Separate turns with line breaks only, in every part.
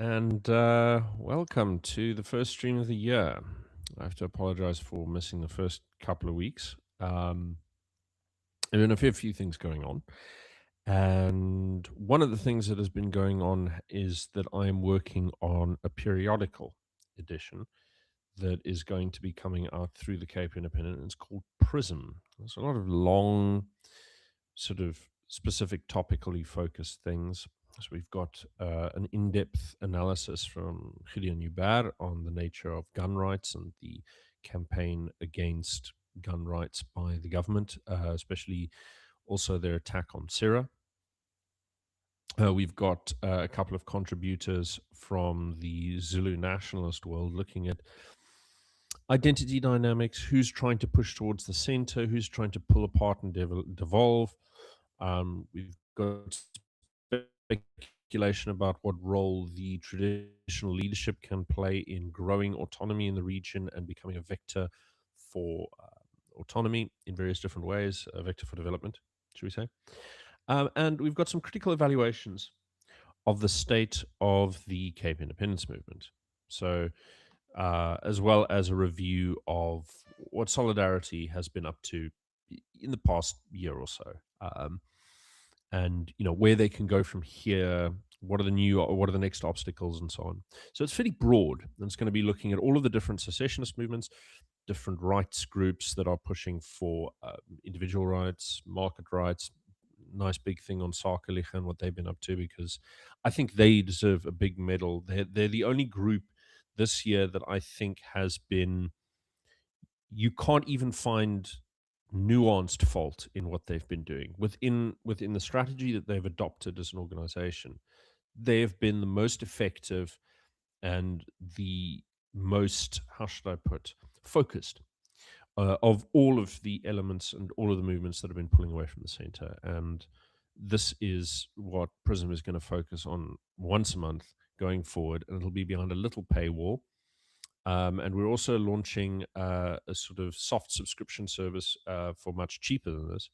And welcome to the first stream of the year. I have to apologize for missing the first couple of weeks. There have been a fair few things going on. And one of the things that has been going on is that I am working on a periodical edition that is going to be coming out through the Cape Independent. It's called Prism. There's a lot of long, sort of specific, topically focused things. So we've got an in-depth analysis from Gideon Huber on the nature of gun rights and the campaign against gun rights by the government, especially also their attack on Syria. We've got a couple of contributors from the Zulu nationalist world looking at identity dynamics, who's trying to push towards the center, who's trying to pull apart and devolve. We've got speculation about what role the traditional leadership can play in growing autonomy in the region and becoming a vector for autonomy in various different ways, a vector for development, should we say. And we've got some critical evaluations of the state of the Cape independence movement. So, as well as a review of what Solidarity has been up to in the past year or so, and where they can go from here. What are the next obstacles, and so on. So it's fairly broad, and it's going to be looking at all of the different secessionist movements, different rights groups that are pushing for individual rights, market rights. Nice big thing on Sarkelich and what they've been up to, because I think they deserve a big medal. They're the only group this year that I think has been, you can't even find nuanced fault in what they've been doing within the strategy that they've adopted as an organization. They have been the most effective and the most, how should I put, focused of all of the elements and all of the movements that have been pulling away from the center. And this is what Prism is going to focus on once a month going forward, and it'll be behind a little paywall. And we're also launching a sort of soft subscription service for much cheaper than this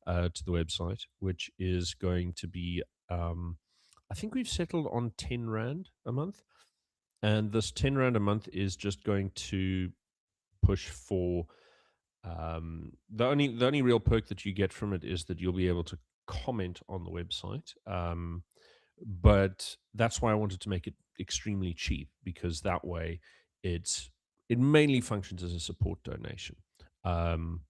to the website, which is going to be, I think we've settled on 10 Rand a month. And this 10 Rand a month is just going to push for the only real perk that you get from it is that you'll be able to comment on the website. But that's why I wanted to make it extremely cheap, because that way it mainly functions as a support donation. Um,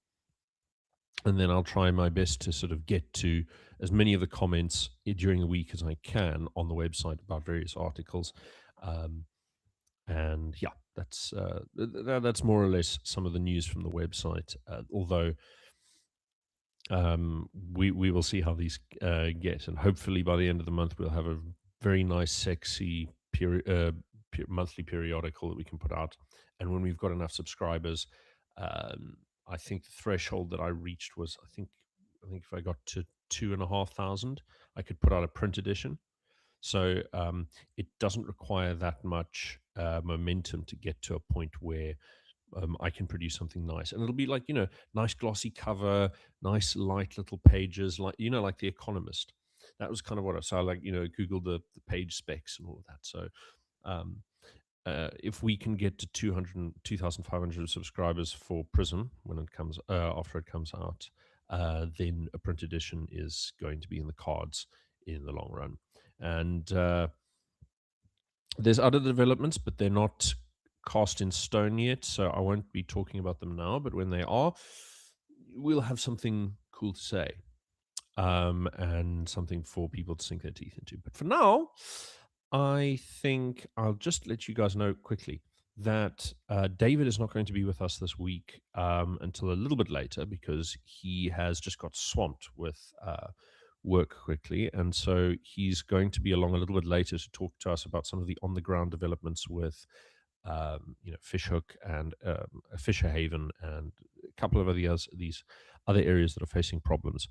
and then I'll try my best to sort of get to as many of the comments during the week as I can on the website about various articles. Um, and yeah, that's more or less some of the news from the website. Although we will see how these get, and hopefully by the end of the month we'll have a very nice, sexy monthly periodical that we can put out. And when we've got enough subscribers, I think the threshold that I reached was, I think if I got to 2,500, I could put out a print edition. So it doesn't require that much momentum to get to a point where I can produce something nice. And it'll be like, nice glossy cover, nice light little pages, like The Economist. That was kind of what I like, Googled the page specs and all of that. So um, if we can get to 2,500 subscribers for Prism when it comes, after it comes out, then a print edition is going to be in the cards in the long run. And there's other developments, but they're not cast in stone yet, so I won't be talking about them now. But when they are, we'll have something cool to say, and something for people to sink their teeth into. But for now, I think I'll just let you guys know quickly that David is not going to be with us this week until a little bit later, because he has just got swamped with work quickly. And so he's going to be along a little bit later to talk to us about some of the on the ground developments with, Fishhook and Fisher Haven and a couple of these other areas that are facing problems.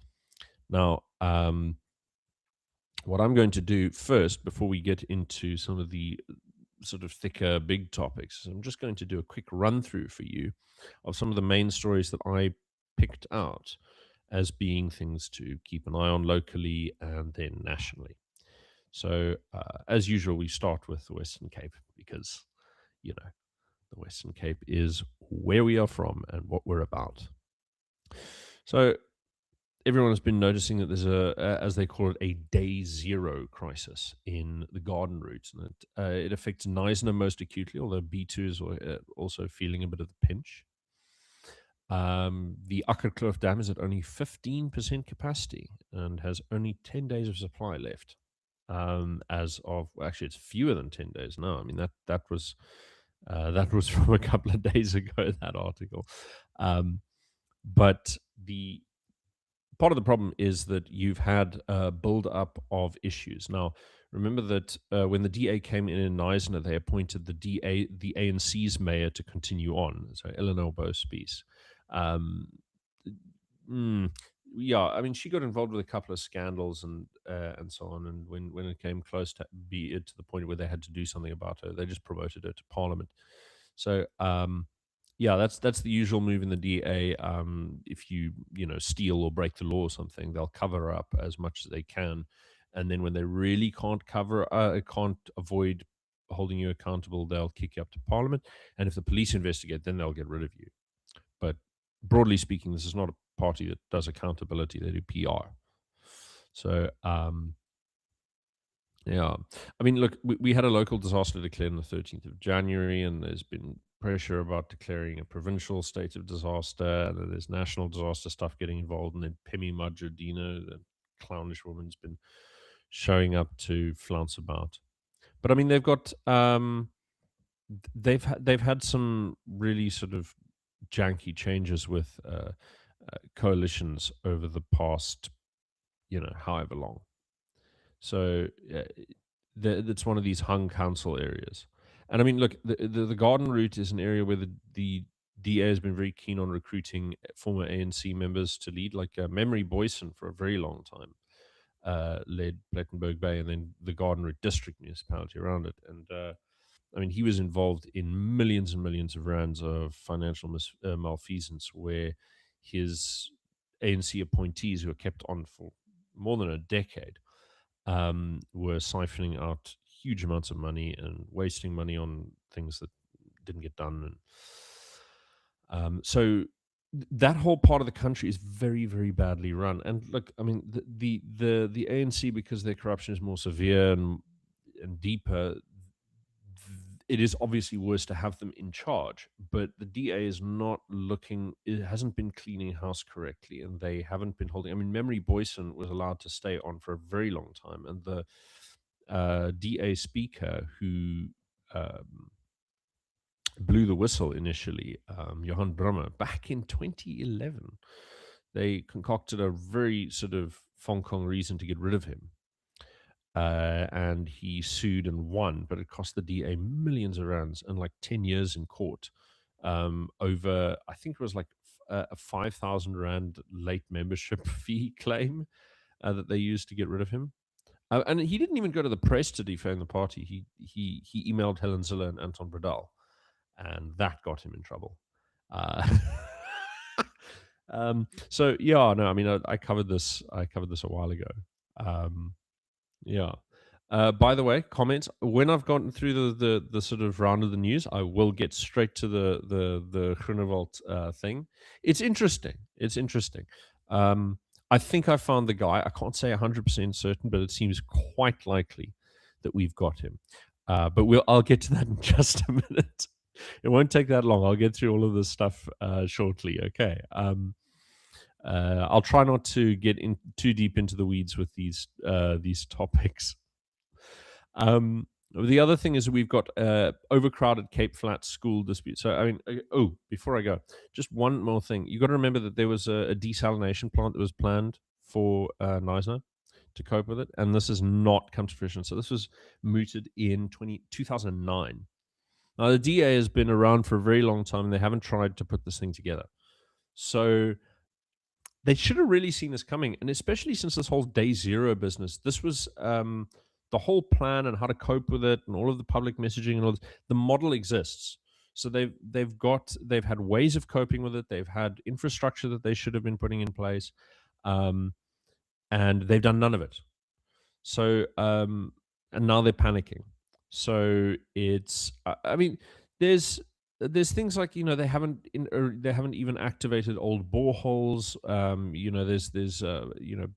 Now, what I'm going to do first, before we get into some of the sort of thicker, big topics, is I'm just going to do a quick run through for you of some of the main stories that I picked out as being things to keep an eye on locally and then nationally. So, as usual, we start with the Western Cape because, you know, the Western Cape is where we are from and what we're about. So, everyone has been noticing that there's as they call it, a day zero crisis in the garden route. And it affects Knysna most acutely, although B2 is also feeling a bit of the pinch. The Akkerkloof Dam is at only 15% capacity and has only 10 days of supply left. As of well, actually, it's fewer than 10 days now. I mean that was from a couple of days ago. That article, but the part of the problem is that you've had a build up of issues. Now, remember that when the DA came in Knysna, they appointed the ANC's mayor to continue on, so Eleanor Bowes-Spies. Um, mm, yeah, I mean, she got involved with a couple of scandals and so on. And when it came close to be it to the point where they had to do something about her, they just promoted her to Parliament. So yeah, that's the usual move in the DA. If you steal or break the law or something, they'll cover up as much as they can, and then when they really can't avoid holding you accountable, they'll kick you up to Parliament. And if the police investigate, then they'll get rid of you. But broadly speaking, this is not a party that does accountability; they do PR. So yeah. I mean, look, we had a local disaster declared on the 13th of January, and there's been pressure about declaring a provincial state of disaster, and then there's national disaster stuff getting involved, and then Pemi Majordino, the clownish woman's been showing up to flounce about. But I mean, they've had some really sort of janky changes with coalitions over the past, however long. So that's one of these hung council areas. And I mean, look, the garden route is an area where the DA has been very keen on recruiting former ANC members to lead, like Memory Boyson for a very long time led Plettenberg Bay and then the Garden Route district municipality around it. And I mean, he was involved in millions and millions of rands of financial malfeasance where his ANC appointees who were kept on for more than a decade were siphoning out huge amounts of money and wasting money on things that didn't get done. And so that whole part of the country is very, very badly run. And look, I mean, the ANC, because their corruption is more severe and deeper, it is obviously worse to have them in charge, but the DA is not looking, it hasn't been cleaning house correctly, and they haven't been holding. I mean, Memory Boyson was allowed to stay on for a very long time, and the DA speaker who blew the whistle initially, Johan Brummer, back in 2011, they concocted a very sort of Hong Kong reason to get rid of him. And he sued and won, but it cost the DA millions of rands and like 10 years in court over, I think it was like a 5,000 rand late membership fee claim that they used to get rid of him. And he didn't even go to the press to defame the party. He emailed Helen Ziller and Anton Bradal, and that got him in trouble. Uh, so yeah, no, I mean, I covered this. I covered this a while ago. Um, yeah. By the way, comments. When I've gotten through the sort of round of the news, I will get straight to the Groenewald thing. It's interesting. It's interesting. I think I found the guy. I can't say 100% certain, but it seems quite likely that we've got him. But I'll get to that in just a minute. It won't take that long. I'll get through all of this stuff shortly. Okay. I'll try not to get in too deep into the weeds with these topics. The other thing is we've got overcrowded Cape Flats school dispute. So, I mean, before I go, just one more thing. You got to remember that there was a desalination plant that was planned for Knysna to cope with it, and this has not come to fruition. So this was mooted in 2009. Now, the DA has been around for a very long time, and they haven't tried to put this thing together. So they should have really seen this coming, and especially since this whole day zero business, this was the whole plan and how to cope with it, and all of the public messaging and all this. The model exists, so they've had ways of coping with it. They've had infrastructure that they should have been putting in place, and they've done none of it. So and now they're panicking. So it's, I mean, there's there's things like, they haven't even activated old boreholes. There's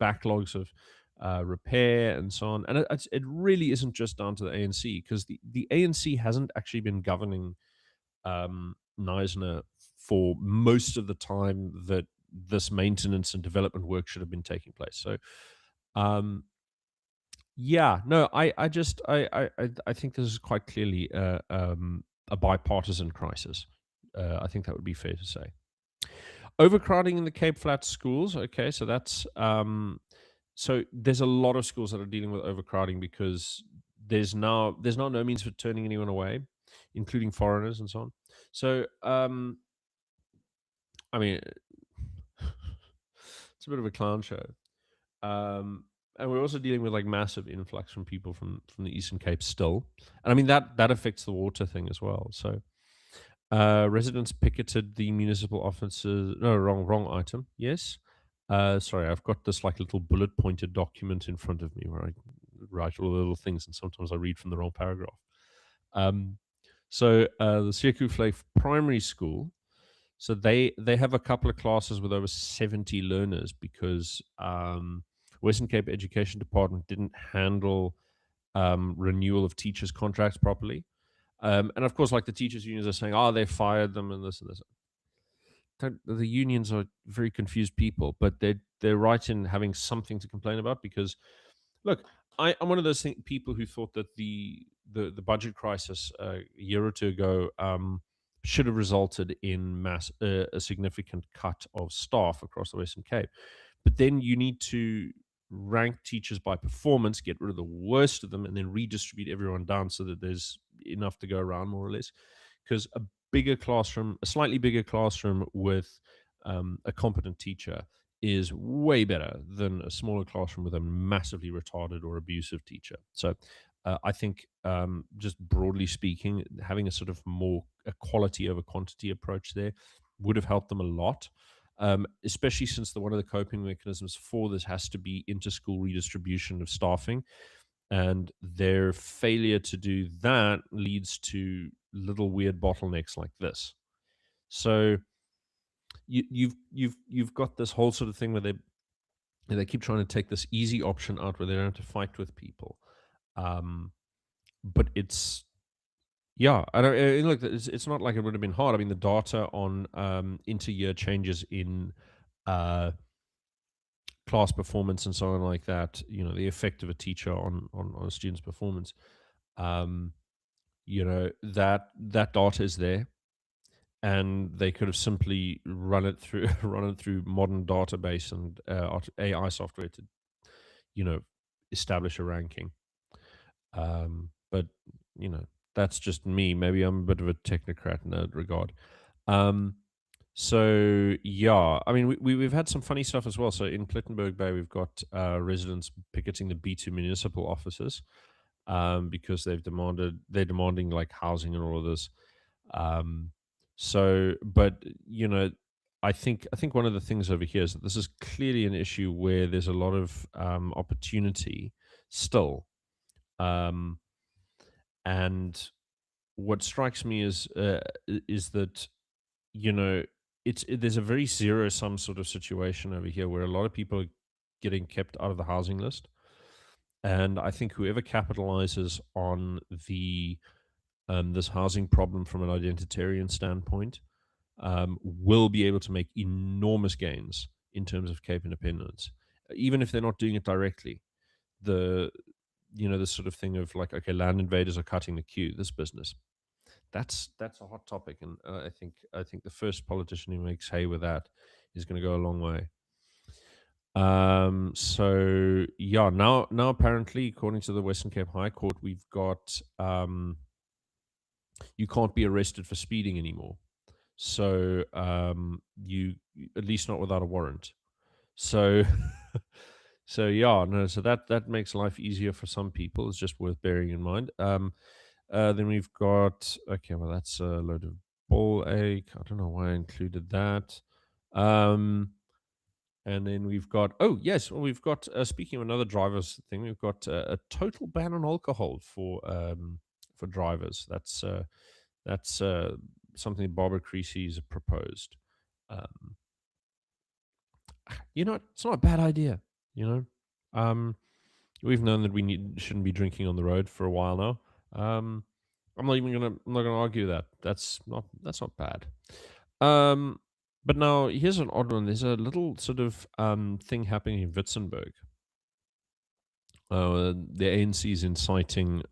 backlogs of repair and so on, and it really isn't just down to the ANC, because the ANC hasn't actually been governing Neisner for most of the time that this maintenance and development work should have been taking place. So um, yeah, no, I think this is quite clearly a bipartisan crisis. I think that would be fair to say. Overcrowding in the Cape Flats schools. Okay, so so there's a lot of schools that are dealing with overcrowding because there's now no means for turning anyone away, including foreigners and so on. So I mean, it's a bit of a clown show. Um, and we're also dealing with like massive influx from people from the Eastern Cape still, and I mean that affects the water thing as well. So residents picketed the municipal offices. No, wrong item. Yes. Sorry, I've got this like little bullet pointed document in front of me where I write all the little things, and sometimes I read from the wrong paragraph. Um, the Sekou Flake Primary School, so they have a couple of classes with over 70 learners because Western Cape Education Department didn't handle renewal of teachers' contracts properly. And of course, like the teachers' unions are saying, oh, they fired them and this and this. The unions are very confused people, but they're right in having something to complain about because, look, I'm one of those people who thought that the budget crisis a year or two ago should have resulted in a significant cut of staff across the Western Cape. But then you need to rank teachers by performance, get rid of the worst of them, and then redistribute everyone down so that there's enough to go around, more or less. Because a slightly bigger classroom with a competent teacher is way better than a smaller classroom with a massively retarded or abusive teacher. So I think, just broadly speaking, having a sort of more a quality over quantity approach there would have helped them a lot. Especially since one of the coping mechanisms for this has to be inter-school redistribution of staffing, and their failure to do that leads to little weird bottlenecks like this. So you've got this whole sort of thing where they keep trying to take this easy option out where they don't have to fight with people. Um, but it's yeah, I don't look. It's not like it would have been hard. I mean, the data on inter-year changes in uh, class performance and so on like that. The effect of a teacher on a student's performance. Um, that data is there, and they could have simply run it through run it through modern database and AI software to you know establish a ranking. But you know that's just me. Maybe I'm a bit of a technocrat in that regard. Um, so yeah, I mean we've had some funny stuff as well. So in Plettenberg Bay, we've got residents picketing the B2 municipal offices because they're demanding like housing and all of this. Um, but I think one of the things over here is that this is clearly an issue where there's a lot of opportunity still. Um, and what strikes me is that you know there's a very zero sum sort of situation over here where a lot of people are getting kept out of the housing list, and I think whoever capitalizes on the this housing problem from an identitarian standpoint will be able to make enormous gains in terms of Cape independence, even if they're not doing it directly. The the sort of thing of like, okay, land invaders are cutting the queue. This business, that's a hot topic, and I think the first politician who makes hay with that is going to go a long way. So yeah, now apparently, according to the Western Cape High Court, we've got you can't be arrested for speeding anymore. So you at least not without a warrant. So so yeah, no, so that makes life easier for some people. It's just worth bearing in mind. Then we've got, okay, well that's a load of ball ache. I don't know why I included that. Um, And then we've got, oh yes, well, we've got, speaking of another drivers thing, we've got a total ban on alcohol for drivers. That's something Barbara Creasy has proposed. Um, it's not a bad idea. You know, um, we've known that shouldn't be drinking on the road for a while now. Um, I'm not gonna argue that. That's not bad. Um, but now here's an odd one. There's a little sort of thing happening in Witzenberg. The ANC is inciting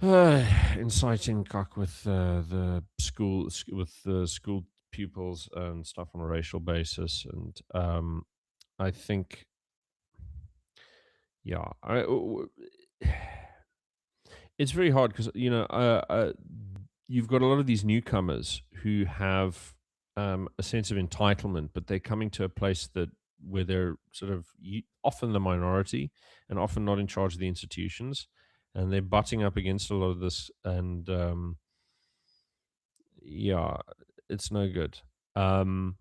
inciting cock with with the school pupils and stuff on a racial basis, and I think, yeah, it's very hard because you've got a lot of these newcomers who have a sense of entitlement, but they're coming to a place that where they're sort of often the minority and often not in charge of the institutions, and they're butting up against a lot of this, and yeah, it's no good. Um,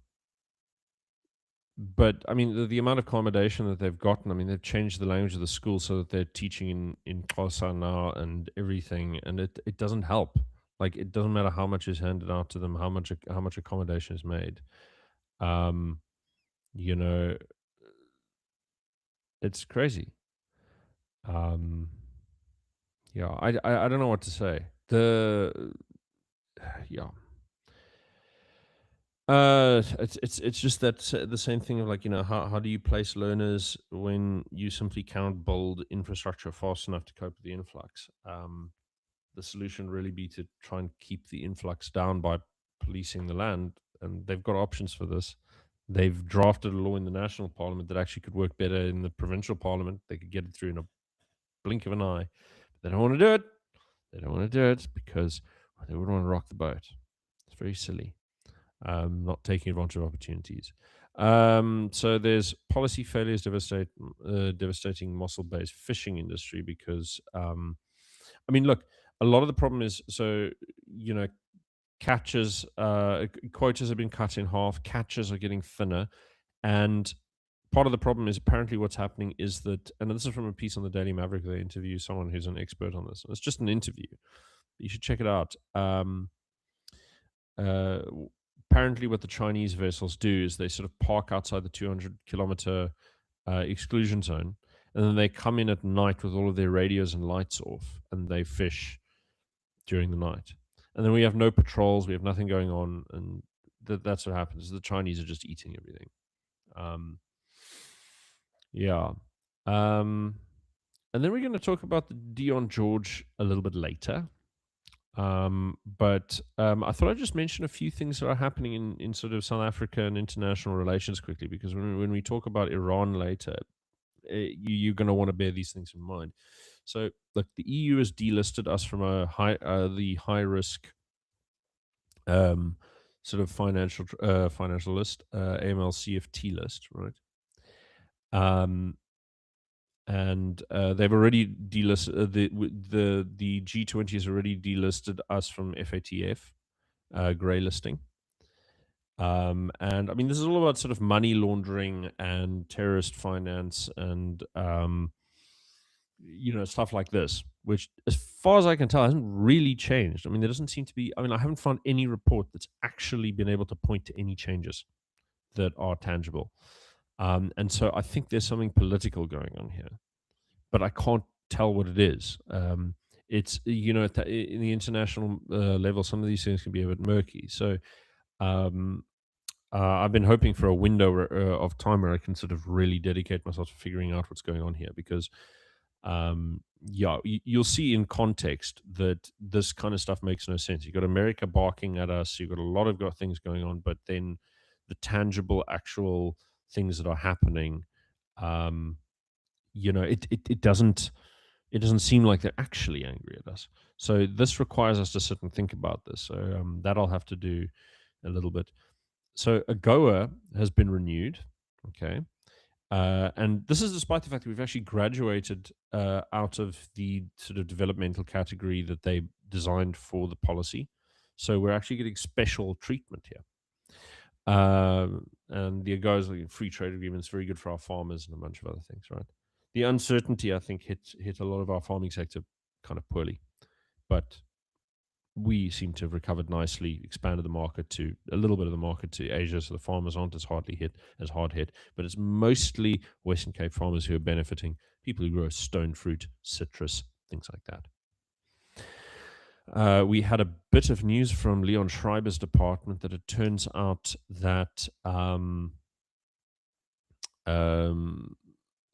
but I mean, the amount of accommodation that they've gotten, I mean, they've changed the language of the school so that they're teaching in Xhosa now and everything, and it doesn't help. Like, it doesn't matter how much is handed out to them, how much accommodation is made. Um, you know, it's crazy. Um, yeah, I don't know what to say. Yeah, it's just that the same thing of, like, how do you place learners when you simply cannot build infrastructure fast enough to cope with the influx? The solution really be to try and keep the influx down by policing the land, and they've got options for this. They've drafted a law in the national parliament that actually could work better in the provincial parliament. They could get it through in a blink of an eye. But they don't want to do it. They don't want to do it because they wouldn't want to rock the boat. It's very silly. Not taking advantage of opportunities. So there's policy failures devastating mussel-based fishing industry because, I mean, look, a lot of the problem is, so, you know, catches, quotas have been cut in half, catches are getting thinner, and part of the problem is apparently what's happening is that, and this is from a piece on the Daily Maverick, they interview someone who's an expert on this. It's just an interview. You should check it out. Uh, Apparently, what the Chinese vessels do is they sort of park outside the 200-kilometer exclusion zone, and then they come in at night with all of their radios and lights off, and they fish during the night. And then we have no patrols, we have nothing going on, and that's what happens. The Chinese are just eating everything. Um, yeah. Um, and then we're going to talk about the Dion George a little bit later. But I thought I'd just mention a few things that are happening in sort of South Africa and international relations quickly, because when we talk about Iran later, you're going to want to bear these things in mind. So, look, the EU has delisted us from the high risk um, sort of financial list, AML-CFT list, right? Um, and they've already delisted the G20 has already delisted us from FATF, grey listing. And I mean, this is all about sort of money laundering and terrorist finance and stuff like this, which, as far as I can tell, hasn't really changed. I mean, there doesn't seem to be. I mean, I haven't found any report that's actually been able to point to any changes that are tangible. And so I think there's something political going on here, but I can't tell what it is. It's in the international level, some of these things can be a bit murky. So um, I've been hoping for a window of time where I can sort of really dedicate myself to figuring out what's going on here, because you'll see in context that this kind of stuff makes no sense. You've got America barking at us. You've got a lot of things going on, but then the tangible, actual things that are happening, um, it doesn't seem like they're actually angry at us. So this requires us to sit and think about this. So that I'll have to do a little bit. So AGOA has been renewed. Okay. And this is despite the fact that we've actually graduated out of the sort of developmental category that they designed for the policy. So we're actually getting special treatment here. And the goes like free trade agreements very good for our farmers and a bunch of other things, right? The uncertainty, I think, hit a lot of our farming sector kind of poorly, but we seem to have recovered nicely, expanded the market to a little bit of the market to Asia, so the farmers aren't as hard hit. But it's mostly Western Cape farmers who are benefiting. People who grow stone fruit, citrus, things like that. We had a bit of news from Leon Schreiber's department that it turns out that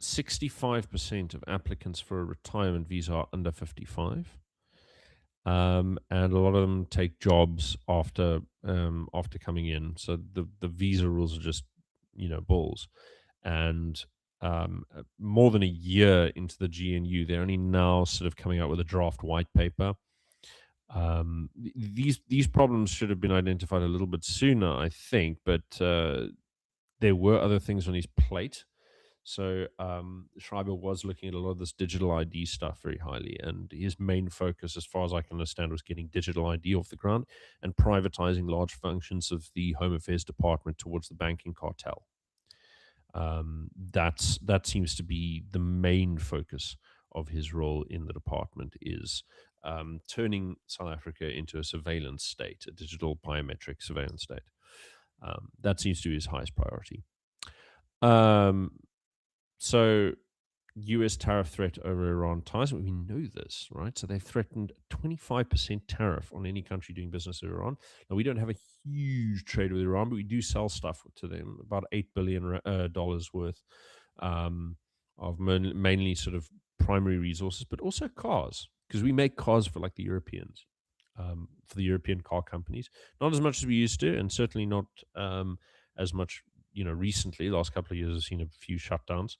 65% of applicants for a retirement visa are under 55. And a lot of them take jobs after coming in. So the visa rules are just balls. And more than a year into the GNU, they're only now sort of coming out with a draft white paper. These problems should have been identified a little bit sooner, I think, but there were other things on his plate. So Schreiber was looking at a lot of this digital ID stuff very highly, and his main focus, as far as I can understand, was getting digital ID off the ground and privatizing large functions of the Home Affairs Department towards the banking cartel. That seems to be the main focus of his role in the department, is turning South Africa into a surveillance state, a digital biometric surveillance state. That seems to be his highest priority. So US tariff threat over Iran ties. We know this, right? So they've threatened 25% tariff on any country doing business with Iran. Now, we don't have a huge trade with Iran, but we do sell stuff to them, about $8 billion dollars worth of mainly sort of primary resources, but also cars, because we make cars for like the Europeans, for the European car companies. Not as much as we used to, and certainly not as much, recently. Last couple of years, I've seen a few shutdowns.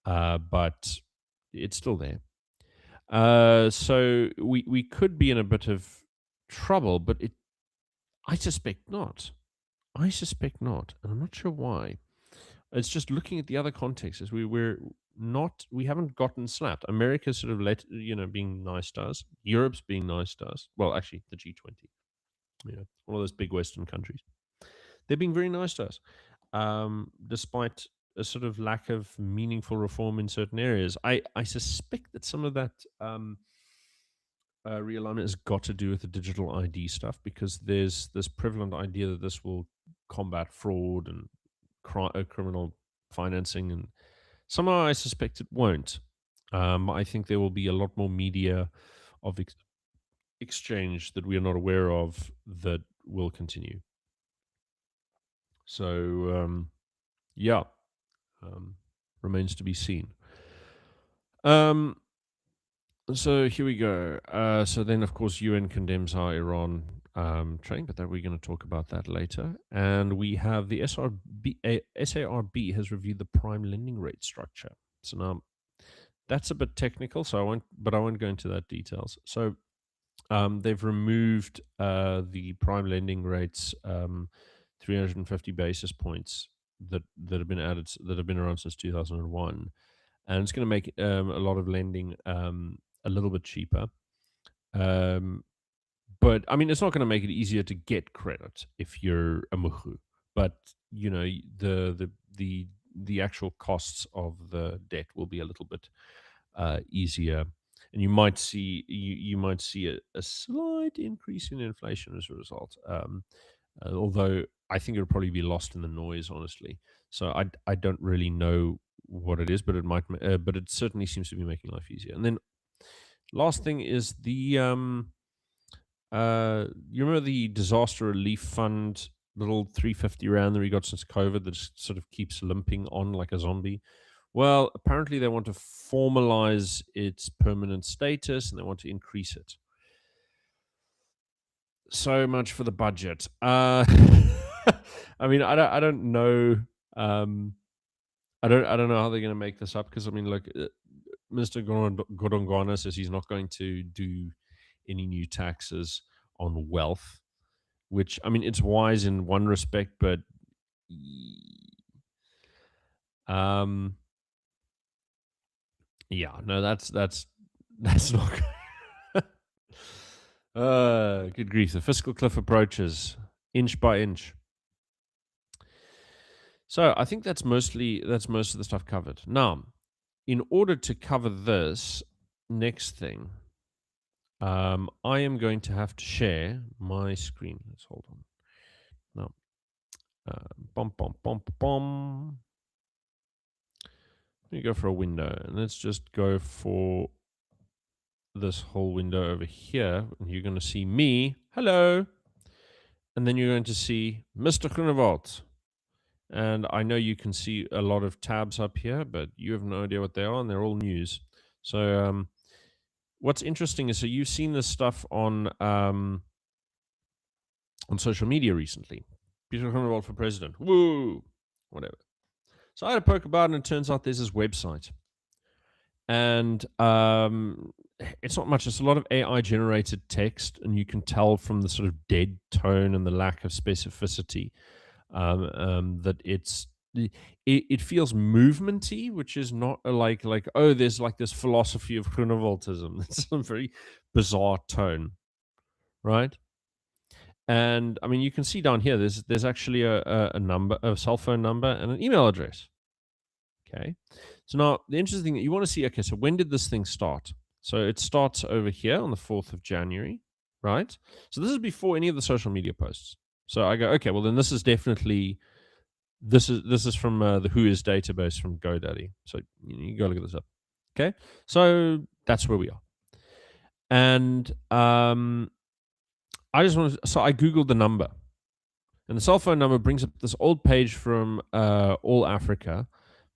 But it's still there. So we could be in a bit of trouble, but I suspect not. I suspect not, and I'm not sure why. It's just looking at the other contexts. We haven't gotten slapped. America's sort of being nice to us. Europe's being nice to us. Well, actually, the G20, one of those big Western countries. They're being very nice to us, despite a sort of lack of meaningful reform in certain areas. I suspect that some of that realignment has got to do with the digital ID stuff, because there's this prevalent idea that this will combat fraud and criminal financing, and somehow I suspect it won't. I think there will be a lot more media of exchange that we are not aware of that will continue. So yeah, remains to be seen. So here we go. So then, of course, UN condemns our Iran trade, but that we're going to talk about that later. And we have the SARB has reviewed the prime lending rate structure. So now that's a bit technical, so I won't go into that details. So they've removed the prime lending rates, 350 basis points that have been added, that have been around since 2001, and it's going to make a lot of lending a little bit cheaper. But I mean, it's not going to make it easier to get credit if you're a muhu. But the actual costs of the debt will be a little bit easier, and you might see a slight increase in inflation as a result. Although I think it'll probably be lost in the noise, honestly. So I don't really know what it is, but but it certainly seems to be making life easier. And then last thing is the you remember the disaster relief fund, little 350 rand that we got since COVID that just sort of keeps limping on like a zombie? Well, apparently they want to formalize its permanent status and they want to increase it. So much for the budget. I mean, I don't know. I don't know how they're going to make this up, because I mean, look, Mr. Godongwana says he's not going to do any new taxes on wealth, which, I mean, it's wise in one respect, but yeah, no, that's not good grief. The fiscal cliff approaches inch by inch. So I think that's most of the stuff covered. Now, in order to cover this next thing, I am going to have to share my screen. Let's hold on. Now, bum bum bum bum. Let me go for a window, and let's just go for this whole window over here, and you're going to see me. Hello. And then you're going to see Mr. Groenewald. And I know you can see a lot of tabs up here, but you have no idea what they are, and they're all news. So, what's interesting is, so you've seen this stuff on social media recently. Peter Groenewald for president. Woo! Whatever. So I had a poke about it, and it turns out there's this website. And it's not much. It's a lot of AI generated text, and you can tell from the sort of dead tone and the lack of specificity that it feels movementy, which is not like oh, there's like this philosophy of Groenewaldism. It's a very bizarre tone, right? And I mean, you can see down here, there's actually a number, a cell phone number, and an email address. Okay. So now the interesting thing that you want to see, okay, so when did this thing start? So it starts over here on the 4th of January, right? So this is before any of the social media posts. So I go, okay, well then this is definitely this is from the Who Is database from GoDaddy. So you go look at this up. Okay. So that's where we are. And I just wanted so I Googled the number. And the cell phone number brings up this old page from All Africa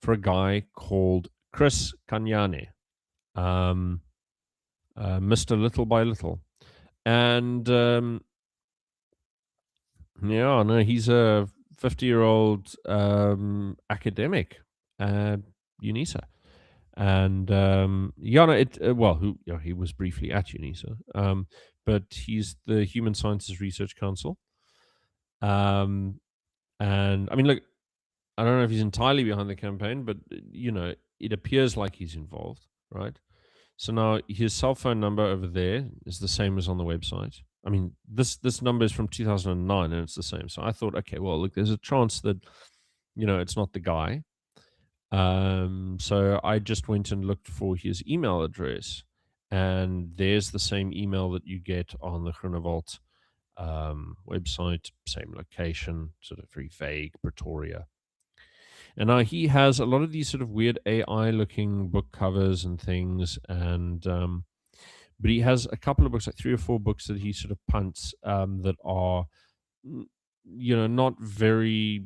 for a guy called Chris Kanyane, Mr. Little by Little. And yeah, no, he's a 50-year-old academic at UNISA. And yeah, no, who he was briefly at UNISA, but he's the Human Sciences Research Council. And I mean, look, I don't know if he's entirely behind the campaign, but it appears like he's involved, right? So now his cell phone number over there is the same as on the website. I mean, this number is from 2009 and it's the same. So I thought, okay, well, look, there's a chance that it's not the guy. So I just went and looked for his email address, and there's the same email that you get on the Groenewald website, same location, sort of very vague, Pretoria. And now he has a lot of these sort of weird AI looking book covers and things. And, but he has a couple of books, like 3 or 4 books that he sort of punts that are, not very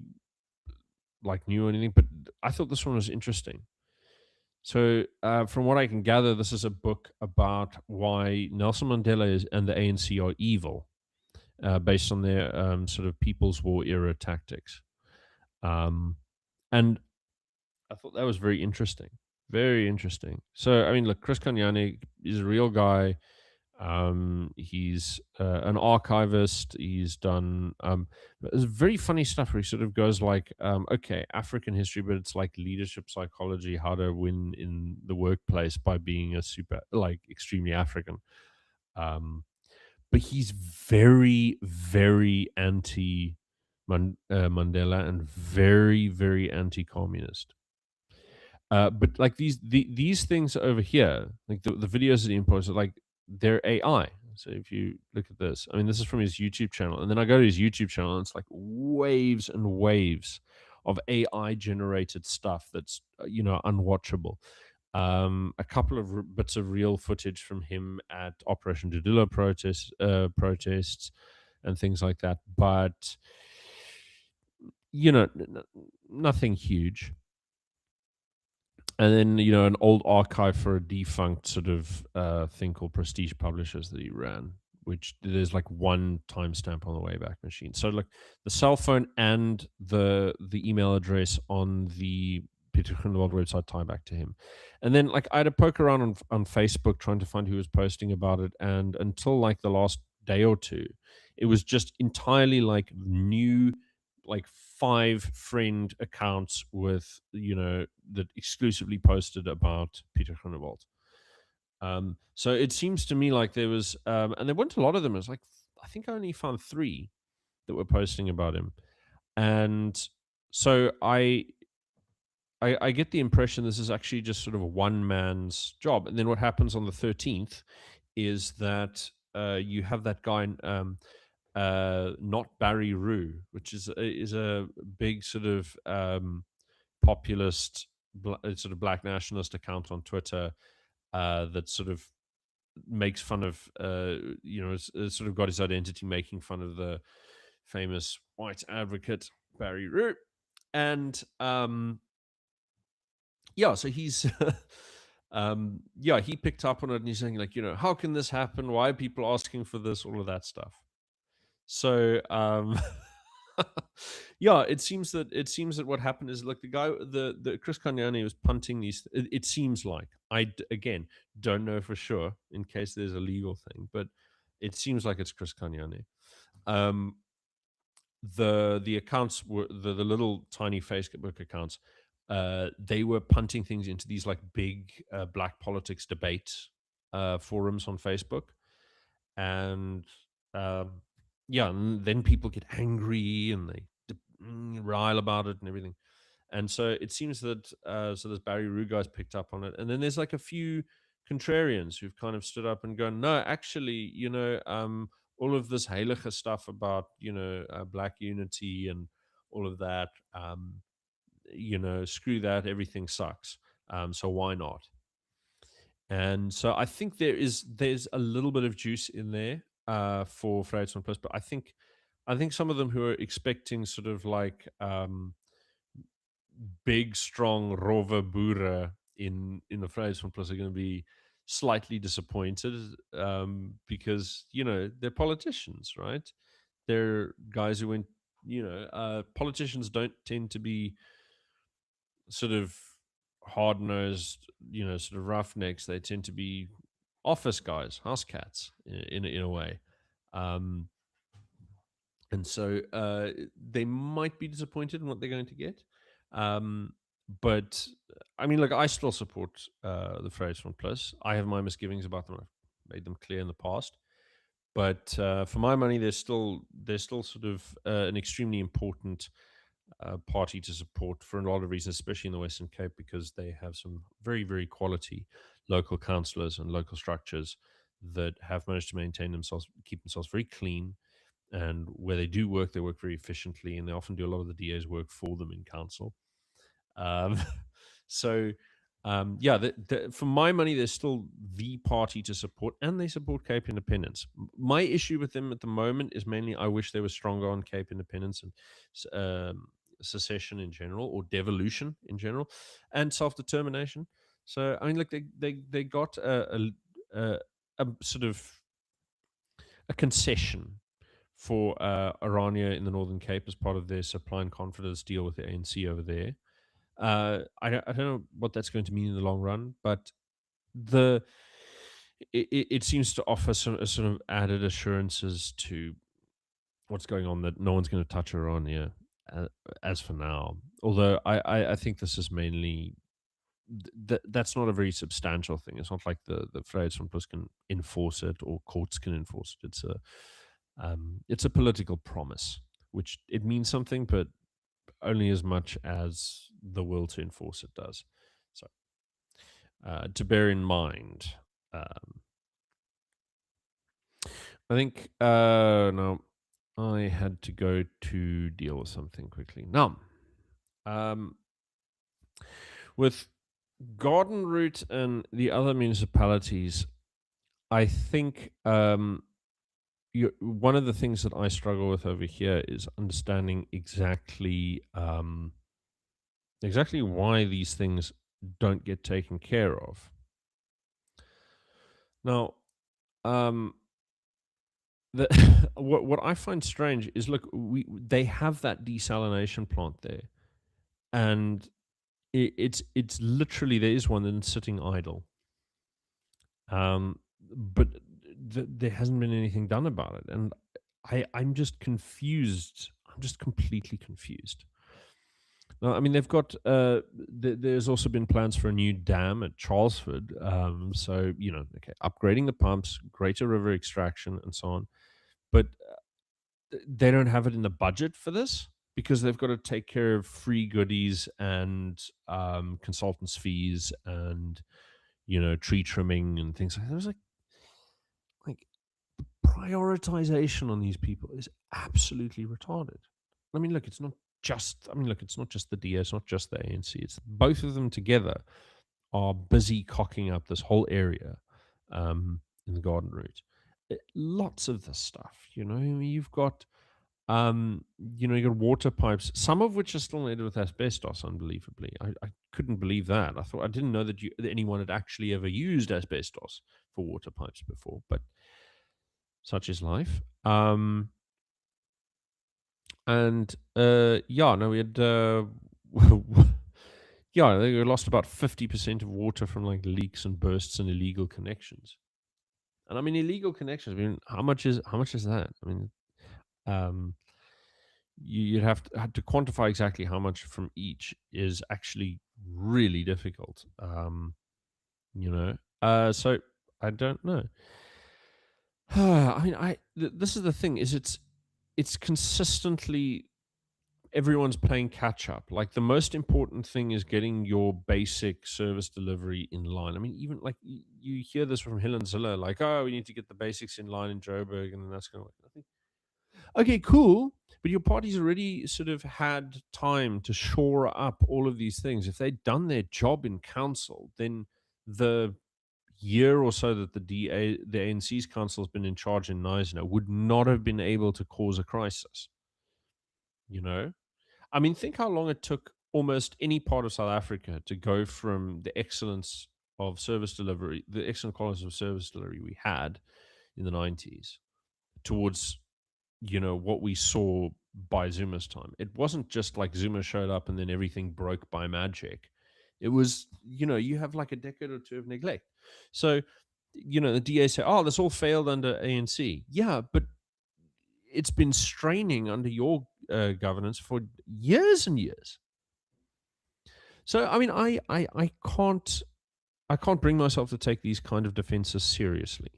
like new or anything. But I thought this one was interesting. So, from what I can gather, this is a book about why Nelson Mandela and the ANC are evil, based on their sort of People's War era tactics. And I thought that was very interesting. Very interesting. So, I mean, look, Chris Kanyane is a real guy. He's an archivist. He's done it's very funny stuff where he sort of goes like, okay, African history, but it's like leadership psychology, how to win in the workplace by being a super, like, extremely African. But he's very, very anti Mandela and very, very anti-communist. But like these things over here, like the videos that he imports, are like they're AI. So if you look at this, I mean, this is from his YouTube channel, and then I go to his YouTube channel, and it's like waves and waves of AI generated stuff that's unwatchable. A couple of bits of real footage from him at Operation Dudula protests and things like that, but nothing huge. And then an old archive for a defunct sort of thing called Prestige Publishers that he ran, which there's like one timestamp on the Wayback Machine. So like the cell phone and the email address on the Peter Groenewald website tie back to him. And then like I had a poke around on Facebook trying to find who was posting about it, and until like the last day or two, it was just entirely like new, like 5 friend accounts with that exclusively posted about Peter Groenewald. So it seems to me like there was and there weren't a lot of them. It was like, I think I only found 3 that were posting about him. And So I get the impression this is actually just sort of one man's job. And then what happens on the 13th is that you have that guy, not Barry Rue, which is a big sort of populist, sort of black nationalist account on Twitter that sort of makes fun of, has sort of got his identity making fun of the famous white advocate Barry Rue. And yeah, so he's yeah, he picked up on it and he's saying, like, how can this happen? Why are people asking for this? All of that stuff. So yeah, it seems that what happened is, like, the Chris Kanyane was punting these. It seems like, again, don't know for sure in case there's a legal thing, but it seems like it's Chris Kanyane. Um, the accounts were the little tiny Facebook accounts. They were punting things into these, like, big black politics debate forums on Facebook, and um, yeah, and then people get angry and they rile about it and everything. And so it seems that so this Barry Rue guy's picked up on it, and then there's like a few contrarians who've kind of stood up and gone, no, actually, all of this heilige stuff about black unity and all of that, screw that, everything sucks. So why not? And so I think there's a little bit of juice in there for Vryheidsfront Plus, but I think some of them who are expecting sort of like big, strong Rova Boere in the Vryheidsfront Plus are going to be slightly disappointed, because they're politicians, right? They're guys who went. Politicians don't tend to be sort of hard nosed, sort of roughnecks. They tend to be office guys, house cats, in a way. Um, and so they might be disappointed in what they're going to get. Um, but I mean, look, I still support the Vryheidsfront Plus. I have my misgivings about them. I've made them clear in the past. But for my money, they're still sort of an extremely important party to support for a lot of reasons, especially in the Western Cape, because they have some very, very quality local councillors and local structures that have managed to maintain themselves, keep themselves very clean, and where they do work, they work very efficiently, and they often do a lot of the DA's work for them in council. Um, so, yeah, for my money, they're still the party to support, and they support Cape independence. My issue with them at the moment is mainly I wish they were stronger on Cape independence and secession in general, or devolution in general, and self determination. So, I mean, look, they got a sort of a concession for Orania in the Northern Cape as part of their supply and confidence deal with the ANC over there. I don't know what that's going to mean in the long run, but the it seems to offer some sort of added assurances to what's going on, that no one's going to touch Orania uh, as for now. Although I think this is mainly that's not a very substantial thing. It's not like the Vryheidsfront Plus can enforce it or courts can enforce it. It's a political promise, which it means something, but only as much as the will to enforce it does. So to bear in mind, um, I think no, I had to go to deal with something quickly. Now, um, with Garden Route and the other municipalities, I think one of the things that I struggle with over here is understanding exactly why these things don't get taken care of. Now, um, the what I find strange is, look, they have that desalination plant there, and it's literally, there is one that's sitting idle. But there hasn't been anything done about it, and I'm just confused. I'm just completely confused. Now, I mean, they've got. There's also been plans for a new dam at Charlesford. So okay, upgrading the pumps, greater river extraction, and so on. But they don't have it in the budget for this. because they've got to take care of free goodies and consultants' fees and tree trimming and things like that. It was like prioritization on these people is absolutely retarded. I mean, look, it's not just. I mean, look, it's not just the DA, it's not just the ANC. It's both of them together are busy cocking up this whole area in the garden route. Lots of this stuff, you've got you got water pipes, some of which are still made with asbestos. Unbelievably, I couldn't believe that. I didn't know that anyone had actually ever used asbestos for water pipes before, but such is life. And yeah, no, we had yeah, they lost about 50% of water from like leaks and bursts and illegal connections. And I mean, illegal connections. I mean, how much is that? I mean, um, you'd have to quantify exactly how much from each is actually really difficult. So I don't know. I mean, this is the thing: is it's consistently everyone's playing catch up. Like the most important thing is getting your basic service delivery in line. I mean, even like you hear this from Hill and Zilla, like, oh, we need to get the basics in line in Joburg, and then that's going to. I think, okay, cool, but your party's already sort of had time to shore up all of these things. If they'd done their job in council, then the year or so that the ANC's council has been in charge in Knysna would not have been able to cause a crisis. You know, I mean, think how long it took almost any part of South Africa to go from the excellence of service delivery, the excellent quality of service delivery we had in the 90s, towards, what we saw by Zuma's time. It wasn't just like Zuma showed up and then everything broke by magic. It was, you have like a decade or two of neglect. So, the DA say, oh, this all failed under ANC. Yeah, but it's been straining under your governance for years and years. So I mean, I can't bring myself to take these kind of defenses seriously.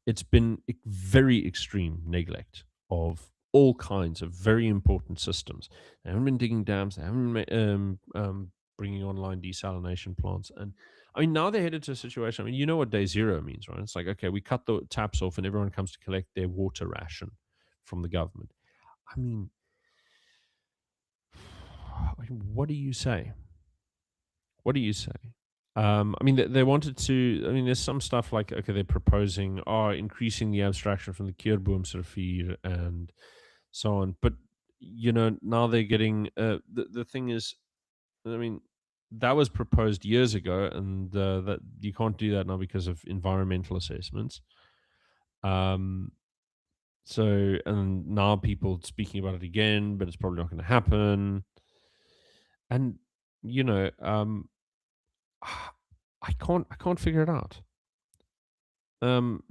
It's been very extreme neglect of all kinds of very important systems. They haven't been digging dams. They haven't been bringing online desalination plants. And I mean, now they're headed to a situation. I mean, you know what day zero means, right? It's like, okay, we cut the taps off and everyone comes to collect their water ration from the government. I mean, what do you say? What do you say? I mean, they wanted to. I mean, there's some stuff like, okay, they're proposing, increasing the abstraction from the Keurboomsrivier and so on. But now they're getting. The thing is, I mean, that was proposed years ago, and that you can't do that now because of environmental assessments. Um. And now people speaking about it again, but it's probably not going to happen. And you know, um, I can't figure it out.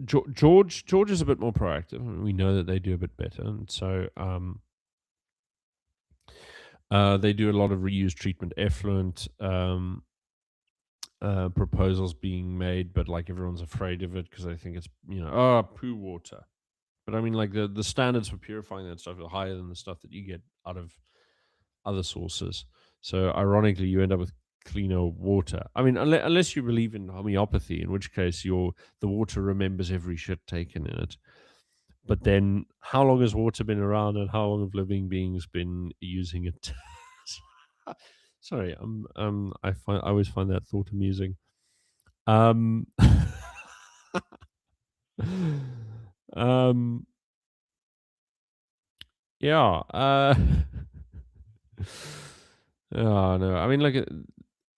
George is a bit more proactive. I mean, we know that they do a bit better, and so they do a lot of reuse treatment effluent proposals being made, but like everyone's afraid of it because they think it's poo water. But I mean, like the standards for purifying that stuff are higher than the stuff that you get out of other sources. So ironically, you end up with cleaner water. I mean, unless you believe in homeopathy, in which case the water remembers every shit taken in it. But then, how long has water been around, and how long have living beings been using it? Sorry, I always find that thought amusing. Um, um, yeah. Oh no, I mean, like,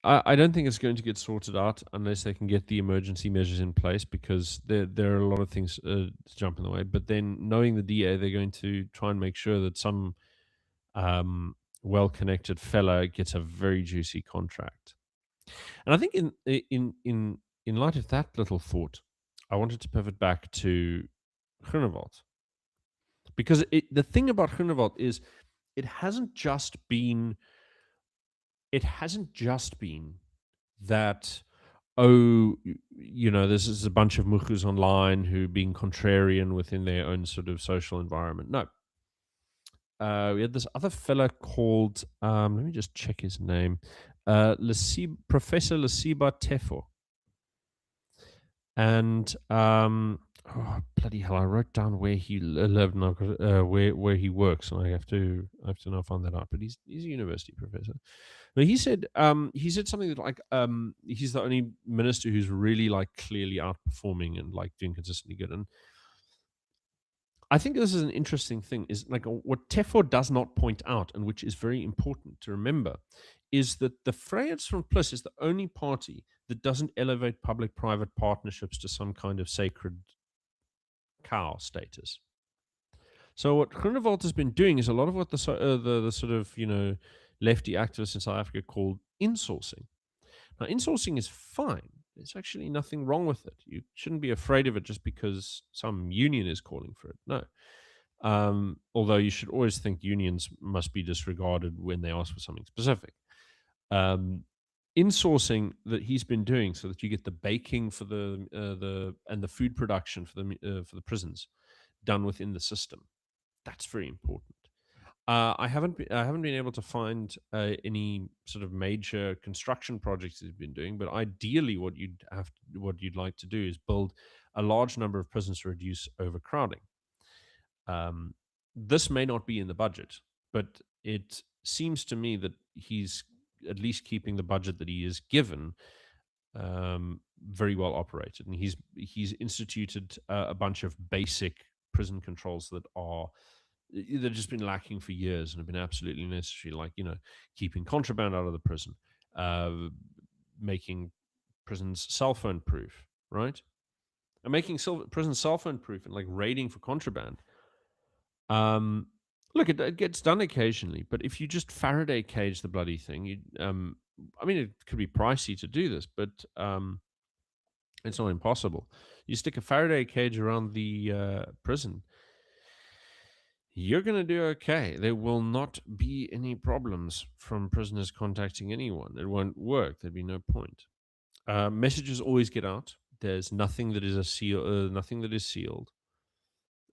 I don't think it's going to get sorted out unless they can get the emergency measures in place, because there are a lot of things to jump in the way. But then, knowing the DA, they're going to try and make sure that some um, well-connected fella gets a very juicy contract. And I think in light of that little thought, I wanted to pivot back to Groenewald, because the thing about Groenewald is it hasn't just been it hasn't just been that, oh, this is a bunch of mukhus online who being contrarian within their own sort of social environment. No, We had this other fella called, let me just check his name, Professor Lasiba Tefo. And oh, bloody hell, I wrote down where he lived, and I've got, where he works, and I have to now find that out. But he's a university professor. But he said something that, like, he's the only minister who's really, like, clearly outperforming and, like, doing consistently good. And I think this is an interesting thing, is like what Tefo does not point out, and which is very important to remember, is that the Vryheidsfront is the only party that doesn't elevate public-private partnerships to some kind of sacred cow status. So what Groenewald has been doing is a lot of what the sort of, lefty activists in South Africa called insourcing. Now, insourcing is fine. There's actually nothing wrong with it. You shouldn't be afraid of it just because some union is calling for it. No. Although you should always think unions must be disregarded when they ask for something specific. Um, Insourcing that he's been doing, so that you get the baking for the and the food production for the prisons done within the system. That's very important. I haven't been able to find any sort of major construction projects he's been doing, but ideally, what you'd like to do is build a large number of prisons to reduce overcrowding. Um, this may not be in the budget, but it seems to me that he's at least keeping the budget that he is given very well operated, and he's instituted a bunch of basic prison controls that have just been lacking for years and have been absolutely necessary, like, keeping contraband out of the prison, uh, making prisons cell phone proof, right? And making prisons cell phone proof, and, like, raiding for contraband. Um, Look, it gets done occasionally, but if you just Faraday cage the bloody thing, I mean, it could be pricey to do this, but it's not impossible. You stick a Faraday cage around the prison, you're going to do okay. There will not be any problems from prisoners contacting anyone. It won't work. There'd be no point. Messages always get out. There's nothing that is nothing that is sealed.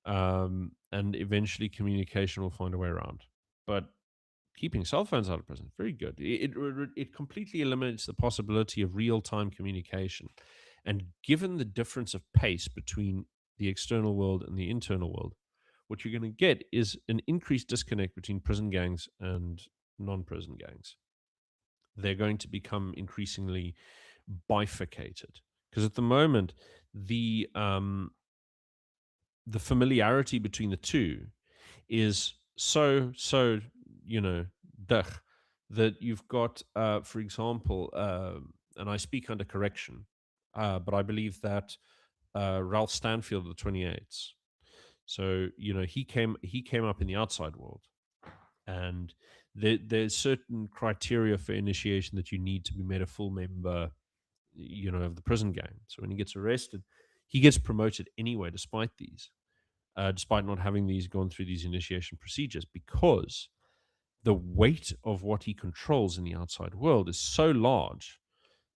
And eventually communication will find a way around. But keeping cell phones out of prison, very good. It completely eliminates the possibility of real time communication. And given the difference of pace between the external world and the internal world, what you're going to get is an increased disconnect between prison gangs and non prison gangs. They're going to become increasingly bifurcated, because at the moment, the familiarity between the two is so dig, that you've got, for example, and I speak under correction, but I believe that Ralph Stanfield of the 28s. So, he came up in the outside world, and there's certain criteria for initiation that you need to be made a full member, of the prison gang. So when he gets arrested, he gets promoted anyway, despite not having gone through these initiation procedures, because the weight of what he controls in the outside world is so large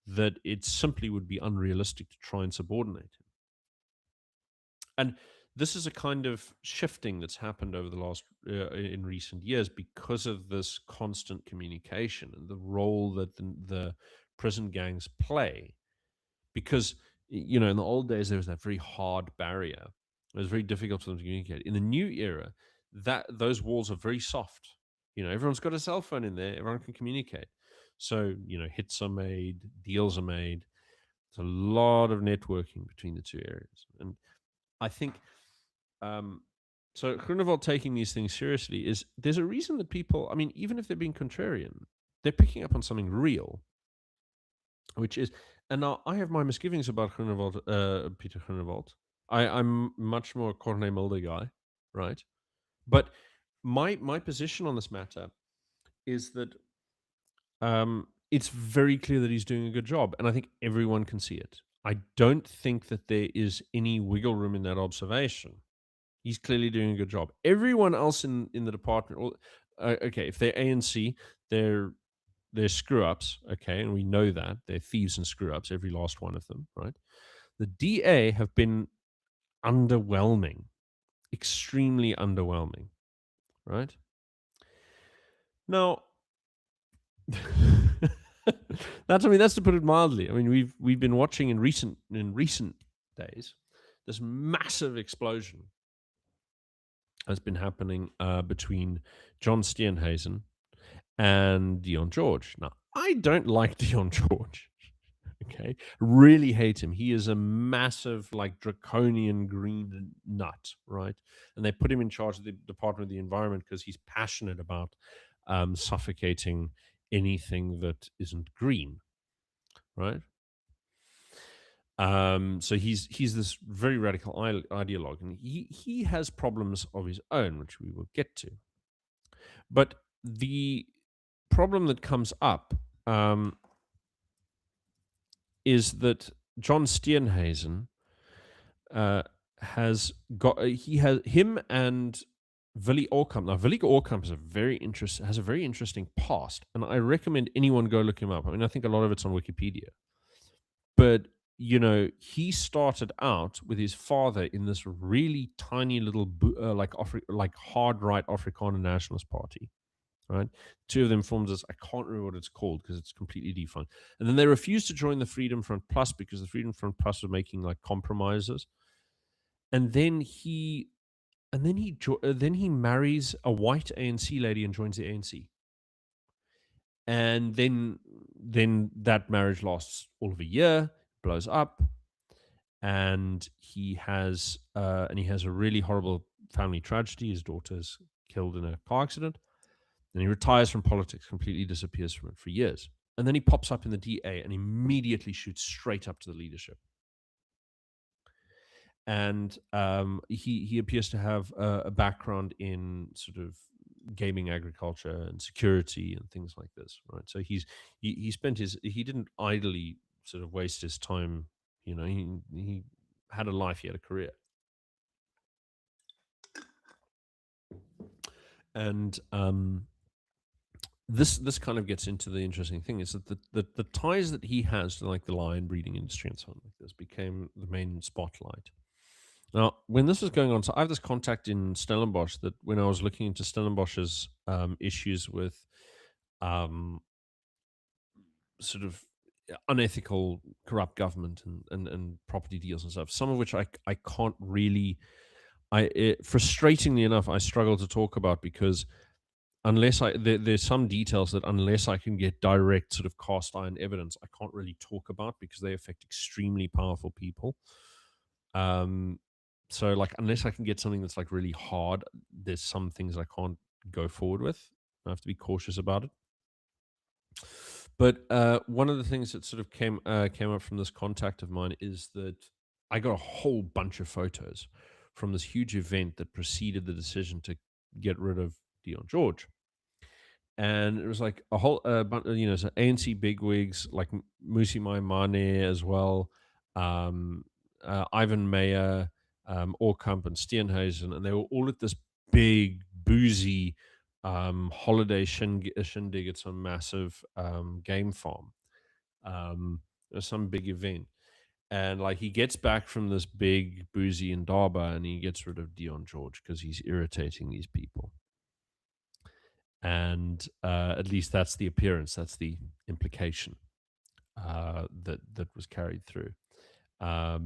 that it simply would be unrealistic to try and subordinate him. And this is a kind of shifting that's happened over the last in recent years, because of this constant communication and the role that the prison gangs play. Because, in the old days, there was that very hard barrier. It was very difficult for them to communicate. In the new era, that those walls are very soft. Everyone's got a cell phone in there. Everyone can communicate. So, hits are made, deals are made. There's a lot of networking between the two areas. And I think, so Groenewald taking these things seriously, there's a reason that people, I mean, even if they're being contrarian, they're picking up on something real, which is, and now I have my misgivings about Groenewald, Peter Groenewald. I'm much more a Corne Mulder guy, right? But my position on this matter is that it's very clear that he's doing a good job, and I think everyone can see it. I don't think that there is any wiggle room in that observation. He's clearly doing a good job. Everyone else in the department, okay, if they're ANC, they're screw ups, okay, and we know that they're thieves and screw ups, every last one of them, right? The DA have been underwhelming, extremely underwhelming, right? Now, that's to put it mildly. I mean, we've been watching in recent days this massive explosion has been happening between John Steenhuisen and Dion George. Now, I don't like Dion George. Okay, really hate him. He is a massive, like draconian green nut, right? And they put him in charge of the Department of the Environment because he's passionate about suffocating anything that isn't green, right? So he's this very radical ideologue, and he has problems of his own, which we will get to. But the problem that comes up is that John Steenhuisen has got he has him and Willie Orkamp. Now, Willie Orkamp is has a very interesting past, and I recommend anyone go look him up. I mean, I think a lot of it's on Wikipedia, but he started out with his father in this really tiny little like hard right Afrikaner Nationalist Party. Right, two of them formed this. I can't remember what it's called because it's completely defunct. And then they refused to join the Freedom Front Plus because the Freedom Front Plus was making like compromises. And then he marries a white ANC lady and joins the ANC. And then that marriage lasts all of a year, blows up, and he has a really horrible family tragedy. His daughter's killed in a car accident. Then he retires from politics, completely disappears from it for years. And then he pops up in the DA and immediately shoots straight up to the leadership. And he appears to have a background in sort of gaming agriculture and security and things like this, right? So he didn't idly sort of waste his time. He had a life, he had a career. And this kind of gets into the interesting thing is that the ties that he has to like the lion breeding industry and so on like this became the main spotlight. Now, when this was going on, so I have this contact in Stellenbosch that when I was looking into Stellenbosch's issues with um, sort of unethical, corrupt government and property deals and stuff, some of which I can't really, frustratingly enough, I struggle to talk about because there's some details that unless I can get direct sort of cast iron evidence, I can't really talk about because they affect extremely powerful people. So like unless I can get something that's like really hard, there's some things I can't go forward with. I have to be cautious about it. But one of the things that sort of came up from this contact of mine is that I got a whole bunch of photos from this huge event that preceded the decision to get rid of Dion George. And it was like a whole bunch, so ANC bigwigs like Musi Maimane as well, Ivan Meyer, Orkamp and Steenhuisen, and they were all at this big boozy holiday shindig at some massive game farm. It was some big event. And like he gets back from this big boozy Indaba and he gets rid of Dion George because he's irritating these people. And at least that's the appearance, that's the implication that was carried through. I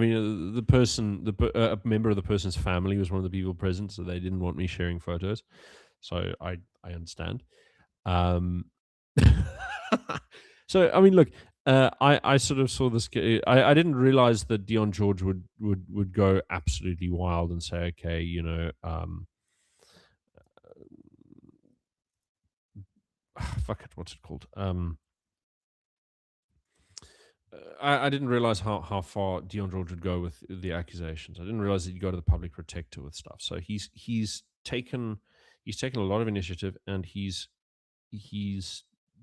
mean, a member of the person's family was one of the people present, so they didn't want me sharing photos. So I understand. Um, so I mean, look, I sort of saw this. I didn't realize that Dion George would go absolutely wild and say, okay, fuck it, what's it called? I didn't realize how far Dion George would go with the accusations. I didn't realize that he'd go to the public protector with stuff. So he's taken a lot of initiative, and he's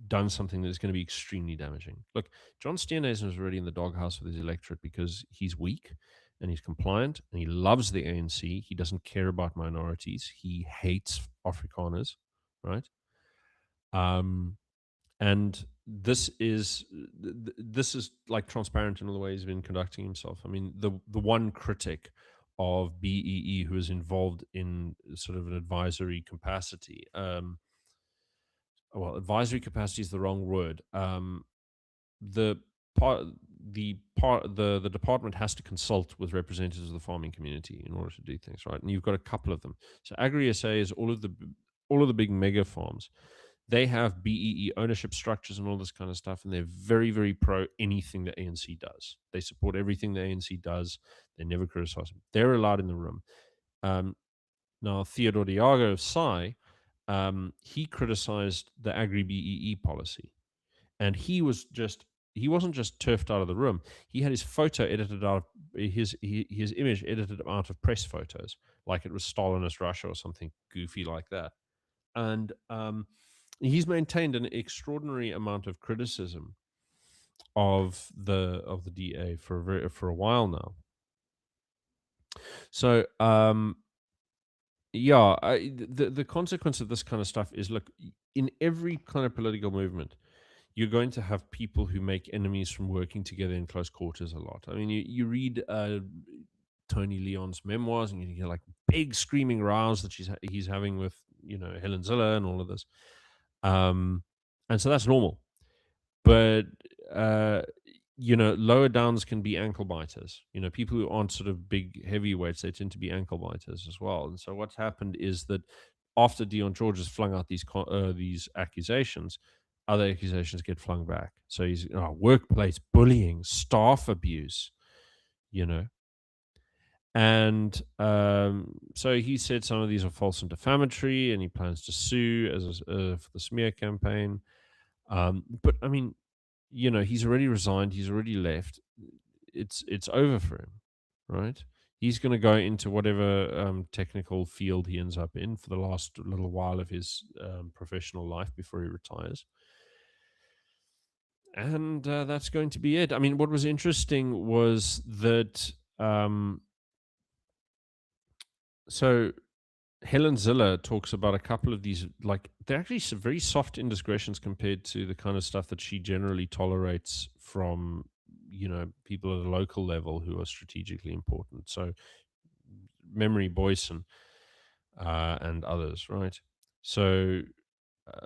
done something that is going to be extremely damaging. Look, John Steenhuisen is already in the doghouse with his electorate because he's weak and he's compliant and he loves the ANC. He doesn't care about minorities. He hates Afrikaners, right? And this is like transparent in all the way he's been conducting himself. I mean, the one critic of BEE who was involved in sort of an advisory capacity. Well, advisory capacity is the wrong word. The part the department has to consult with representatives of the farming community in order to do things right, and you've got a couple of them. So Agri SA is all of the big mega farms. They have BEE ownership structures and all this kind of stuff, and they're very, very pro anything the ANC does. They support everything the ANC does. They never criticize them. They're allowed in the room. Um, Now, Theodore Diago of Sai, he criticized the Agri BEE policy, and he wasn't just turfed out of the room. He had his photo edited out of his image edited out of press photos, like it was Stalinist Russia or something goofy like that. And he's maintained an extraordinary amount of criticism of the DA for a while now. So yeah, the consequence of this kind of stuff is, look, in every kind of political movement, you're going to have people who make enemies from working together in close quarters a lot. I mean, you read Tony Leon's memoirs, and you hear like big screaming rows that he's having with Helen Ziller and all of this, and so that's normal. But uh, lower downs can be ankle biters. People who aren't sort of big heavyweights, they tend to be ankle biters as well. And so what's happened is that after Dion George has flung out these accusations, other accusations get flung back. So he's workplace bullying, staff abuse, you know. And so he said some of these are false and defamatory, and he plans to sue for the smear campaign. But I mean, he's already resigned. He's already left. It's over for him, right? He's going to go into whatever technical field he ends up in for the last little while of his professional life before he retires. And that's going to be it. I mean, what was interesting was that so Helen Ziller talks about a couple of these, like, they're actually some very soft indiscretions compared to the kind of stuff that she generally tolerates from, people at a local level who are strategically important. So, Memory Boyson and others, right? So, uh,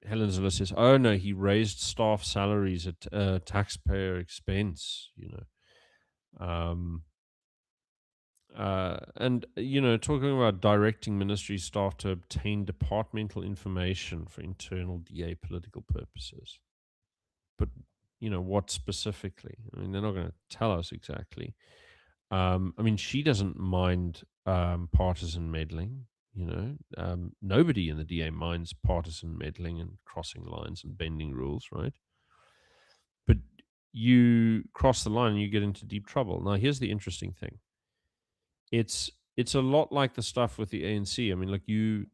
Helen Ziller says, oh no, he raised staff salaries at taxpayer expense, Um, and talking about directing ministry staff to obtain departmental information for internal DA political purposes. But what specifically? I mean, they're not going to tell us exactly. I mean, she doesn't mind partisan meddling. Nobody in the DA minds partisan meddling and crossing lines and bending rules, right? But you cross the line and you get into deep trouble. Now, here's the interesting thing. It's a lot like the stuff with the ANC. I mean, like, you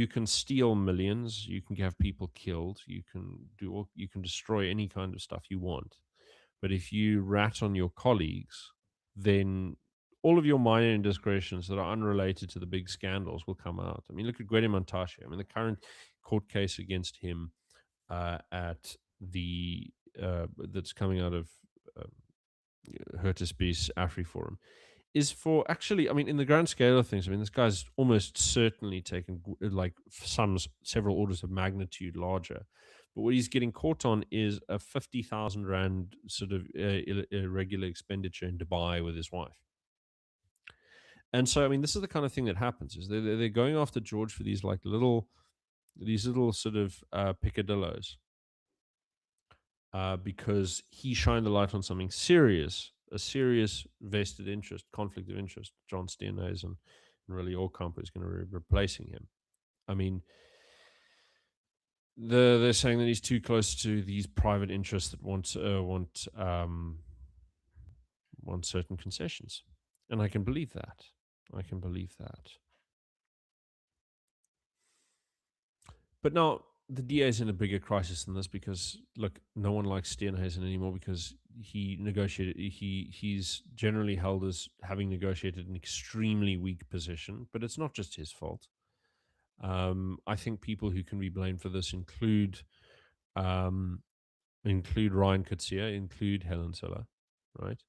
can steal millions, you can have people killed, you can destroy any kind of stuff you want. But if you rat on your colleagues, then all of your minor indiscretions that are unrelated to the big scandals will come out. I mean, look at Groenewald. I mean, the current court case against him at the that's coming out of Hertisbe's Afri Forum is for, actually, I mean, in the grand scale of things, I mean, this guy's almost certainly taken like sums several orders of magnitude larger. But what he's getting caught on is a 50,000 Rand sort of irregular expenditure in Dubai with his wife. And so, I mean, this is the kind of thing that happens: is they're going after George for these little sort of picadillos, because he shined the light on something serious, a serious vested interest, conflict of interest. John Steenhuisen and really Orkamp is going to be replacing him. I mean, they're saying that he's too close to these private interests that want certain concessions, and I can believe that. I can believe that. But now the DA is in a bigger crisis than this because, look, no one likes Steenhuisen anymore because he's generally held as having negotiated an extremely weak position, but it's not just his fault. I think people who can be blamed for this include Ryan Coetzee, include Helen Ziller, right?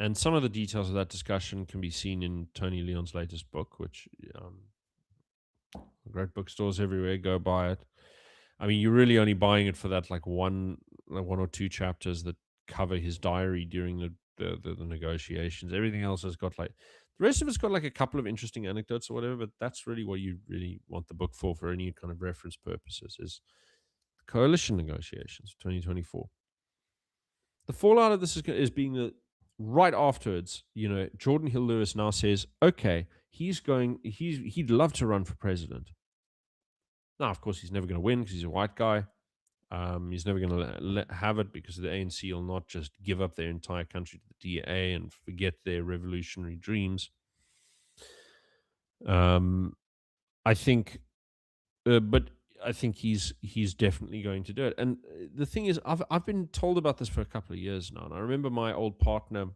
And some of the details of that discussion can be seen in Tony Leon's latest book, which great bookstores everywhere, go buy it. I mean, you're really only buying it for that one or two chapters that cover his diary during the negotiations. Everything else has got like the rest of it's got like a couple of interesting anecdotes or whatever, but that's really what you really want the book for any kind of reference purposes is the coalition negotiations, 2024. The fallout of this is being that right afterwards, Jordan Hill Lewis now says, okay, he'd love to run for president. Now, of course, he's never going to win because he's a white guy. He's never going to have it because the ANC will not just give up their entire country to the DA and forget their revolutionary dreams. I think, but I think he's definitely going to do it. And the thing is, I've been told about this for a couple of years now, and I remember my old partner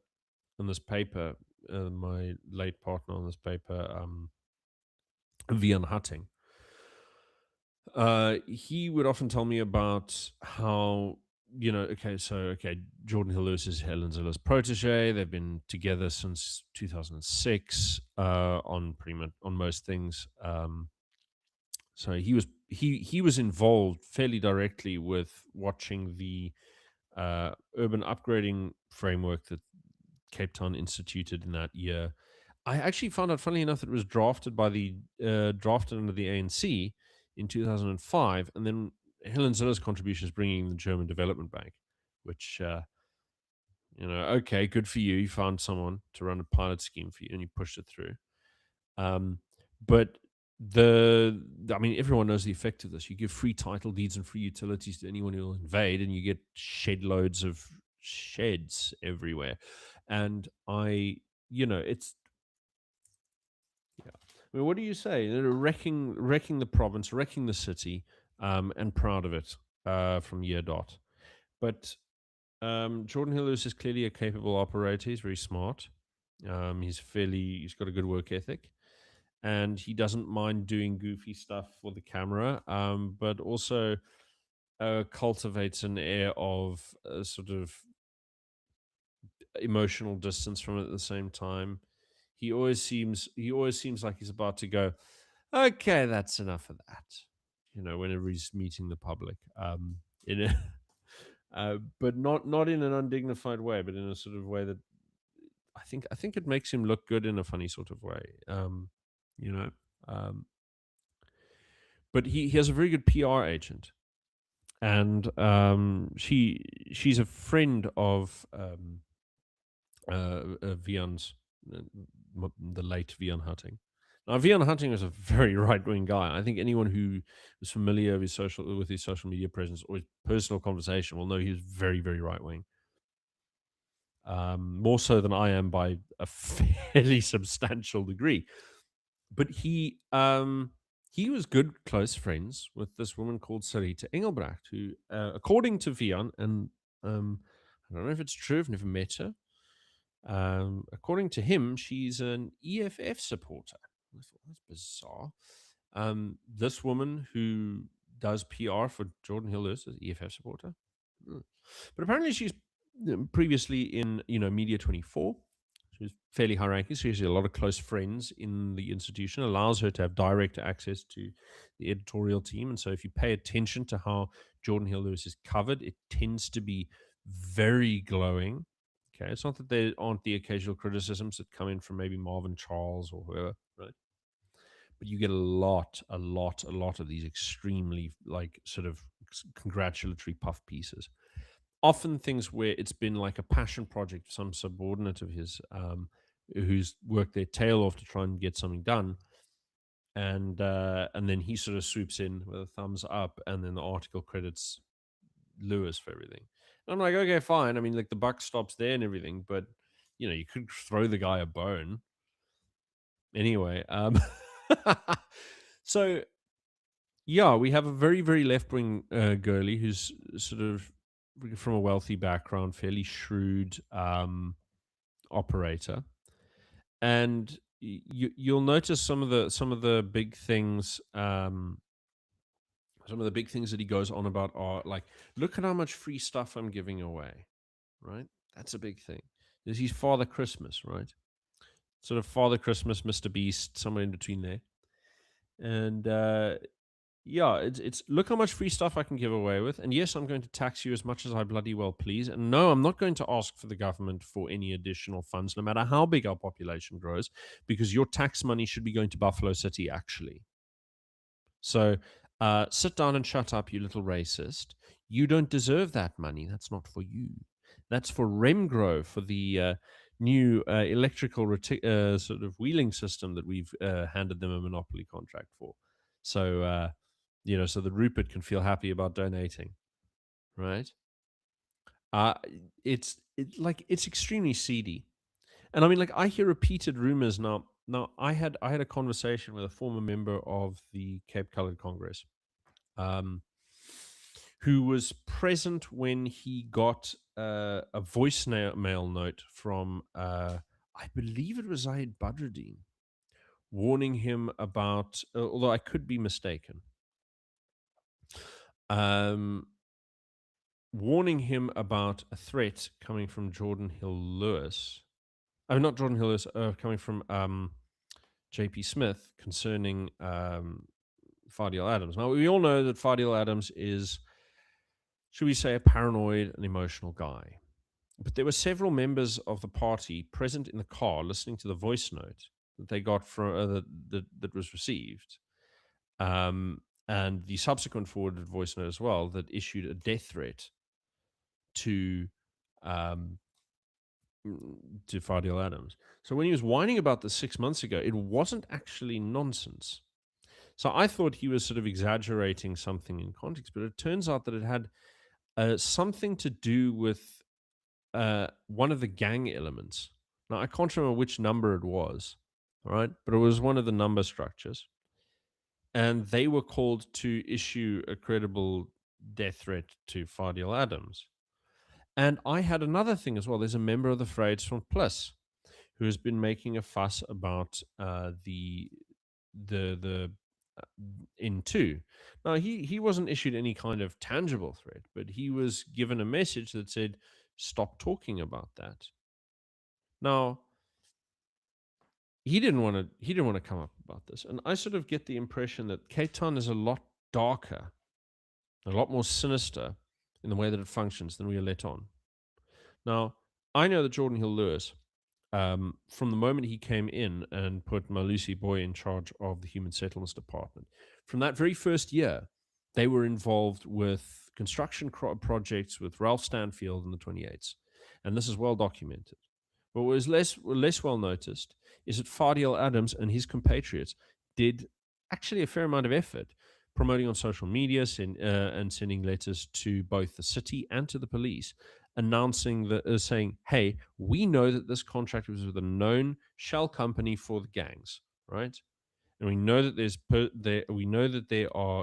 on this paper, my late partner on this paper, Vian Hutting. He would often tell me about how Jordan Hill Lewis is Helen Zille's protege. They've been together since 2006 on pretty much on most things. So he was involved fairly directly with watching the urban upgrading framework that Cape Town instituted in that year. I actually found out, funnily enough, that it was drafted under the ANC in 2005, and then Helen Zille's contribution is bringing the German Development Bank, which okay, good for you. You found someone to run a pilot scheme for you, and you pushed it through. But I mean, everyone knows the effect of this. You give free title deeds and free utilities to anyone who will invade, and you get shed loads of sheds everywhere. And it's yeah. I mean, what do you say? They're wrecking the province, wrecking the city, and proud of it from year dot. But Jordan Hill Lewis is clearly a capable operator. He's very smart. He's got a good work ethic, and he doesn't mind doing goofy stuff for the camera, but also cultivates an air of sort of emotional distance from it at the same time. He always seems like he's about to go, okay, that's enough of that. Whenever he's meeting the public, in a, but not in an undignified way, but in a sort of way that I think it makes him look good in a funny sort of way. You know, um, but he has a very good PR agent, and she's a friend of Vian's, uh, the late Vian Hutting. Now, Vian Hutting is a very right wing guy. I think anyone who is familiar with his social media presence or his personal conversation will know he's very, very right wing. More so than I am by a fairly substantial degree. But he was good close friends with this woman called Sarita Engelbrecht, who, according to Vian, and I don't know if it's true, I've never met her. According to him, she's an EFF supporter. I thought that's bizarre. This woman who does PR for Jordan Hill Lewis is an EFF supporter. But apparently she's previously in Media 24. She was fairly high ranking, so she has a lot of close friends in the institution, allows her to have direct access to the editorial team. And so if you pay attention to how Jordan Hill Lewis is covered, it tends to be very glowing. Okay, it's not that there aren't the occasional criticisms that come in from maybe Marvin Charles or whoever, right? But you get a lot of these extremely like sort of congratulatory puff pieces. Often things where it's been like a passion project, some subordinate of his, who's worked their tail off to try and get something done, and then he sort of swoops in with a thumbs up, and then the article credits Lewis for everything. And I'm like, okay, fine. I mean, like the buck stops there and everything, but you could throw the guy a bone anyway. So yeah, we have a very, very left wing girly who's sort of from a wealthy background, fairly shrewd operator, and you'll notice some of the big things. Some of the big things that he goes on about are like, look at how much free stuff I'm giving away, right? That's a big thing. He's Father Christmas, right? Sort of Father Christmas, Mr. Beast, somewhere in between there. And yeah, it's look how much free stuff I can give away with. And yes, I'm going to tax you as much as I bloody well please. And no, I'm not going to ask for the government for any additional funds, no matter how big our population grows, because your tax money should be going to Buffalo City, actually. So sit down and shut up, you little racist. You don't deserve that money. That's not for you. That's for Remgrow, for the new electrical sort of wheeling system that we've handed them a monopoly contract for. So, so that Rupert can feel happy about donating, right? Uh, it's extremely seedy. And I mean, like, I hear repeated rumors now. Now, I had a conversation with a former member of the Cape Colored Congress, um, who was present when he got a voicemail note from, I believe it was Zahid Badruddin, warning him about, although I could be mistaken, um, warning him about a threat coming from Jordan Hill Lewis. Oh, not Jordan Hill Lewis, coming from JP Smith concerning Fadil Adams. Now, we all know that Fadil Adams is, should we say, a paranoid and emotional guy. But there were several members of the party present in the car listening to the voice note that they got from that was received, and the subsequent forwarded voice note as well that issued a death threat to um, to Fadil Adams. So when he was whining about this 6 months ago, it wasn't actually nonsense. So I thought he was sort of exaggerating something in context, but it turns out that it had something to do with one of the gang elements. Now, I can't remember which number it was, all right, but it was one of the number structures. And they were called to issue a credible death threat to Fadil Adams. And I had another thing as well. There's a member of the Vryheidsfront Plus who has been making a fuss about the N2. Now, he wasn't issued any kind of tangible threat, but he was given a message that said, "Stop talking about that." Now, he didn't want to come up about this, and I sort of get the impression that Cape Town is a lot darker, a lot more sinister in the way that it functions than we are let on. Now, I know that Jordan Hill Lewis, from the moment he came in and put Malusi Boy in charge of the Human Settlements Department, from that very first year, they were involved with construction projects with Ralph Stanfield in the 28s. And this is well documented. But what was less well noticed is that Fadil Adams and his compatriots did actually a fair amount of effort promoting on social media and sending letters to both the city and to the police, announcing that, saying, "Hey, we know that this contract was with a known shell company for the gangs, right? And we know that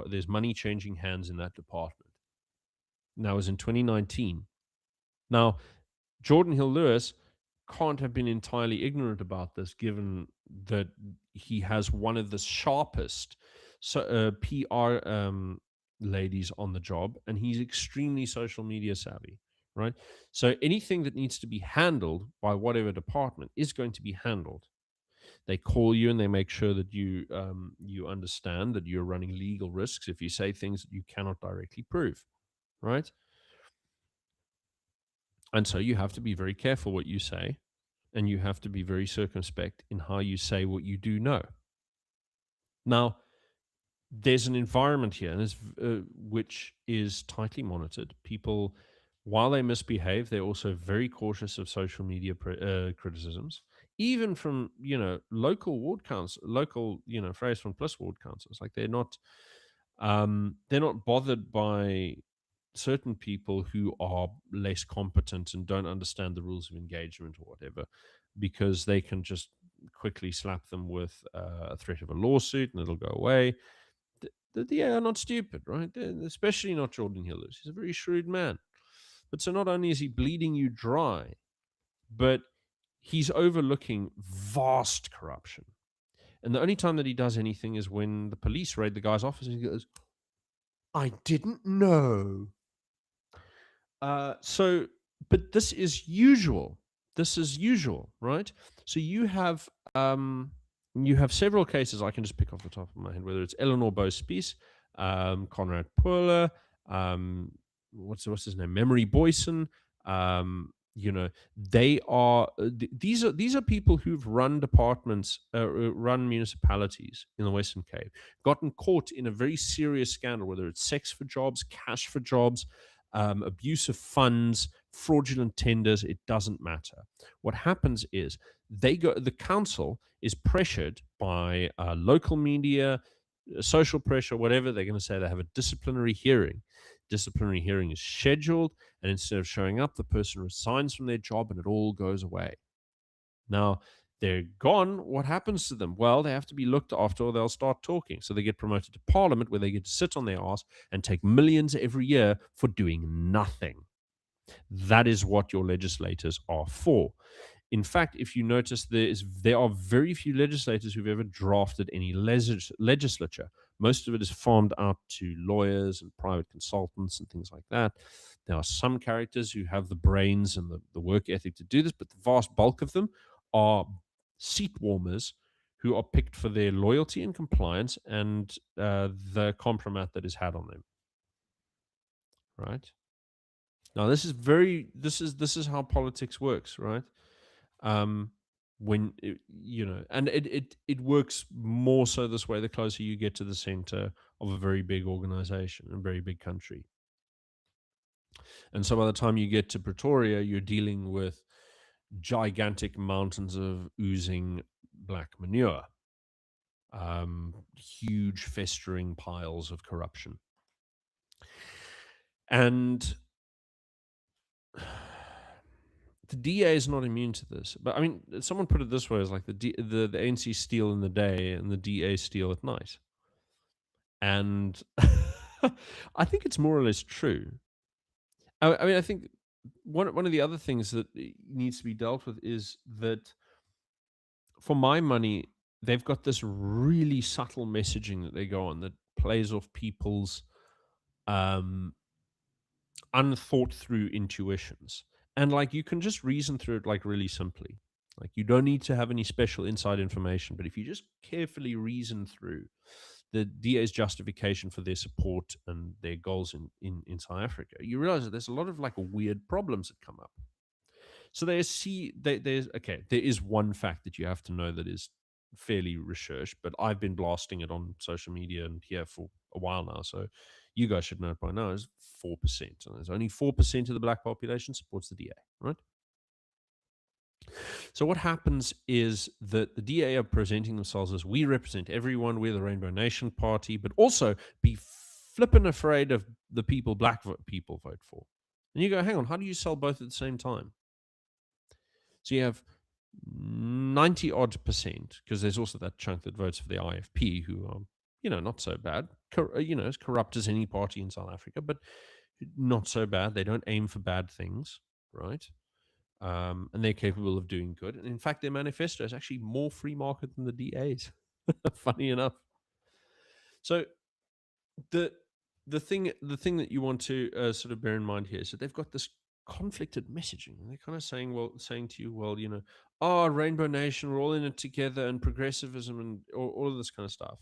there's money changing hands in that department." And that was in 2019. Now, Jordan Hill Lewis can't have been entirely ignorant about this, given that he has one of the sharpest PR ladies on the job, and he's extremely social media savvy, right? So anything that needs to be handled by whatever department is going to be handled. They call you and they make sure that you understand that you're running legal risks if you say things that you cannot directly prove, right? And so you have to be very careful what you say, and you have to be very circumspect in how you say what you do know. Now, there's an environment here which is tightly monitored. People, while they misbehave, they're also very cautious of social media criticisms, even from local ward council, local Vryheidsfront Plus ward councils. Like they're not bothered by certain people who are less competent and don't understand the rules of engagement or whatever, because they can just quickly slap them with a threat of a lawsuit and it'll go away. They are not stupid, right? Especially not Jordan Hill. He's a very shrewd man. But so not only is he bleeding you dry, but he's overlooking vast corruption. And the only time that he does anything is when the police raid the guy's office and he goes, "I didn't know." But this is usual. this is usual, right? So you have several cases I can just pick off the top of my head, whether it's Eleanor Bo-Spies, Conrad Puller, um, what's his name, Memory Boyson. You know, they are these are people who've run departments, run municipalities in the Western Cape, gotten caught in a very serious scandal, whether it's sex for jobs, cash for jobs, abuse of funds, fraudulent tenders. It doesn't matter. What happens is the council is pressured by local media, social pressure, whatever. They're going to say they have a disciplinary hearing. Disciplinary hearing is scheduled, and instead of showing up, the person resigns from their job and it all goes away. Now, they're gone. What happens to them? Well, they have to be looked after or they'll start talking. So they get promoted to parliament where they get to sit on their ass and take millions every year for doing nothing. That is what your legislators are for. In fact, if you notice, there are very few legislators who've ever drafted any legislature. Most of it is farmed out to lawyers and private consultants and things like that. There are some characters who have the brains and the work ethic to do this, but the vast bulk of them are seat warmers who are picked for their loyalty and compliance and the compromat that is had on them. Right now, this is how politics works, right? um when and it works more so this way the closer you get to the center of a very big organization, a very big country. And so by the time you get to Pretoria, you're dealing with gigantic mountains of oozing black manure, huge festering piles of corruption. And the DA is not immune to this. But I mean, someone put it this way: as like the ANC steal in the day and the DA steal at night. And I think it's more or less true. I mean, I think one of the other things that needs to be dealt with is that, for my money, they've got this really subtle messaging that they go on that plays off people's um, unthought through intuitions. And like you can just reason through it like really simply. Like you don't need to have any special inside information, but if you just carefully reason through the DA's justification for their support and their goals in South Africa, you realize that there's a lot of like weird problems that come up. So there's okay, there is one fact that you have to know that is fairly researched, but I've been blasting it on social media and here for a while now. So you guys should know it by now. Is 4%. And there's only 4% of the black population supports the DA, right? So what happens is that the DA are presenting themselves as, we represent everyone, we're the Rainbow Nation Party, but also be flippin' afraid of the people people vote for. And you go, hang on, how do you sell both at the same time? So you have 90 odd percent, because there's also that chunk that votes for the IFP, who are, not so bad, as corrupt as any party in South Africa, but not so bad. They don't aim for bad things, right? And they're capable of doing good. And in fact, their manifesto is actually more free market than the DA's. Funny enough. So the thing that you want to sort of bear in mind here is that they've got this conflicted messaging. They're kind of saying to you, well, Rainbow Nation, we're all in it together, and progressivism, and all of this kind of stuff,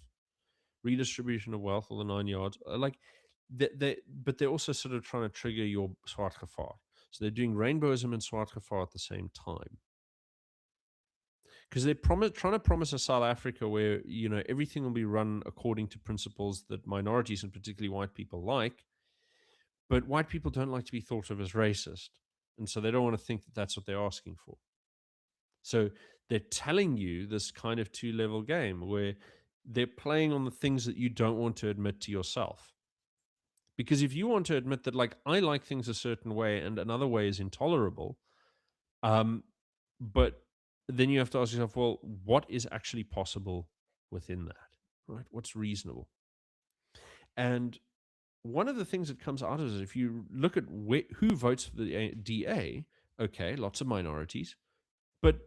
redistribution of wealth, all the 9 yards. But they're also sort of trying to trigger your Swart Gevaar. So they're doing rainbowism and Swart Gevaar at the same time, because they're trying to promise a South Africa where everything will be run according to principles that minorities and particularly white people like. But white people don't like to be thought of as racist, and so they don't want to think that that's what they're asking for. So they're telling you this kind of two-level game where they're playing on the things that you don't want to admit to yourself. Because if you want to admit that, like, I like things a certain way and another way is intolerable, but then you have to ask yourself, well, what is actually possible within that, right? What's reasonable? And one of the things that comes out of it, if you look at who votes for the DA, okay, lots of minorities, but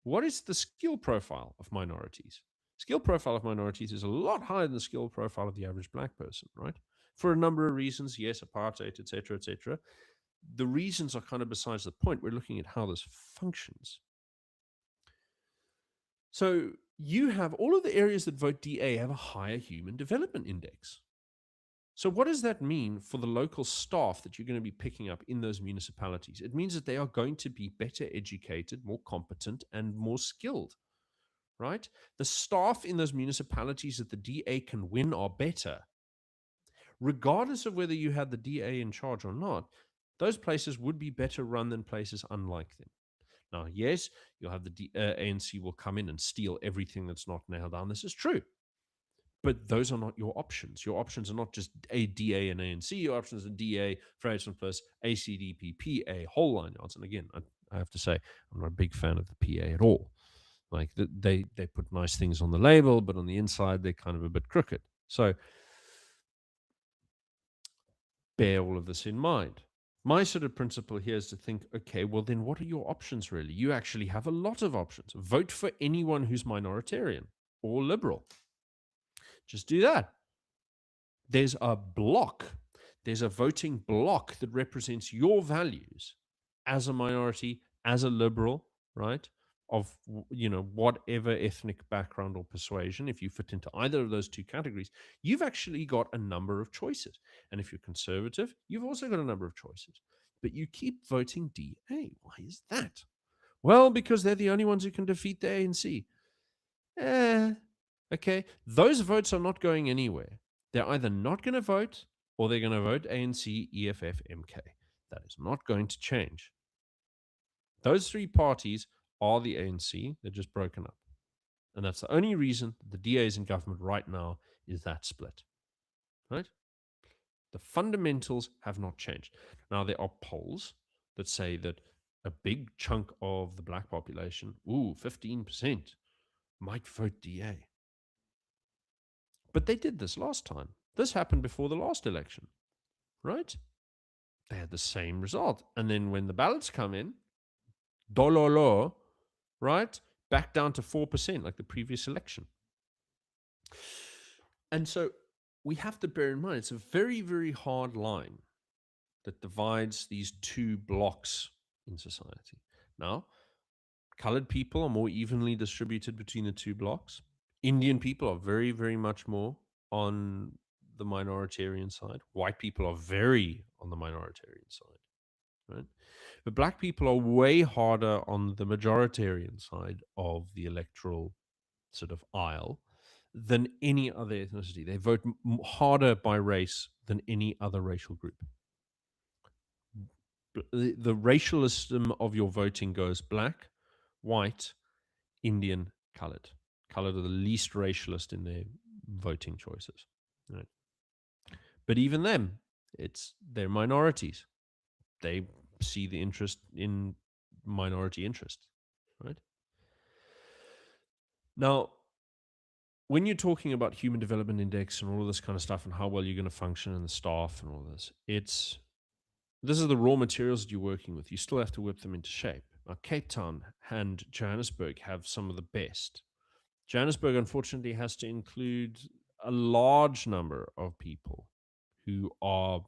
what is the skill profile of minorities? Skill profile of minorities is a lot higher than the skill profile of the average black person, right? For a number of reasons, yes, apartheid, etc., etc. the reasons are kind of besides the point. We're looking at how this functions. So you have all of the areas that vote DA have a higher human development index. So what does that mean for the local staff that you're going to be picking up in those municipalities? It means that they are going to be better educated, more competent, and more skilled, right? The staff in those municipalities that the DA can win are better. Regardless of whether you had the DA in charge or not, those places would be better run than places unlike them. Now, yes, you'll have the ANC will come in and steal everything that's not nailed down. This is true. But those are not your options. Your options are not just a DA and ANC. Your options are DA, Vryheidsfront Plus, ACDP, PA, whole line yards. And again, I have to say, I'm not a big fan of the PA at all. Like they put nice things on the label, but on the inside, they're kind of a bit crooked. So bear all of this in mind. My sort of principle here is to think, okay, well, then what are your options really? You actually have a lot of options. Vote for anyone who's minoritarian or liberal. Just do that. There's a block, there's a voting block that represents your values as a minority, as a liberal, right? Of whatever ethnic background or persuasion, if you fit into either of those two categories, you've actually got a number of choices. And if you're conservative, you've also got a number of choices. But you keep voting DA. Why is that? Well, because they're the only ones who can defeat the ANC. Okay. Those votes are not going anywhere. They're either not going to vote or they're going to vote ANC, EFF, MK. That is not going to change. Those three parties are the ANC. They're just broken up. And that's the only reason the DA is in government right now is that split. Right? The fundamentals have not changed. Now, there are polls that say that a big chunk of the black population, 15%, might vote DA. But they did this last time. This happened before the last election, right? They had the same result. And then when the ballots come in, dololo, right? Back down to 4%, like the previous election. And so we have to bear in mind it's a very, very hard line that divides these two blocks in society. Now, colored people are more evenly distributed between the two blocks. Indian people are very, very much more on the minoritarian side. White people are very on the minoritarian side, right? But black people are way harder on the majoritarian side of the electoral sort of aisle than any other ethnicity. They vote harder by race than any other racial group. The racialism of your voting goes black, white, Indian, colored. Colored are the least racialist in their voting choices. Right? But even them, they're minorities. They see the interest in minority interests, right? Now, when you're talking about human development index and all of this kind of stuff and how well you're going to function and the staff and all this, this is the raw materials that you're working with. You still have to whip them into shape. Now, Cape Town and Johannesburg have some of the best. Johannesburg, unfortunately, has to include a large number of people who are,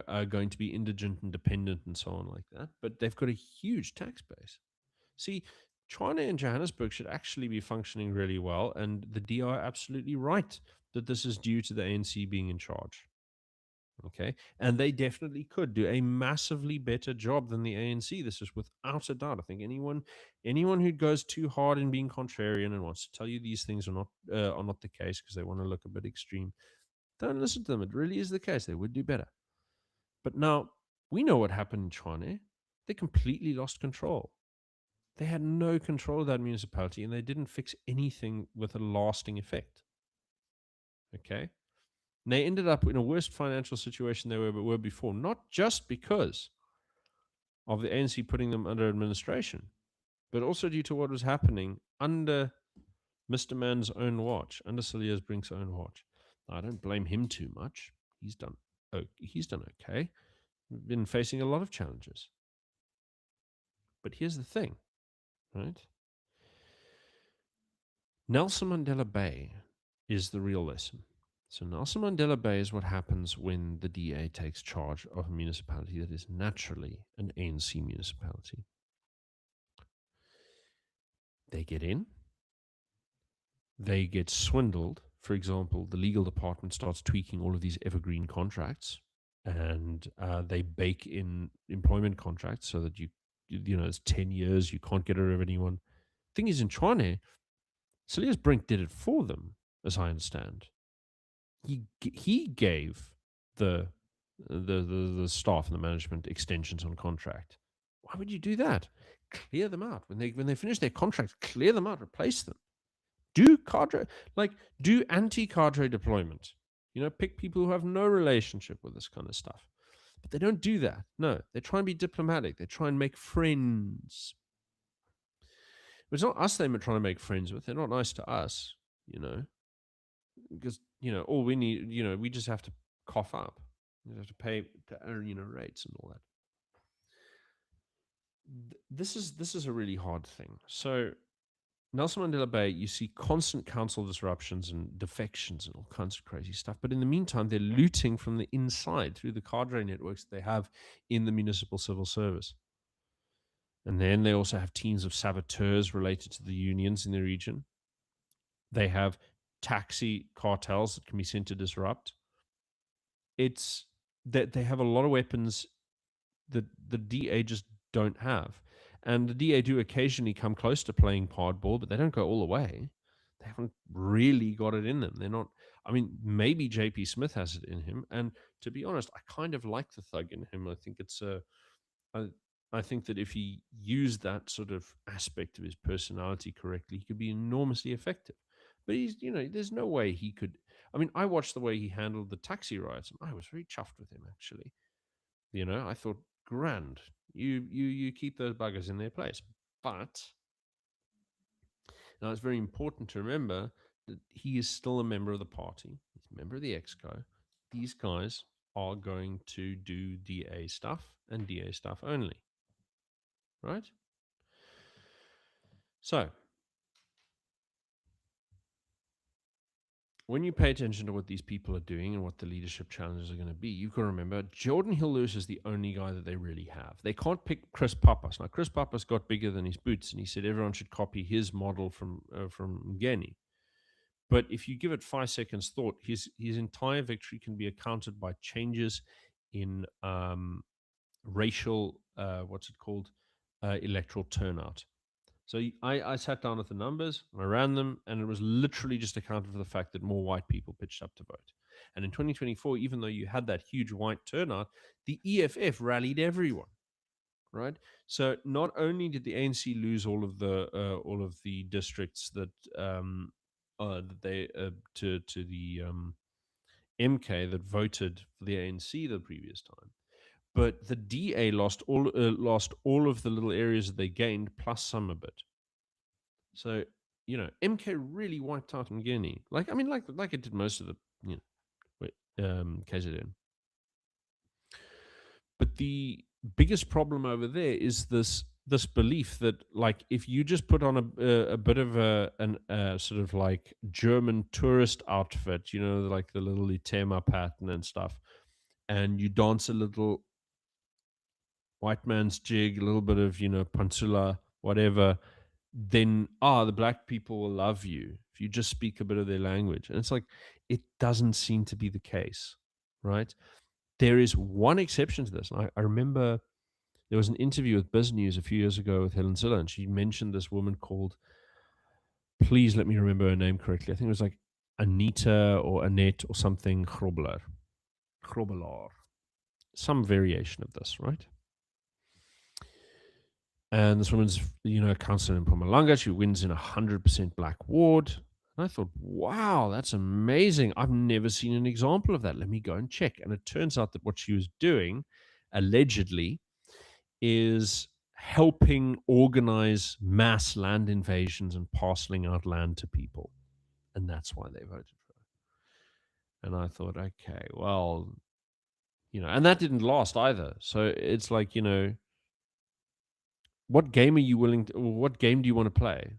are going to be indigent and dependent and so on like that. But they've got a huge tax base. See, China and Johannesburg should actually be functioning really well. And the DI are absolutely right that this is due to the ANC being in charge. Okay. And they definitely could do a massively better job than the ANC. This is without a doubt. I think anyone who goes too hard in being contrarian and wants to tell you these things are not the case because they want to look a bit extreme, don't listen to them. It really is the case. They would do better. But now we know what happened in China. They completely lost control. They had no control of that municipality and they didn't fix anything with a lasting effect. Okay. And they ended up in a worse financial situation they were before, not just because of the ANC putting them under administration, but also due to what was happening under Mr. Mann's own watch, under Cilliers Brink's own watch. Now, I don't blame him too much. He's done okay. Been facing a lot of challenges. But here's the thing, right? Nelson Mandela Bay is the real lesson. So Nelson Mandela Bay is what happens when the DA takes charge of a municipality that is naturally an ANC municipality. They get in, they get swindled. For example, the legal department starts tweaking all of these evergreen contracts, and they bake in employment contracts so that it's 10 years, you can't get rid of anyone. Thing is, in China, Silius Brink did it for them, as I understand. He gave the the staff and the management extensions on contract. Why would you do that? Clear them out when they finish their contracts. Clear them out. Replace them. Do cadre do anti-cadre deployment. Pick people who have no relationship with this kind of stuff. But they don't do that. No, they try and be diplomatic. They try and make friends. But it's not us they're trying to make friends with. They're not nice to us, because all we need, we just have to cough up. We have to pay to earn, rates and all that. This is a really hard thing. So Nelson Mandela Bay, you see constant council disruptions and defections and all kinds of crazy stuff. But in the meantime, they're looting from the inside through the cadre networks they have in the municipal civil service. And then they also have teams of saboteurs related to the unions in the region. They have taxi cartels that can be sent to disrupt. It's that they have a lot of weapons that the DA just don't have. And the DA do occasionally come close to playing hardball, but they don't go all the way. They haven't really got it in them. They're not. I mean, maybe JP Smith has it in him. And to be honest, I kind of like the thug in him. I think it's a. I think that if he used that sort of aspect of his personality correctly, he could be enormously effective. But there's no way he could. I mean, I watched the way he handled the taxi riots, and I was very chuffed with him, actually. I thought, grand. You keep those buggers in their place. But now it's very important to remember that he is still a member of the party. He's a member of the Exco. These guys are going to do DA stuff and DA stuff only. Right? So when you pay attention to what these people are doing and what the leadership challenges are going to be, you've got to remember Jordan Hill-Lewis is the only guy that they really have. They can't pick Chris Pappas. Now, Chris Pappas got bigger than his boots, and he said everyone should copy his model from Ngeni. But if you give it 5 seconds thought, his entire victory can be accounted by changes in racial, electoral turnout. So I sat down with the numbers, I ran them, and it was literally just accounted for the fact that more white people pitched up to vote. And in 2024, even though you had that huge white turnout, the EFF rallied everyone, right? So not only did the ANC lose all of the districts that they to the MK that voted for the ANC the previous time, but the DA lost all of the little areas that they gained plus some a bit. So MK really wiped out Ngeni, like it did most of the KZN. But the biggest problem over there is this belief that, like, if you just put on a bit of a sort of like German tourist outfit, like the little Itema pattern and stuff, and you dance a little white man's jig, a little bit of Pansula, whatever, then the black people will love you if you just speak a bit of their language. And it's like, it doesn't seem to be the case, right? There is one exception to this. And I remember there was an interview with Biz News a few years ago with Helen Ziller, and she mentioned this woman called, please let me remember her name correctly, I think it was like Anita or Annette or something Grobler, some variation of this, right? And this woman's, a councillor in Mpumalanga. She wins in 100% black ward. And I thought, wow, that's amazing. I've never seen an example of that. Let me go and check. And it turns out that what she was doing, allegedly, is helping organize mass land invasions and parceling out land to people. And that's why they voted for her. And I thought, okay, well, and that didn't last either. So it's like, what game are you what game do you want to play?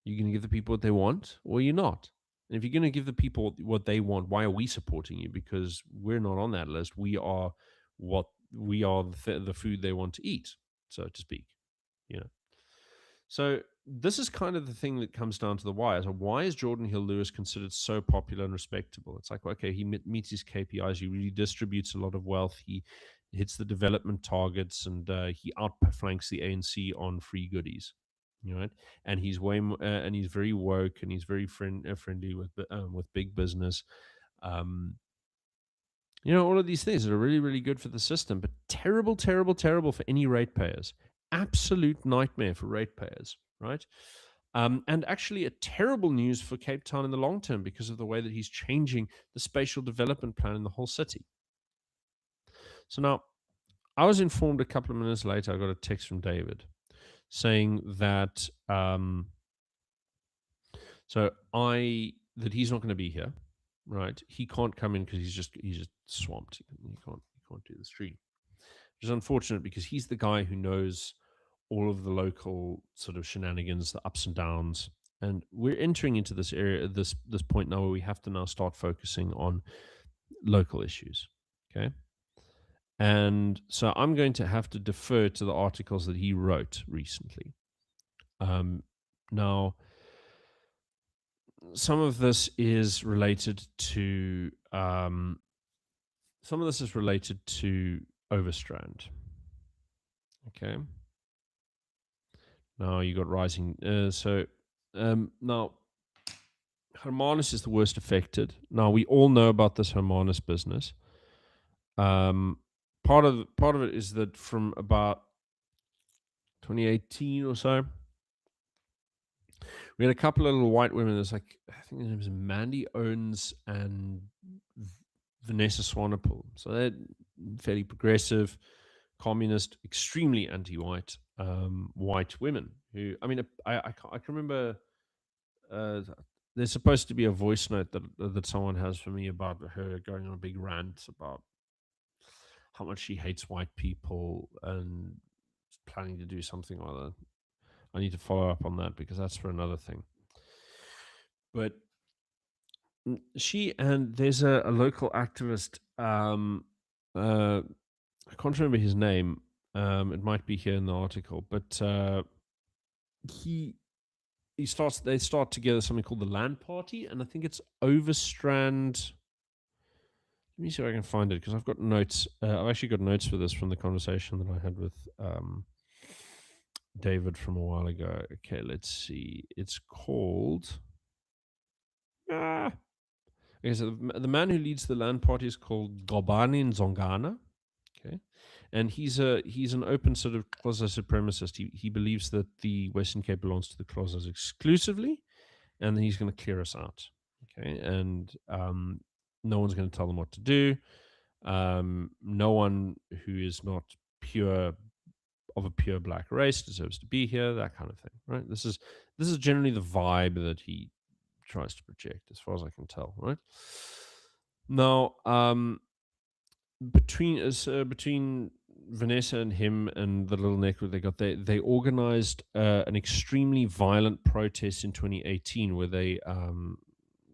You're going to give the people what they want, or you're not. And if you're going to give the people what they want, why are we supporting you? Because we're not on that list. What we are the food they want to eat, so to speak. You know. So this is kind of the thing that comes down to the why. So why is Jordan Hill Lewis considered so popular and respectable? It's like, okay, he meets his KPIs. He redistributes a lot of wealth. He hits the development targets, and he outflanks the ANC on free goodies. You know, and he's and he's very woke, and he's very friendly with big business. Um, all of these things are really, really good for the system, but terrible, terrible, terrible for any ratepayers. Absolute nightmare for ratepayers, right? And actually, a terrible news for Cape Town in the long term because of the way that he's changing the spatial development plan in the whole city. So now, I was informed a couple of minutes later, I got a text from David saying that that he's not going to be here, right? He can't come in because he's just swamped. He can't do the stream, which is unfortunate because he's the guy who knows all of the local sort of shenanigans, the ups and downs. And we're entering into this area, this point now where we have to now start focusing on local issues. Okay. And so I'm going to have to defer to the articles that he wrote recently. Now, some of this is related to Overstrand. Okay. Now you got rising. Now Hermanus is the worst affected. Now we all know about this Hermanus business. Part of it is that from about 2018 or so, we had a couple of little white women. There's like, I think their name is Mandy Owens and Vanessa Swanepoel. So they're fairly progressive, communist, extremely anti-white, white women who, I mean, I can remember there's supposed to be a voice note that someone has for me about her going on a big rant about how much she hates white people and planning to do something like that. I need to follow up on that because that's for another thing. But there's a local activist. I can't remember his name. It might be here in the article, but they start together something called the Land Party, and I think it's Overstrand. Let me see if I can find it because I've got notes. I've actually got notes for this from the conversation that I had with David from a while ago. Okay, let's see. It's called. Okay, so the man who leads the Land Party is called Gobani Nzongana. Okay, and he's an open sort of Xhosa supremacist. He believes that the Western Cape belongs to the Xhosas exclusively, and he's going to clear us out. Okay, and no one's going to tell them what to do. No one who is not pure of a pure black race deserves to be here. That kind of thing, right? This is generally the vibe that he tries to project, as far as I can tell, right? Now, between Vanessa and him and the little network they organized an extremely violent protest in 2018 where they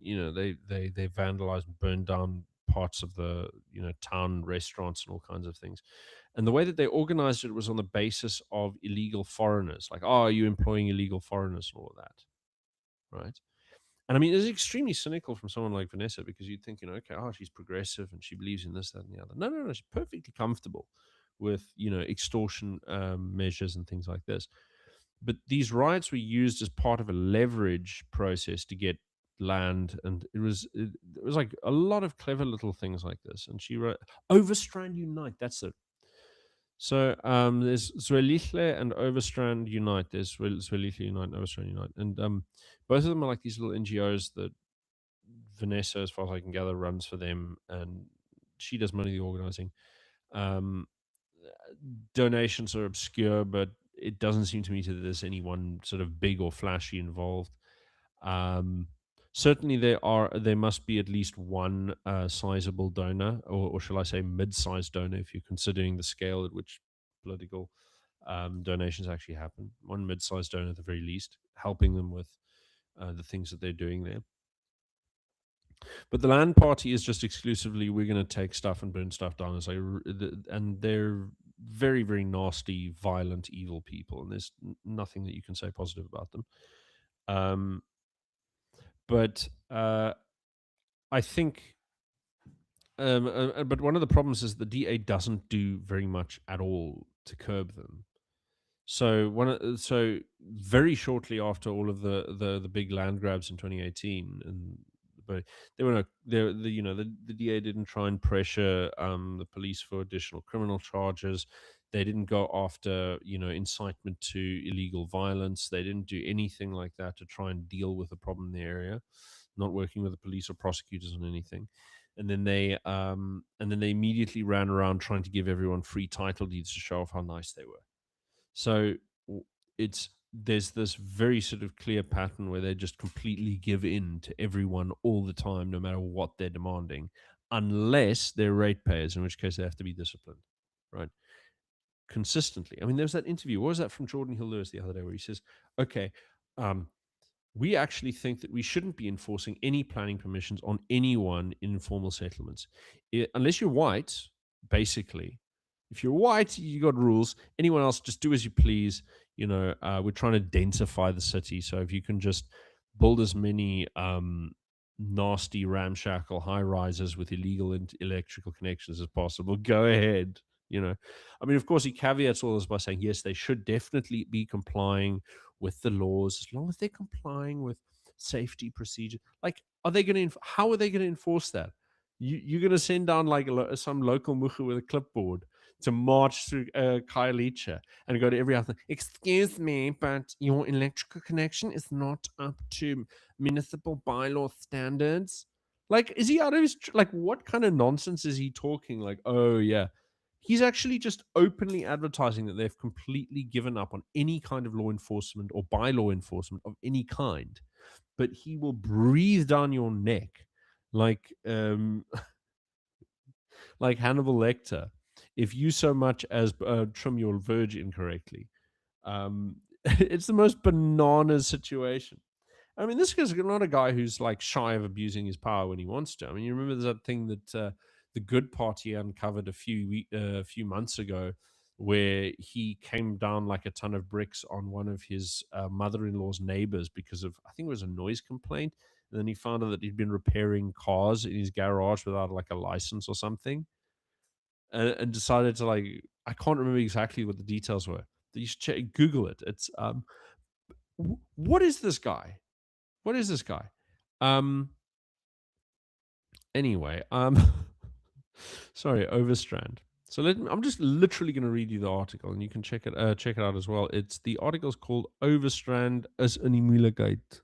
they vandalized and burned down parts of the town restaurants and all kinds of things. And the way that they organized it was on the basis of illegal foreigners, like, oh, are you employing illegal foreigners and all of that, right? And I mean, it's extremely cynical from someone like Vanessa because you'd think, okay, oh, she's progressive and she believes in this, that, and the other. No, no, no. She's perfectly comfortable with, extortion measures and things like this. But these riots were used as part of a leverage process to get land. And it was like a lot of clever little things like this. And she wrote, Overstrand Unite. That's it. So there's Zwelihle and Overstrand Unite. There's Zwelihle Unite and Overstrand Unite. And both of them are like these little NGOs that Vanessa, as far as I can gather, runs for them. And she does money the organizing. Donations are obscure, but it doesn't seem to me that there's anyone sort of big or flashy involved. Certainly there must be at least one sizable donor, or shall I say mid-sized donor, if you're considering the scale at which political donations actually happen. One mid-sized donor at the very least, helping them with the things that they're doing there. But the land party is just exclusively we're going to take stuff and burn stuff down. And they're very, very nasty, violent, evil people, and there's nothing that you can say positive about them. Um, but I think, but one of the problems is the DA doesn't do very much at all to curb them. So very shortly after all of the big land grabs in 2018, and but they were no, the the DA didn't try and pressure the police for additional criminal charges. They didn't go after incitement to illegal violence. They didn't do anything like that to try and deal with the problem in the area. Not working with the police or prosecutors on anything. And then they immediately ran around trying to give everyone free title deeds to show off how nice they were. So it's there's this very sort of clear pattern where they just completely give in to everyone all the time, no matter what they're demanding, unless they're ratepayers, in which case they have to be disciplined, right? Consistently. I mean, there's that interview. What was that from Jordan Hill Lewis the other day, where he says, "Okay, um, we actually think that we shouldn't be enforcing any planning permissions on anyone in informal settlements, unless you're white, basically. If you're white, you got rules. Anyone else, just do as you please. We're trying to densify the city. So if you can just build as many nasty, ramshackle high rises with illegal electrical connections as possible, go ahead. I mean, of course, he caveats all this by saying, yes, they should definitely be complying with the laws as long as they're complying with safety procedure. Like, are they going to? How are they going to enforce that? You're going to send down like some local mucha with a clipboard to march through Khayelitsha and go to every other. Excuse me, but your electrical connection is not up to municipal bylaw standards. Like, is he out of his? Like, what kind of nonsense is he talking? Like, oh yeah, he's actually just openly advertising that they've completely given up on any kind of law enforcement or bylaw enforcement of any kind. But he will breathe down your neck like like Hannibal Lecter if you so much as trim your verge incorrectly. It's the most bananas situation. I mean, this is not a guy who's like shy of abusing his power when he wants to. I mean, you remember that thing that the Good Party uncovered a few months ago, where he came down like a ton of bricks on one of his mother-in-law's neighbors because of, I think it was a noise complaint. And then he found out that he'd been repairing cars in his garage without like a license or something, and decided to like, I can't remember exactly what the details were. You should Google it. It's what is this guy? What is this guy? Um. Anyway, sorry, Overstrand. So I'm just literally going to read you the article, and you can check it out as well. The article's called "Overstrand as an Immuligate."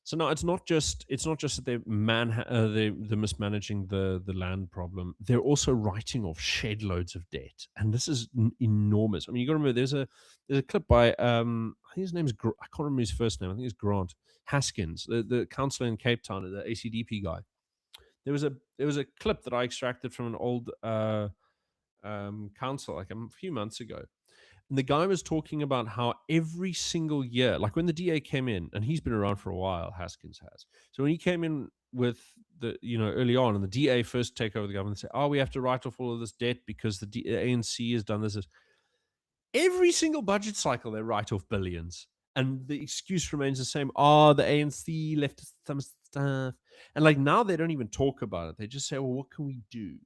So now it's not just that they're mismanaging the land problem. They're also writing off shed loads of debt, and this is enormous. I mean, you got to remember there's a clip by I think his name's I can't remember his first name. I think it's Grant Haskins, the councillor in Cape Town, the ACDP guy. There was a clip that I extracted from an old council like a few months ago, and the guy was talking about how every single year, like when the DA came in, and he's been around for a while, Haskins has. So when he came in with early on, and the DA first take over the government, and say, "Oh, we have to write off all of this debt because the ANC has done this." Every single budget cycle, they write off billions, and the excuse remains the same. Oh, the ANC left us some stuff, and like now they don't even talk about it. They just say, "Well, what can we do?"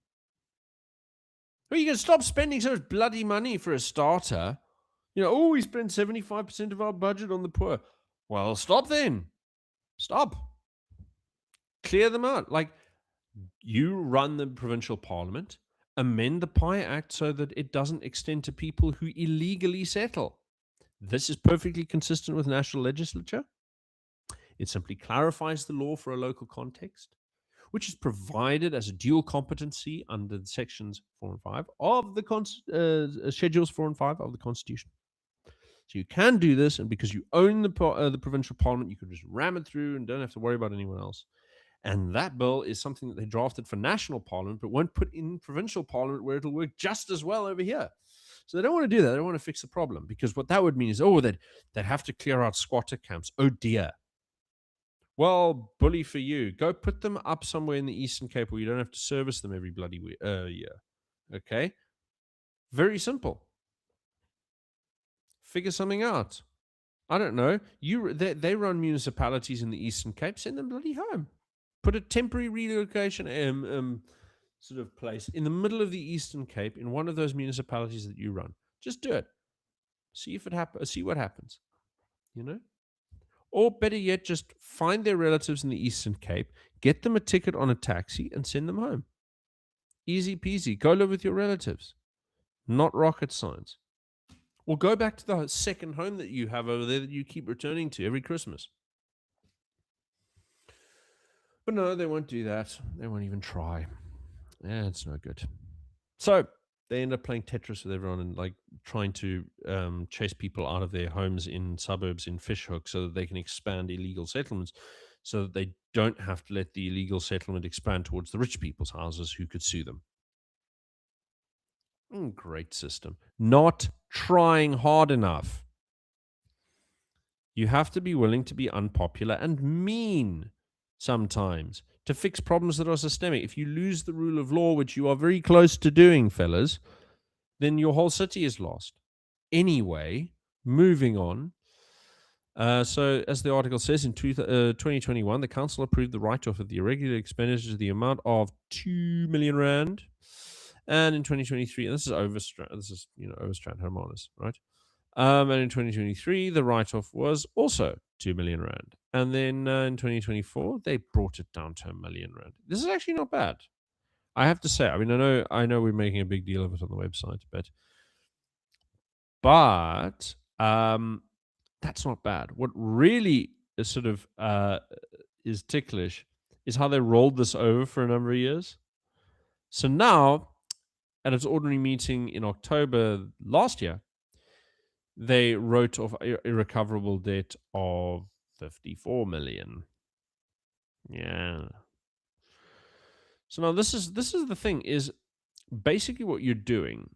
Well, you can stop spending so much bloody money for a starter. Oh, we spend 75% of our budget on the poor. Well, stop then. Stop. Clear them out. Like, you run the provincial parliament, amend the PI Act so that it doesn't extend to people who illegally settle. This is perfectly consistent with national legislature. It simply clarifies the law for a local context, which is provided as a dual competency under the sections 4 and 5 of the schedules 4 and 5 of the Constitution. So you can do this, and because you own the provincial parliament, you can just ram it through and don't have to worry about anyone else. And that bill is something that they drafted for national parliament, but won't put in provincial parliament where it'll work just as well over here. So they don't want to do that. They don't want to fix the problem, because what that would mean is, they'd have to clear out squatter camps. Oh dear. Well, bully for you. Go put them up somewhere in the Eastern Cape where you don't have to service them every bloody year. Okay? Very simple. Figure something out. I don't know. They run municipalities in the Eastern Cape. Send them bloody home. Put a temporary relocation sort of place in the middle of the Eastern Cape in one of those municipalities that you run. Just do it. See if it happens. See what happens. You know. Or better yet, just find their relatives in the Eastern Cape, get them a ticket on a taxi, and send them home. Easy peasy. Go live with your relatives. Not rocket science. Or go back to the second home that you have over there that you keep returning to every Christmas. But no, they won't do that. They won't even try. Yeah, it's no good. So they end up playing Tetris with everyone and like trying to chase people out of their homes in suburbs in fishhook so that they can expand illegal settlements, so that they don't have to let the illegal settlement expand towards the rich people's houses who could sue them. Great system. Not trying hard enough. You have to be willing to be unpopular and mean sometimes to fix problems that are systemic. If you lose the rule of law, which you are very close to doing, fellas, then your whole city is lost. Anyway, moving on. So, as the article says, in 2021, the council approved the write-off of the irregular expenditure to the amount of 2 million rand. And in 2023, and this is Overstrand, Overstrand Hermanus, right? And in 2023, the write-off was also 2 million rand. And then in 2024, they brought it down to 1 million rand. This is actually not bad, I have to say. I mean, I know we're making a big deal of it on the website, but that's not bad. What really is sort of is ticklish is how they rolled this over for a number of years. So now, at its ordinary meeting in October last year, they wrote off irrecoverable debt of 54 million. Yeah. So now this is the thing, is basically what you're doing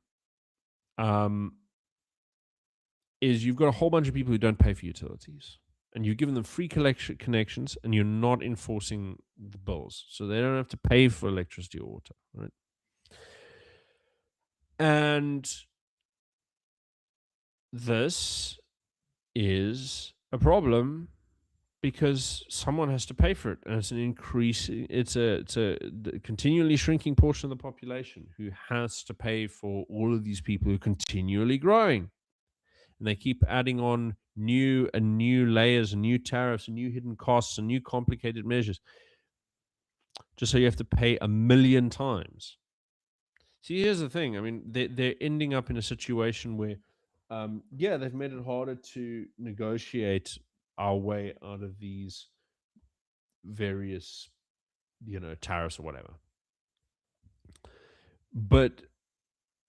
is you've got a whole bunch of people who don't pay for utilities, and you've given them free connections, and you're not enforcing the bills, so they don't have to pay for electricity or water, right? And this is a problem because someone has to pay for it, and it's an increase. It's a continually shrinking portion of the population who has to pay for all of these people who are continually growing, and they keep adding on new layers and new tariffs and new hidden costs and new complicated measures, just so you have to pay 1 million times. See, here's the thing. I mean, they're ending up in a situation where, they've made it harder to negotiate our way out of these various, tariffs or whatever. But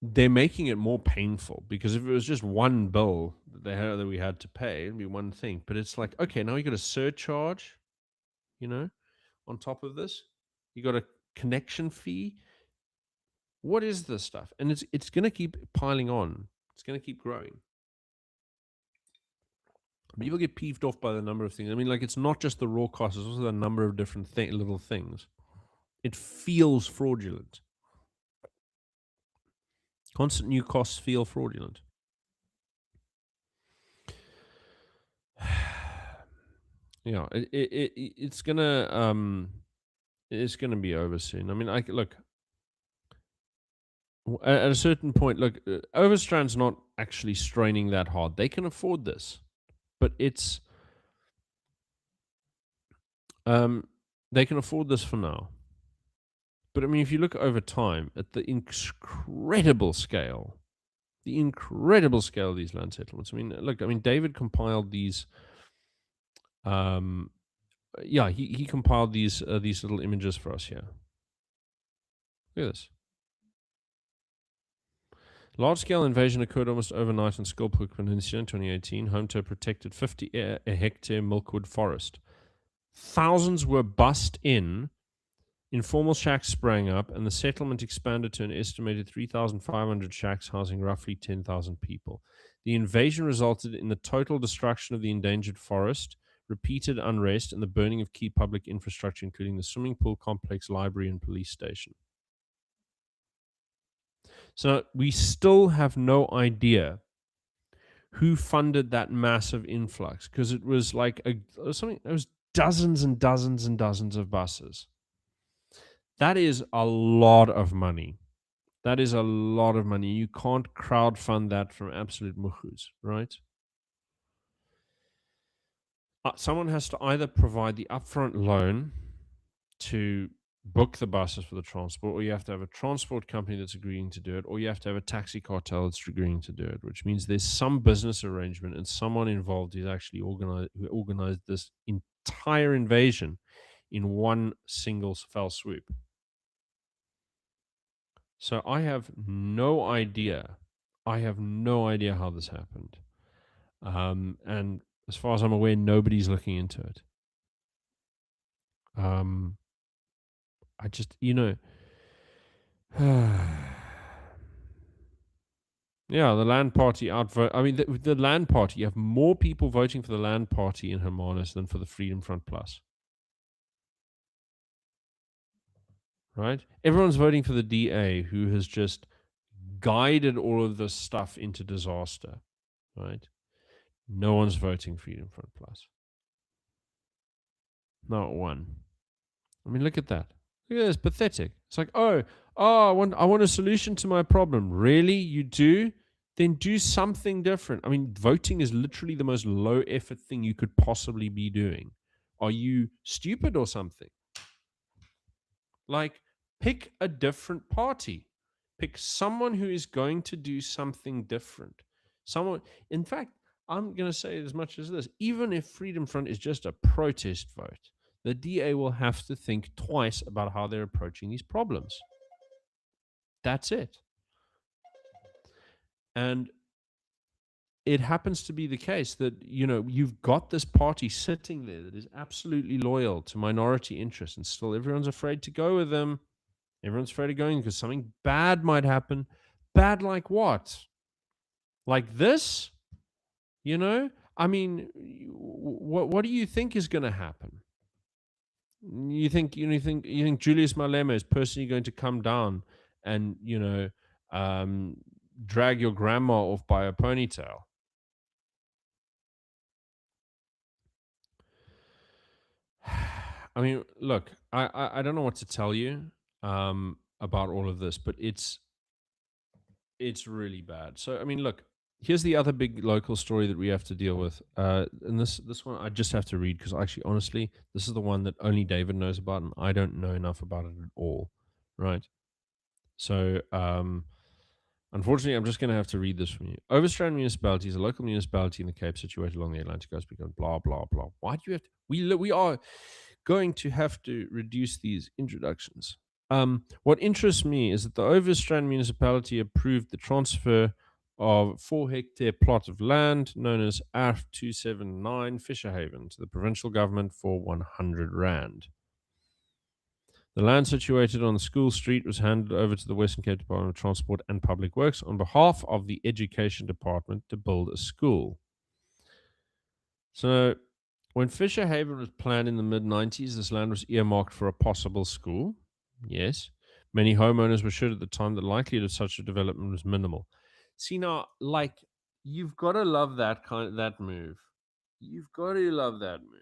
they're making it more painful, because if it was just one bill that we had to pay, it'd be one thing. But it's like, okay, now you got a surcharge, on top of this. You got a connection fee. What is this stuff? And it's going to keep piling on. It's going to keep growing. People get peeved off by the number of things. I mean, like, it's not just the raw costs, it's also the number of different little things. It feels fraudulent. Constant new costs feel fraudulent. Yeah, it's gonna be over soon. I mean, look, at a certain point, look, Overstrand's not actually straining that hard. They can afford this, but it's they can afford this for now. But I mean, if you look over time at the incredible scale of these land settlements. I mean, look, David compiled these. He compiled these little images for us here. Look at this. Large-scale invasion occurred almost overnight on Skulphoek Peninsula in 2018, home to a protected 50-hectare milkwood forest. Thousands were bussed in, informal shacks sprang up, and the settlement expanded to an estimated 3,500 shacks housing roughly 10,000 people. The invasion resulted in the total destruction of the endangered forest, repeated unrest, and the burning of key public infrastructure, including the swimming pool complex, library, and police station. So we still have no idea who funded that massive influx, because it was like something. It was dozens and dozens and dozens of buses. That is a lot of money. That is a lot of money. You can't crowdfund that from absolute muhus, right? Someone has to either provide the upfront loan to book the buses for the transport, or you have to have a transport company that's agreeing to do it, or you have to have a taxi cartel that's agreeing to do it, which means there's some business arrangement and someone involved who's actually organized this entire invasion in one single fell swoop. So I have no idea. I have no idea how this happened. And as far as I'm aware, nobody's looking into it. Um, I just, yeah, the land party outvote. I mean, the land party, you have more people voting for the land party in Hermanus than for the Freedom Front Plus, right? Everyone's voting for the DA, who has just guided all of this stuff into disaster, right? No one's voting Freedom Front Plus. Not one. I mean, look at that. Look at this, pathetic. It's like, I want a solution to my problem. Really? You do? Then do something different. I mean, voting is literally the most low effort thing you could possibly be doing. Are you stupid or something? Like, pick a different party. Pick someone who is going to do something different. Someone, in fact, I'm going to say as much as this: even if Freedom Front is just a protest vote, the DA will have to think twice about how they're approaching these problems. That's it. And it happens to be the case that, you've got this party sitting there that is absolutely loyal to minority interests, and still everyone's afraid to go with them. Everyone's afraid of going because something bad might happen. Bad like what? Like this? I mean, what do you think is going to happen? You think Julius Malema is personally going to come down and um, drag your grandma off by a ponytail? I mean, look, I don't know what to tell you about all of this, but it's really bad. So I mean, look, here's the other big local story that we have to deal with. And this one I just have to read because actually, honestly, this is the one that only David knows about, and I don't know enough about it at all. Right. So unfortunately, I'm just going to have to read this from you. Overstrand Municipality is a local municipality in the Cape situated along the Atlantic coast. Because blah blah blah. Why do you have to? We are going to have to reduce these introductions. What interests me is that the Overstrand municipality approved the transfer of 4-hectare plot of land known as ARF279 Fisherhaven to the provincial government for 100 Rand. The land situated on the school street was handed over to the Western Cape Department of Transport and Public Works on behalf of the Education Department to build a school. So, when Fisherhaven was planned in the mid 90s, this land was earmarked for a possible school. Yes. Many homeowners were assured at the time that the likelihood of such a development was minimal. See, now, like, you've got to love that move. You've got to love that move.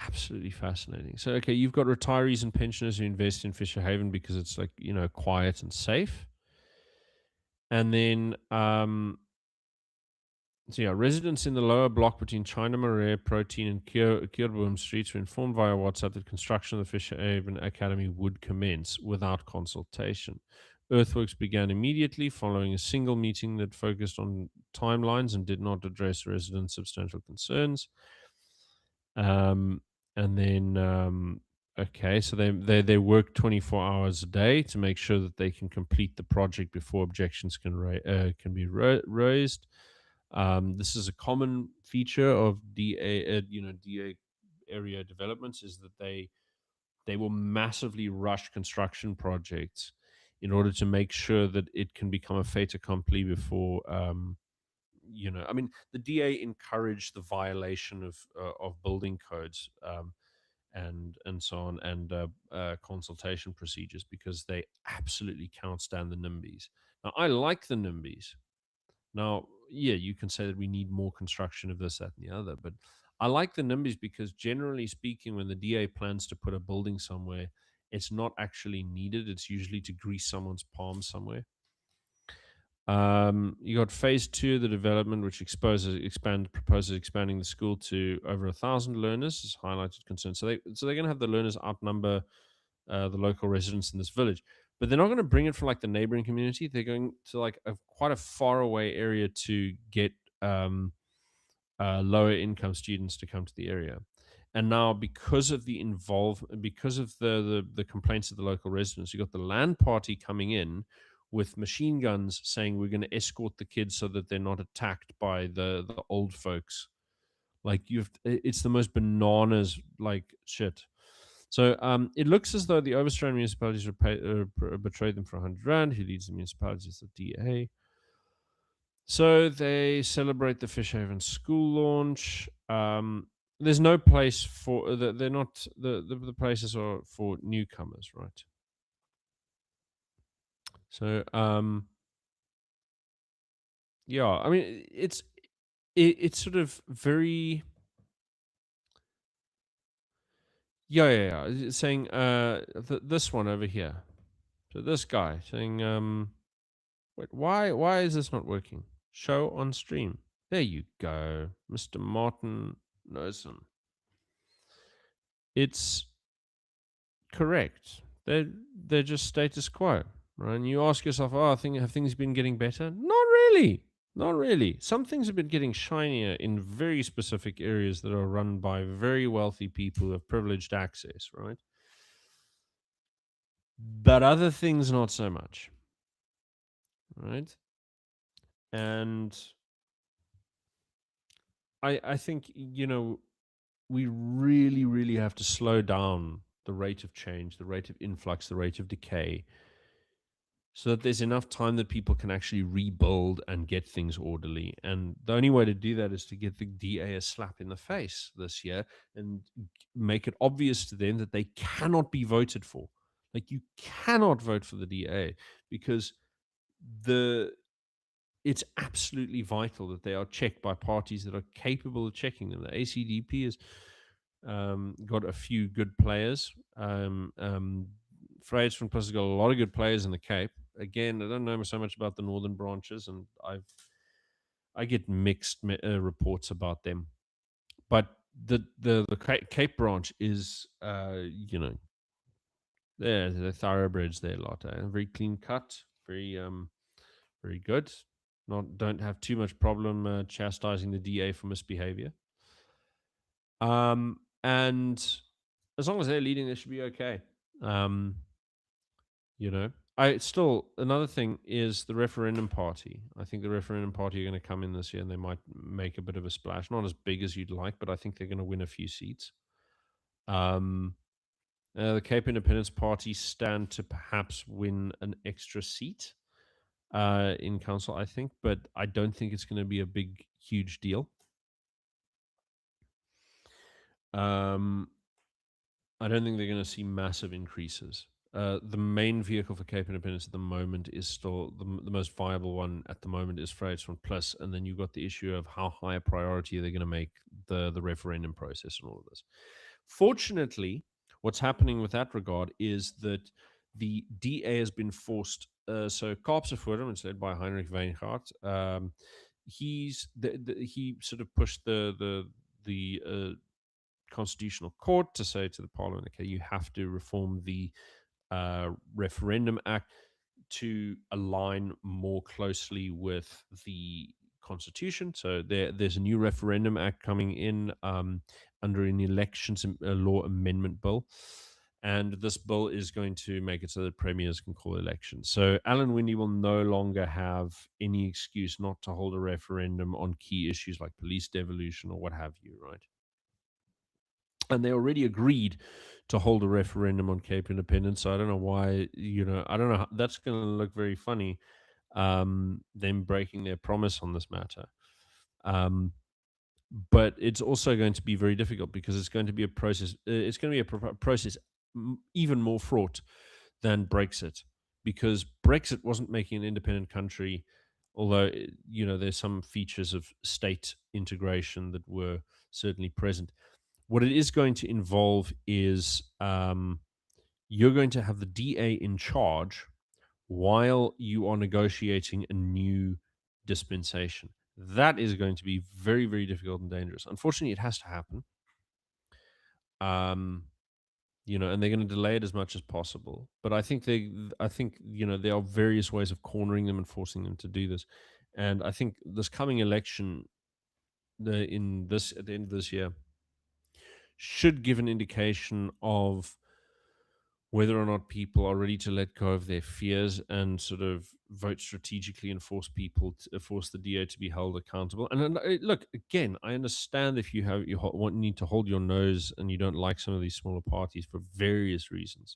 Absolutely fascinating. So, okay, you've got retirees and pensioners who invest in Fisherhaven because it's like, quiet and safe. And then, so yeah, residents in the lower block between China Marais, Protein, and Kierboom streets were informed via WhatsApp that construction of the Fisherhaven Academy would commence without consultation. Earthworks began immediately following a single meeting that focused on timelines and did not address residents' substantial concerns. And then, okay, so they work 24 hours a day to make sure that they can complete the project before objections can be raised. This is a common feature of DA area developments, is that they will massively rush construction projects in order to make sure that it can become a fait accompli before I mean, the DA encouraged the violation of building codes, and so on, and consultation procedures, because they absolutely can't stand the NIMBYs. Now, I like the NIMBYs. Now, yeah, you can say that we need more construction of this, that, and the other, but I like the NIMBYs because, generally speaking, when the DA plans to put a building somewhere, it's not actually needed. It's usually to grease someone's palms somewhere. You got phase two of the development, which proposes expanding the school to over 1,000 learners, is highlighted concern. So they're going to have the learners outnumber the local residents in this village, but they're not going to bring it from like the neighboring community. They're going to like quite a far away area to get um, lower income students to come to the area. And now, because of the complaints of the local residents, you got the land party coming in with machine guns, saying we're going to escort the kids so that they're not attacked by the old folks. Like, it's the most bananas like shit. So it looks as though the overstrained municipalities betrayed them for 100 rand. Who leads the municipalities? The DA. So they celebrate the Fishhaven school launch. There's no place for they're not the places are for newcomers, right? So yeah, I mean it's sort of very, yeah. It's saying this one over here. So this guy saying wait, why is this not working? Show on stream. There you go, Mr. Martin Nosen. It's correct. They're just status quo, right? And you ask yourself, oh, have things been getting better? Not really. Not really. Some things have been getting shinier in very specific areas that are run by very wealthy people who have privileged access, right? But other things, not so much, right? And I think, we really, really have to slow down the rate of change, the rate of influx, the rate of decay, so that there's enough time that people can actually rebuild and get things orderly. And the only way to do that is to get the DA a slap in the face this year and make it obvious to them that they cannot be voted for. Like, you cannot vote for the DA, because the it's absolutely vital that they are checked by parties that are capable of checking them. The ACDP has got a few good players. Vryheidsfront Plus has got a lot of good players in the Cape. Again, I don't know so much about the northern branches, and I get mixed reports about them. But the Cape branch is, they're the thoroughbreds there, a lot. Very clean cut, very good. Don't have too much problem chastising the DA for misbehavior. And as long as they're leading, they should be okay. Um, I still, another thing is the referendum party. I think the referendum party are going to come in this year, and they might make a bit of a splash. Not as big as you'd like, but I think they're going to win a few seats. Um, the Cape Independence Party stand to perhaps win an extra seat in council, I think, but I don't think it's going to be a big, huge deal. I don't think they're going to see massive increases. The main vehicle for Cape Independence at the moment is still the most viable one at the moment is Vryheidsfront Plus, and then you've got the issue of how high a priority they're going to make the referendum process and all of this. Fortunately, what's happening with that regard is that the DA has been forced. So Kaapse Forum, it's led by Heinrich Weingart. He sort of pushed the Constitutional Court to say to the Parliament, okay, you have to reform the Referendum Act to align more closely with the Constitution. So there's a new Referendum Act coming in under an elections law amendment bill. And this bill is going to make it so that premiers can call elections. So Alan Winde will no longer have any excuse not to hold a referendum on key issues like police devolution or what have you, right? And they already agreed to hold a referendum on Cape Independence. So I don't know why, I don't know. That's going to look very funny, them breaking their promise on this matter. Um, but it's also going to be very difficult because it's going to be a process. It's going to be a process even more fraught than Brexit, because Brexit wasn't making an independent country, although there's some features of state integration that were certainly present. What it is going to involve is you're going to have the DA in charge while you are negotiating a new dispensation. That is going to be very, very difficult and dangerous. Unfortunately, it has to happen. And they're going to delay it as much as possible. But I think there are various ways of cornering them and forcing them to do this. And I think this coming election, at the end of this year, should give an indication of whether or not people are ready to let go of their fears and sort of vote strategically and force force the DA to be held accountable. And then, look, again, I understand if you need to hold your nose and you don't like some of these smaller parties for various reasons.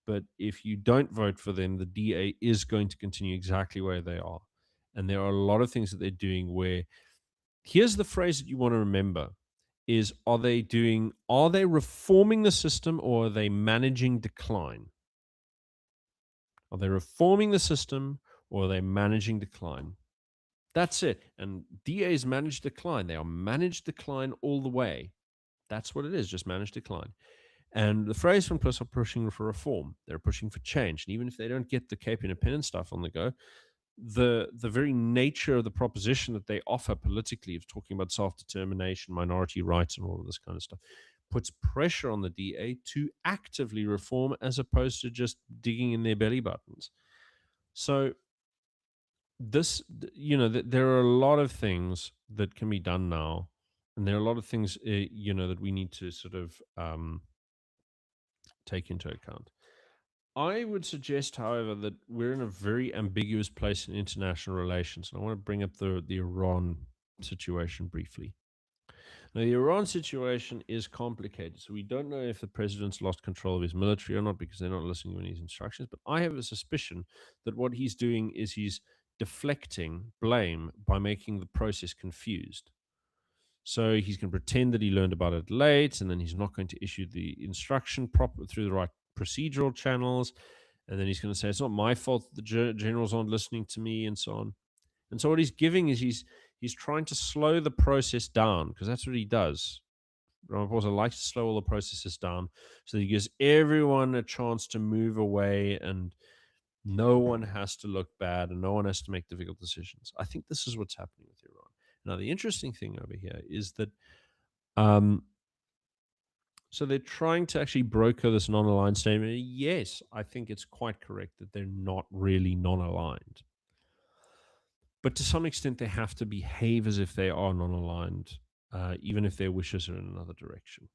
But if you don't vote for them, the DA is going to continue exactly where they are. And there are a lot of things that they're doing where, here's the phrase that you want to remember, is are they reforming the system, or are they managing decline? Are they reforming the system, or are they managing decline? That's it. And DAs manage decline. They are managed decline all the way. That's what it is, just managed decline. And the phrase from Plus are pushing for reform. They're pushing for change. And even if they don't get the Cape Independence stuff on the go, the very nature of the proposition that they offer politically, of talking about self-determination, minority rights, and all of this kind of stuff, puts pressure on the DA to actively reform as opposed to just digging in their belly buttons. So there are a lot of things that can be done now, and there are a lot of things that we need to sort of take into account. I would suggest, however, that we're in a very ambiguous place in international relations. And I want to bring up the Iran situation briefly. Now, the Iran situation is complicated. So we don't know if the president's lost control of his military or not, because they're not listening to his instructions. But I have a suspicion that what he's doing is he's deflecting blame by making the process confused. So he's going to pretend that he learned about it late, and then he's not going to issue the instruction proper through the right procedural channels. And then he's going to say, it's not my fault that the generals aren't listening to me, and so on. And so what he's giving is he's trying to slow the process down, because that's what he does. Ramaphosa likes to slow all the processes down so that he gives everyone a chance to move away, and no one has to look bad and no one has to make difficult decisions. I think this is what's happening with Iran. Now, the interesting thing over here is that so they're trying to actually broker this non-aligned statement. Yes, I think it's quite correct that they're not really non-aligned. But to some extent, they have to behave as if they are non-aligned, even if their wishes are in another direction.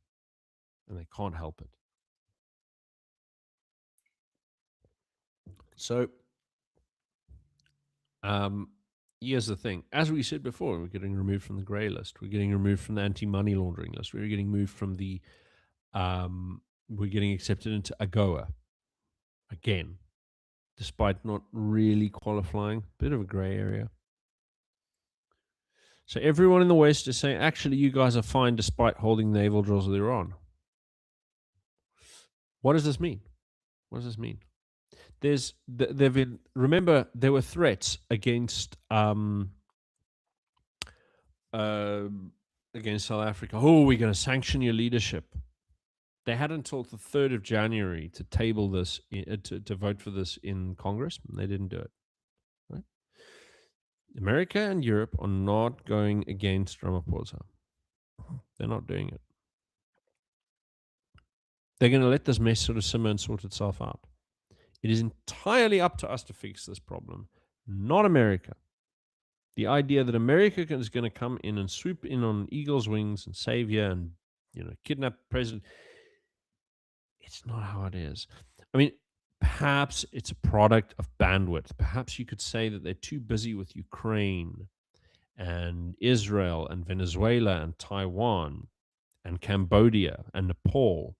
And they can't help it. So here's the thing. As we said before, we're getting removed from the grey list. We're getting removed from the anti-money laundering list. We're getting moved from the we're getting accepted into AGOA again, despite not really qualifying. Bit of a grey area. So everyone in the West is saying, actually, you guys are fine despite holding naval drills with Iran. What does this mean? What does this mean? There've been, remember, there were threats against South Africa. Oh, we're going to sanction your leadership. They had until the 3rd of January to table this, to vote for this in Congress, and they didn't do it. Right? America and Europe are not going against Ramaphosa. They're not doing it. They're going to let this mess sort of simmer and sort itself out. It is entirely up to us to fix this problem, not America. The idea that America is going to come in and swoop in on eagle's wings and save you and kidnap the president, it's not how it is. I mean, perhaps it's a product of bandwidth. Perhaps you could say that they're too busy with Ukraine and Israel and Venezuela and Taiwan and Cambodia and Nepal.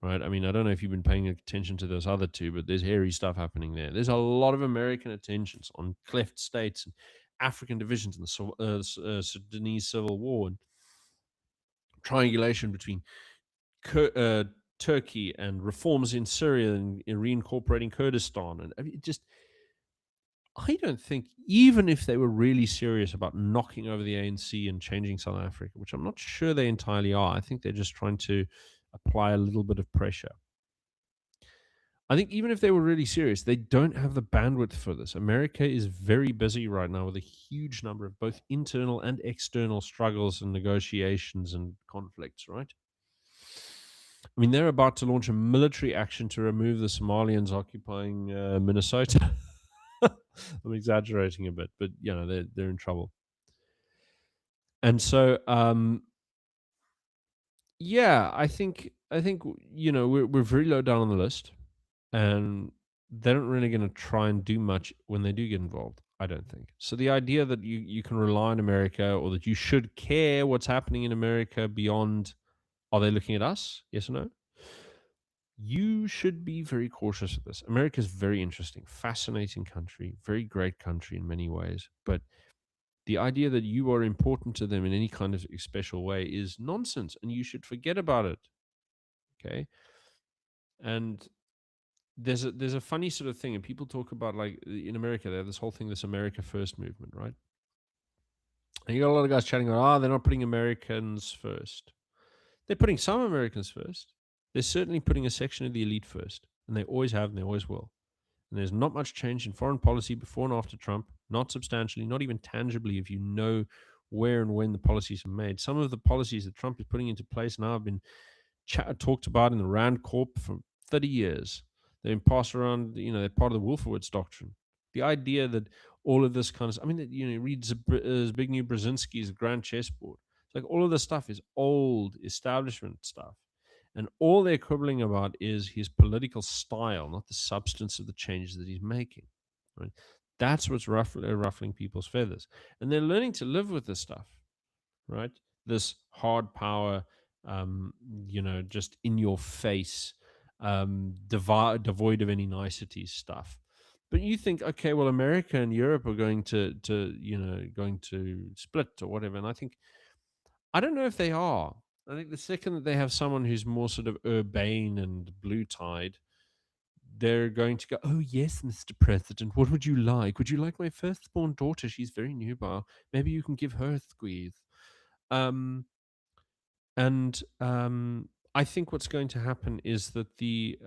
Right? I mean, I don't know if you've been paying attention to those other two, but there's hairy stuff happening there. There's a lot of American attentions on cleft states African divisions in the Sudanese civil war, and triangulation between Turkey and reforms in Syria and reincorporating Kurdistan. And I mean, I don't think, even if they were really serious about knocking over the ANC and changing South Africa, which I'm not sure they entirely are, I think they're just trying to apply a little bit of pressure. I think even if they were really serious, they don't have the bandwidth for this. America is very busy right now with a huge number of both internal and external struggles and negotiations and conflicts, right? I mean, they're about to launch a military action to remove the Somalians occupying Minnesota. I'm exaggerating a bit, but they're in trouble. And so, yeah, I think we're very low down on the list, and they're not really going to try and do much when they do get involved. I don't think so. The idea that you can rely on America, or that you should care what's happening in America beyond, are they looking at us? Yes or no? You should be very cautious of this. America is very interesting, fascinating country, very great country in many ways. But the idea that you are important to them in any kind of special way is nonsense, and you should forget about it. Okay. And there's a funny sort of thing, and people talk about, like, in America, they have this whole thing, this America First movement, right? And you got a lot of guys chatting about, they're not putting Americans first. They're putting some Americans first. They're certainly putting a section of the elite first, and they always have, and they always will. And there's not much change in foreign policy before and after Trump, not substantially, not even tangibly, if you know where and when the policies are made. Some of the policies that Trump is putting into place now have been talked about in the Rand Corp for 30 years. They've been passed around, they're part of the Wolfowitz doctrine. The idea that all of this kind of, I mean, read Zbigniew Brzezinski's Grand Chessboard. It's like all of this stuff is old establishment stuff. And all they're quibbling about is his political style, not the substance of the changes that he's making. Right? That's what's ruffling people's feathers. And they're learning to live with this stuff, right? This hard power, just in your face, devoid of any niceties stuff. But you think, okay, well, America and Europe are going to split or whatever. And I don't know if they are. I think the second that they have someone who's more sort of urbane and blue-tied, they're going to go, oh, yes, Mr. President, what would you like? Would you like my firstborn daughter? She's very nubile. Maybe you can give her a squeeze. I think what's going to happen is that the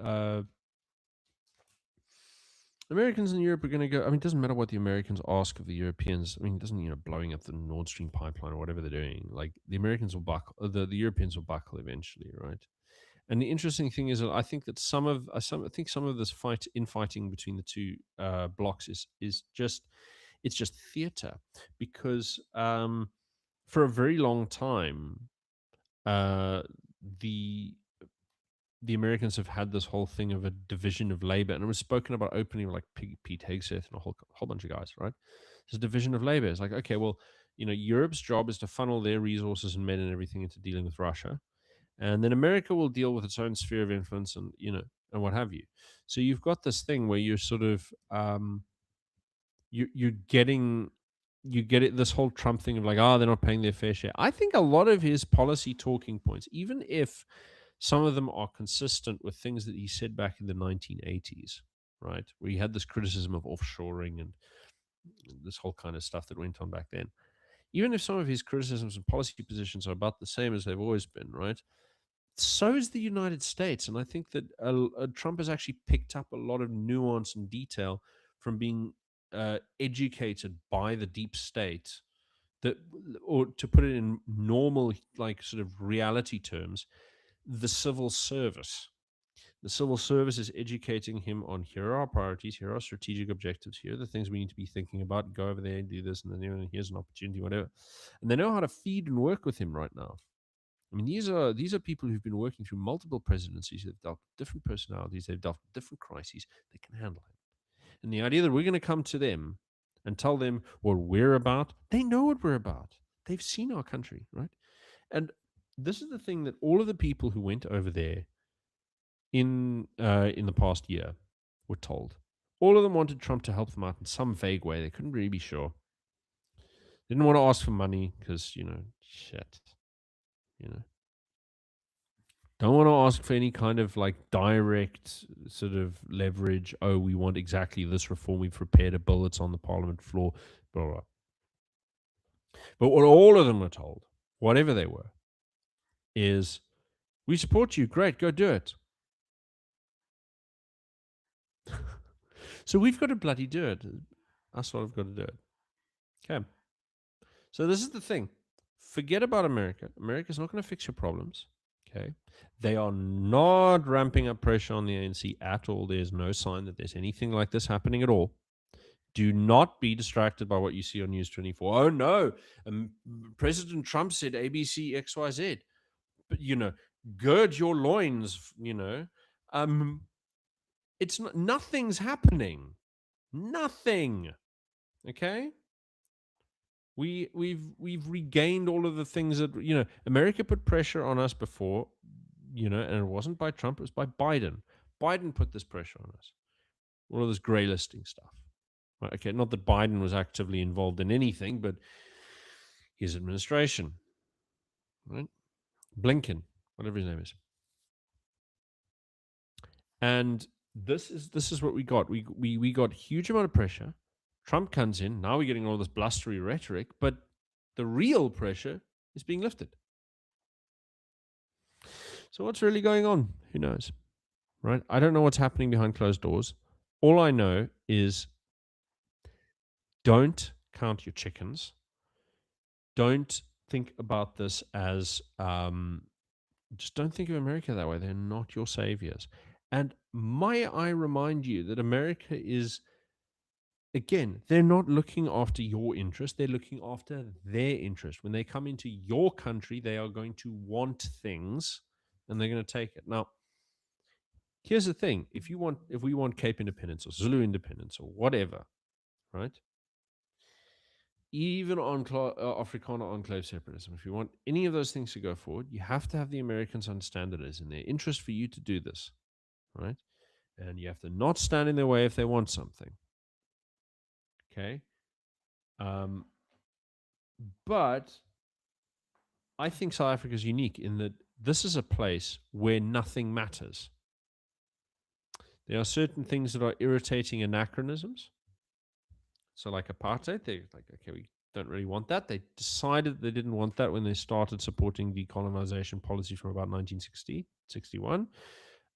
Americans in Europe are going to go. I mean, it doesn't matter what the Americans ask of the Europeans. I mean, it doesn't, blowing up the Nord Stream pipeline or whatever they're doing. Like, the Americans will buckle, the Europeans will buckle eventually, right? And the interesting thing is that I think that some of this infighting between the two blocks is just, it's just theater, because for a very long time, the Americans have had this whole thing of a division of labor, and it was spoken about openly, like Pete Hegseth and a whole bunch of guys, right? It's a division of labor. It's like, okay, well, Europe's job is to funnel their resources and men and everything into dealing with Russia, and then America will deal with its own sphere of influence and and what have you. So you've got this thing where you're sort of you're getting you get it, this whole Trump thing of like, they're not paying their fair share. I think a lot of his policy talking points, even if some of them are consistent with things that he said back in the 1980s, right, where he had this criticism of offshoring and this whole kind of stuff that went on back then. Even if some of his criticisms and policy positions are about the same as they've always been, right, so is the United States. And I think that Trump has actually picked up a lot of nuance and detail from being educated by the deep state, that, or to put it in normal, like, sort of reality terms, the civil service. The civil service is educating him on, here are our priorities, here are our strategic objectives, here are the things we need to be thinking about. Go over there and do this, and then here's an opportunity, whatever. And they know how to feed and work with him right now. I mean, these are people who've been working through multiple presidencies. They've dealt with different personalities. They've dealt with different crises. They can handle it. And the idea that we're going to come to them and tell them what we're about, they know what we're about. They've seen our country, right? And this is the thing that all of the people who went over there in the past year were told. All of them wanted Trump to help them out in some vague way. They couldn't really be sure. Didn't want to ask for money because, shit, you know. Don't want to ask for any kind of like direct sort of leverage. Oh, we want exactly this reform. We've prepared a bill. It's on the parliament floor. Blah, blah, blah. But what all of them were told, whatever they were, is we support you. Great, go do it. So we've got to bloody do it. That's what I've got to do it. Okay. So this is the thing. Forget about America. America's not going to fix your problems. Okay. They are not ramping up pressure on the ANC at all. There's no sign that there's anything like this happening at all. Do not be distracted by what you see on News 24. Oh no, President Trump said ABC XYZ. But gird your loins. It's not, nothing's happening. Nothing. Okay. We've regained all of the things that America put pressure on us before, and it wasn't by Trump, it was by Biden. Biden put this pressure on us. All of this grey listing stuff. Right, okay, not that Biden was actively involved in anything, but his administration, right? Blinken, whatever his name is. And this is what we got. We got huge amount of pressure. Trump comes in. Now we're getting all this blustery rhetoric, but the real pressure is being lifted. So what's really going on? Who knows? Right? I don't know what's happening behind closed doors. All I know is don't count your chickens. Don't think about this as just don't think of America that way. They're not your saviors. And may I remind you that America is, again, they're not looking after your interest. They're looking after their interest. When they come into your country, they are going to want things and they're going to take it. Now, here's the thing. If we want Cape independence or Zulu independence or whatever, right? Even on Afrikaner enclave separatism, if you want any of those things to go forward, you have to have the Americans understand that it is in their interest for you to do this, right? And you have to not stand in their way if they want something. Okay. But I think South Africa is unique in that this is a place where nothing matters. There are certain things that are irritating anachronisms. So, like apartheid, they're like, okay, we don't really want that. They decided they didn't want that when they started supporting decolonization policy from about 1960, 61.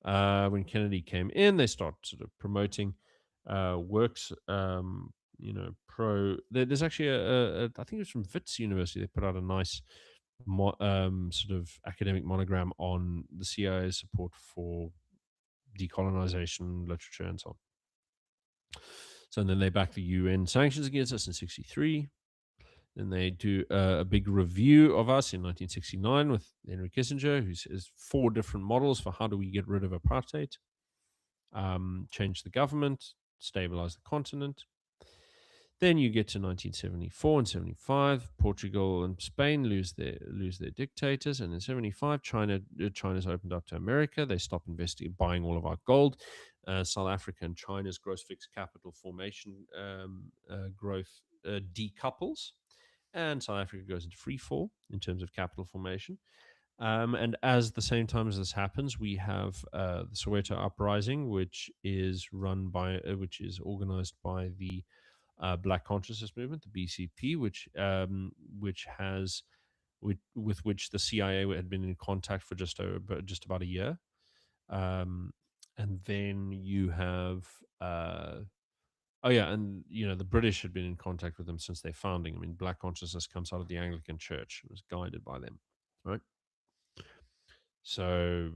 When Kennedy came in, they started sort of promoting works, There's actually I think it was from Wits University. They put out a nice sort of academic monogram on the CIA's support for decolonization literature and so on. So then they back the UN sanctions against us in 63. Then they do a big review of us in 1969 with Henry Kissinger, who says 4 different models for how do we get rid of apartheid, change the government, stabilize the continent. Then you get to 1974 and 75. Portugal and Spain lose their dictators, and in 75, China's opened up to America. They stop buying all of our gold. South Africa and China's gross fixed capital formation growth decouples, and South Africa goes into free fall in terms of capital formation. And as the same time as this happens, we have the Soweto uprising, which is organized by the Black Consciousness Movement, the BCP, with which the CIA had been in contact for just about a year. And then you have the British had been in contact with them since their founding. I mean, Black Consciousness comes out of the Anglican Church; it was guided by them, right? So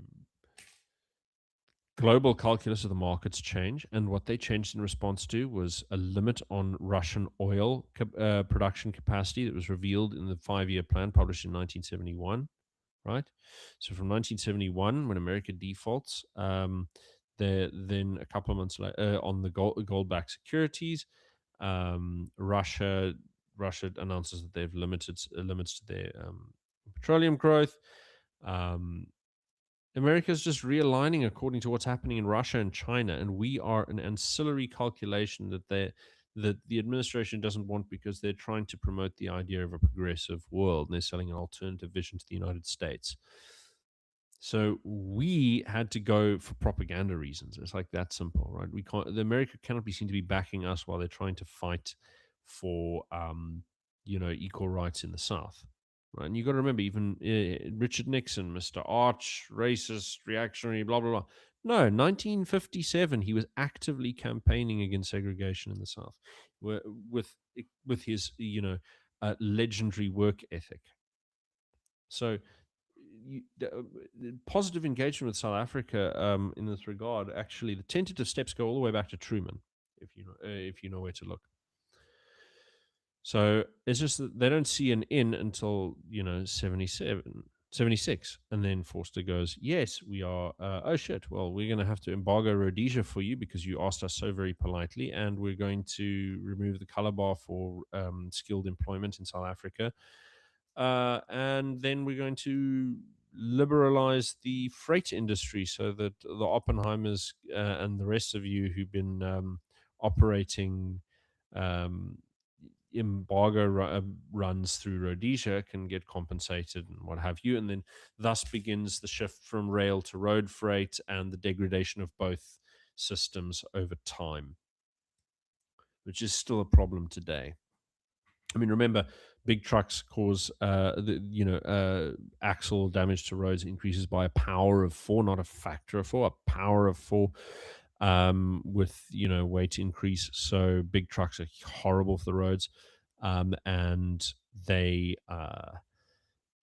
global calculus of the markets change, and what they changed in response to was a limit on Russian oil production capacity that was revealed in the 5-year plan published in 1971, right? So from 1971, when America defaults, then a couple of months later, on the gold-backed securities, Russia announces that they've limits to their petroleum growth. America is just realigning according to what's happening in Russia and China, and we are an ancillary calculation that that the administration doesn't want because they're trying to promote the idea of a progressive world and they're selling an alternative vision to the United States. So we had to go for propaganda reasons. It's like that simple, right? We can't. The America cannot be seen to be backing us while they're trying to fight for, equal rights in the South, right? And you got to remember, even Richard Nixon, Mister Arch, racist, reactionary, blah blah blah. No, 1957, he was actively campaigning against segregation in the South, where, with his legendary work ethic. So positive engagement with South Africa in this regard. Actually, the tentative steps go all the way back to Truman, if you know where to look. So it's just that they don't see an in until 77, 76, and then Forster goes, "Yes, we are. Oh shit! Well, we're going to have to embargo Rhodesia for you because you asked us so very politely, and we're going to remove the color bar for skilled employment in South Africa." And then we're going to liberalize the freight industry so that the Oppenheimers and the rest of you who've been operating um, runs through Rhodesia can get compensated and what have you. And then thus begins the shift from rail to road freight and the degradation of both systems over time, which is still a problem today. I mean, remember, big trucks cause axle damage to roads increases by a power of 4, not a factor of 4, a power of 4, with weight increase. So big trucks are horrible for the roads, and they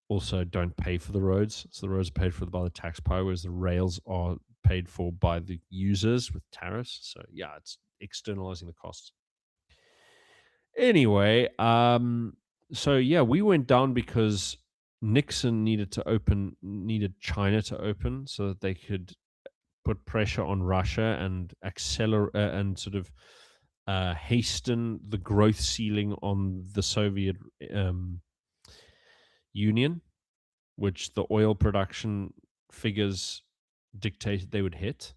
also don't pay for the roads. So the roads are paid for by the taxpayer, whereas the rails are paid for by the users with tariffs. So yeah, it's externalizing the costs. Anyway, so yeah, we went down because Nixon needed China to open so that they could put pressure on Russia and accelerate and sort of hasten the growth ceiling on the Soviet Union, which the oil production figures dictated they would hit.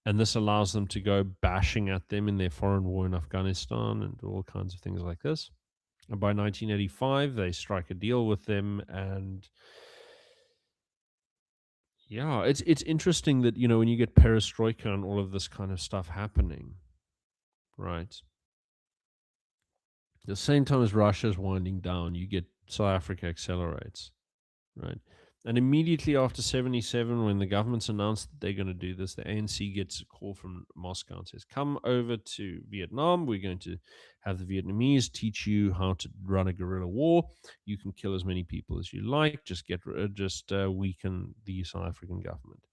And this allows them to go bashing at them in their foreign war in Afghanistan and all kinds of things like this. And by 1985, they strike a deal with them, and yeah, it's interesting that when you get perestroika and all of this kind of stuff happening, right? At the same time as Russia's winding down, you get South Africa accelerates, right? And immediately after 77, when the government's announced that they're going to do this, the ANC gets a call from Moscow and says, come over to Vietnam. We're going to have the Vietnamese teach you how to run a guerrilla war. You can kill as many people as you like. Just weaken the South African government.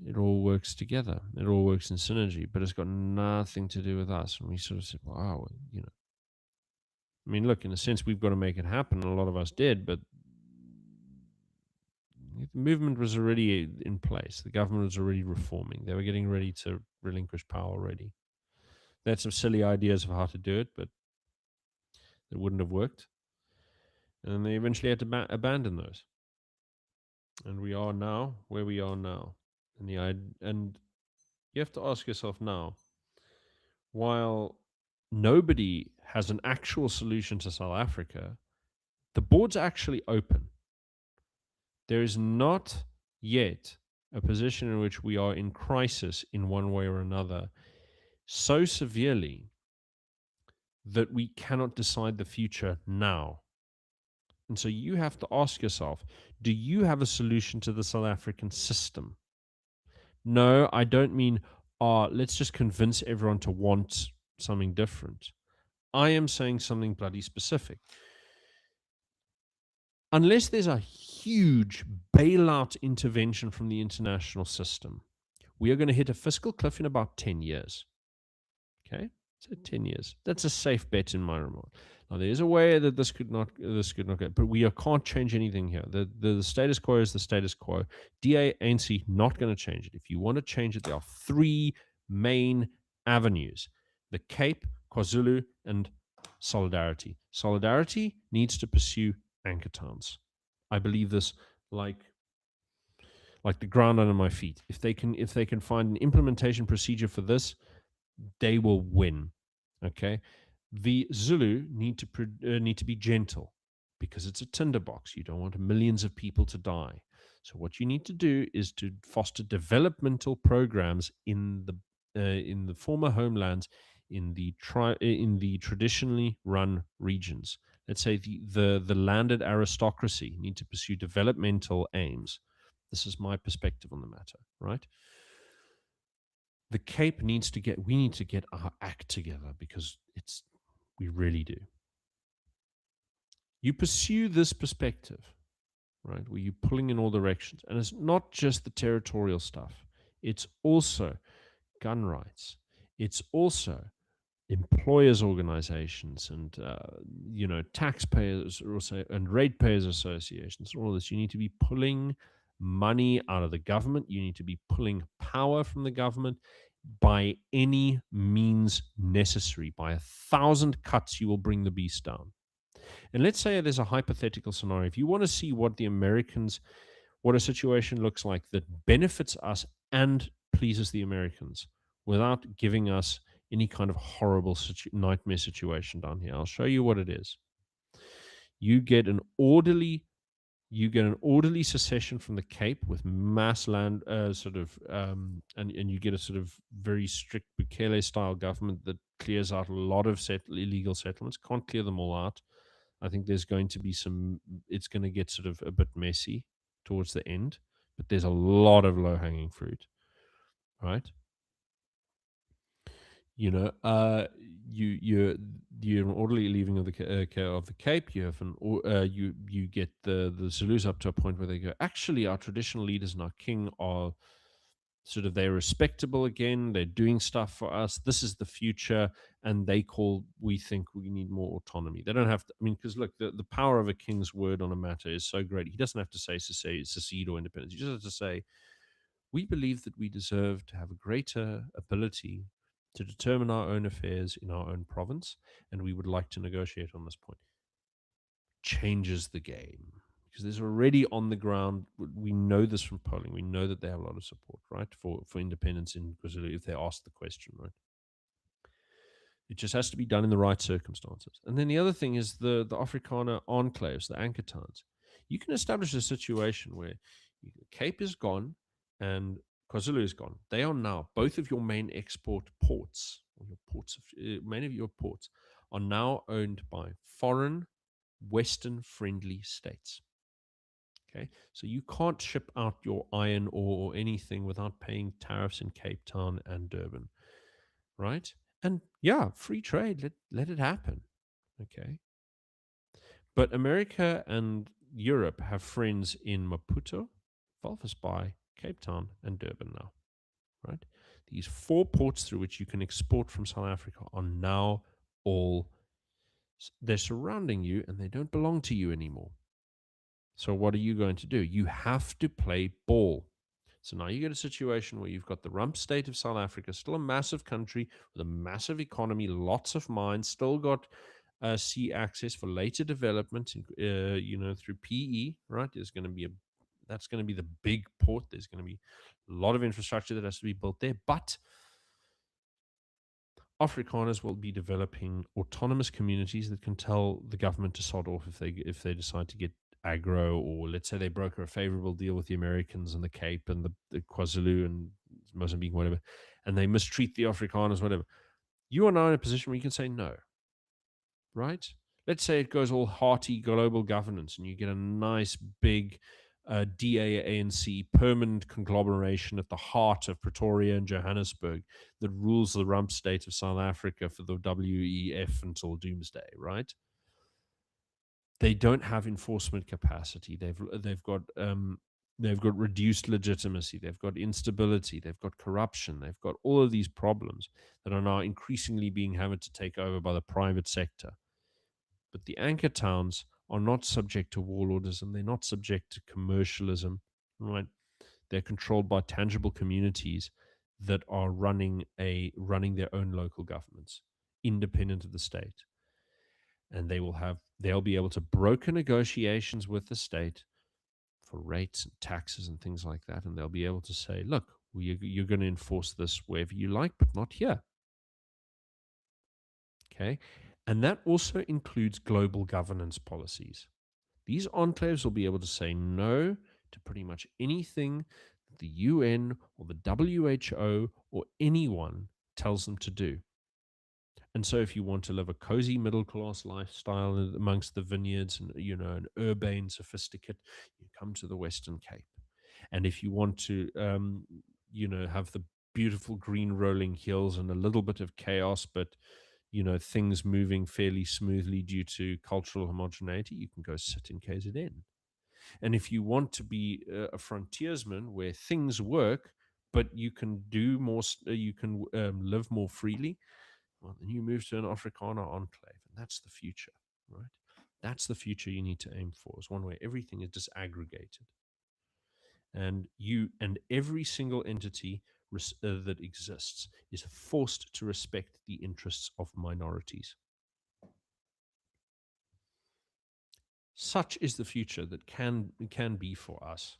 It all works together. It all works in synergy, but it's got nothing to do with us. And we sort of said, wow, I mean, look, in a sense, we've got to make it happen. A lot of us did, but the movement was already in place. The government was already reforming. They were getting ready to relinquish power already. They had some silly ideas of how to do it, but it wouldn't have worked. And then they eventually had to abandon those. And we are now where we are now. And you have to ask yourself now, while nobody has an actual solution to South Africa, the board's actually open. There is not yet a position in which we are in crisis in one way or another so severely that we cannot decide the future now. And so you have to ask yourself, do you have a solution to the South African system? No, I don't mean, let's just convince everyone to want something different. I am saying something bloody specific. Unless there's a huge bailout intervention from the international system, we are going to hit a fiscal cliff in about 10 years. Okay? So 10 years. That's a safe bet in my remark. Now, there is a way that this could not go, but we can't change anything here. The status quo is the status quo. DA, ANC, not going to change it. If you want to change it, there are 3 main avenues: the Cape, KwaZulu, and Solidarity. Solidarity needs to pursue anchor towns. I believe this like the ground under my feet. If they can find an implementation procedure for this, they will win. Okay, the Zulu need to be gentle because it's a tinderbox. You don't want millions of people to die. So what you need to do is to foster developmental programs in the former homelands, in the traditionally run regions. Let's say the landed aristocracy need to pursue developmental aims. This is my perspective on the matter, right? The Cape needs to get we need to get our act together because we really do. You pursue this perspective, right, where you're pulling in all directions, and it's not just the territorial stuff. It's also gun rights. It's also employers organizations and taxpayers also and ratepayers associations, all of this. You need to be pulling money out of the government. You need to be pulling power from the government by any means necessary. By 1,000 cuts you will bring the beast down. And let's say there's a hypothetical scenario. If you want to see what a situation looks like that benefits us and pleases the Americans without giving us any kind of horrible nightmare situation down here, I'll show you what it is. You get an orderly secession from the Cape with mass land, and you get a sort of very strict Bukele style government that clears out a lot of illegal settlements. Can't clear them all out. I think there's going to be it's going to get sort of a bit messy towards the end, but there's a lot of low hanging fruit, right? You know, you're an orderly leaving of the Cape. You have you get the Zulus up to a point where they go, actually, our traditional leaders and our king are they're respectable again. They're doing stuff for us. This is the future, and we think we need more autonomy. They don't have to. I mean, because look, the power of a king's word on a matter is so great. He doesn't have to say secede or independence. He just has to say, we believe that we deserve to have a greater ability to determine our own affairs in our own province, and we would like to negotiate on this point. Changes the game because there's already on the ground. We know this from polling. We know that they have a lot of support, right, for independence in Brazil if they ask the question, right. It just has to be done in the right circumstances. And then the other thing is the Afrikaner enclaves, the anchor towns. You can establish a situation where Cape is gone and KwaZulu is gone. They are now both of your main export ports, or your ports, many of your ports are now owned by foreign, Western friendly states. Okay, so you can't ship out your iron ore or anything without paying tariffs in Cape Town and Durban, right? And yeah, free trade, let it happen. Okay. But America and Europe have friends in Maputo, Walvis Bay, Cape Town, and Durban now, right? These four ports through which you can export from South Africa are now all, they're surrounding you and they don't belong to you anymore. So what are you going to do? You have to play ball. So now you get a situation where you've got the rump state of South Africa, still a massive country with a massive economy, lots of mines, still got sea access for later development, through PE, right? That's going to be the big port. There's going to be a lot of infrastructure that has to be built there, but Afrikaners will be developing autonomous communities that can tell the government to sod off if they decide to get aggro, or let's say they broker a favorable deal with the Americans and the Cape and the KwaZulu and Mozambique, whatever, and they mistreat the Afrikaners, whatever. You are now in a position where you can say no, right? Let's say it goes all hearty global governance and you get a nice big DAANC permanent conglomeration at the heart of Pretoria and Johannesburg that rules the rump state of South Africa for the WEF until doomsday, right? They don't have enforcement capacity. They've got reduced legitimacy. They've got instability. They've got corruption. They've got all of these problems that are now increasingly being hammered to take over by the private sector. But the anchor towns are not subject to warlordism. They're not subject to commercialism, right? They're controlled by tangible communities that are running their own local governments, independent of the state. And they'll be able to broker negotiations with the state for rates and taxes and things like that. And they'll be able to say, look, you're going to enforce this wherever you like, but not here. Okay. And that also includes global governance policies. These enclaves will be able to say no to pretty much anything that the UN or the WHO or anyone tells them to do. And so, if you want to live a cozy middle class lifestyle amongst the vineyards and an urbane sophisticate, you come to the Western Cape. And if you want to, have the beautiful green rolling hills and a little bit of chaos, but things moving fairly smoothly due to cultural homogeneity, you can go sit in KZN. And if you want to be a frontiersman where things work, but you can do more, you can live more freely, well, then you move to an Afrikaner enclave, and that's the future, right? That's the future you need to aim for. Is one where everything is disaggregated, and every single entity that exists is forced to respect the interests of minorities. Such is the future that can be for us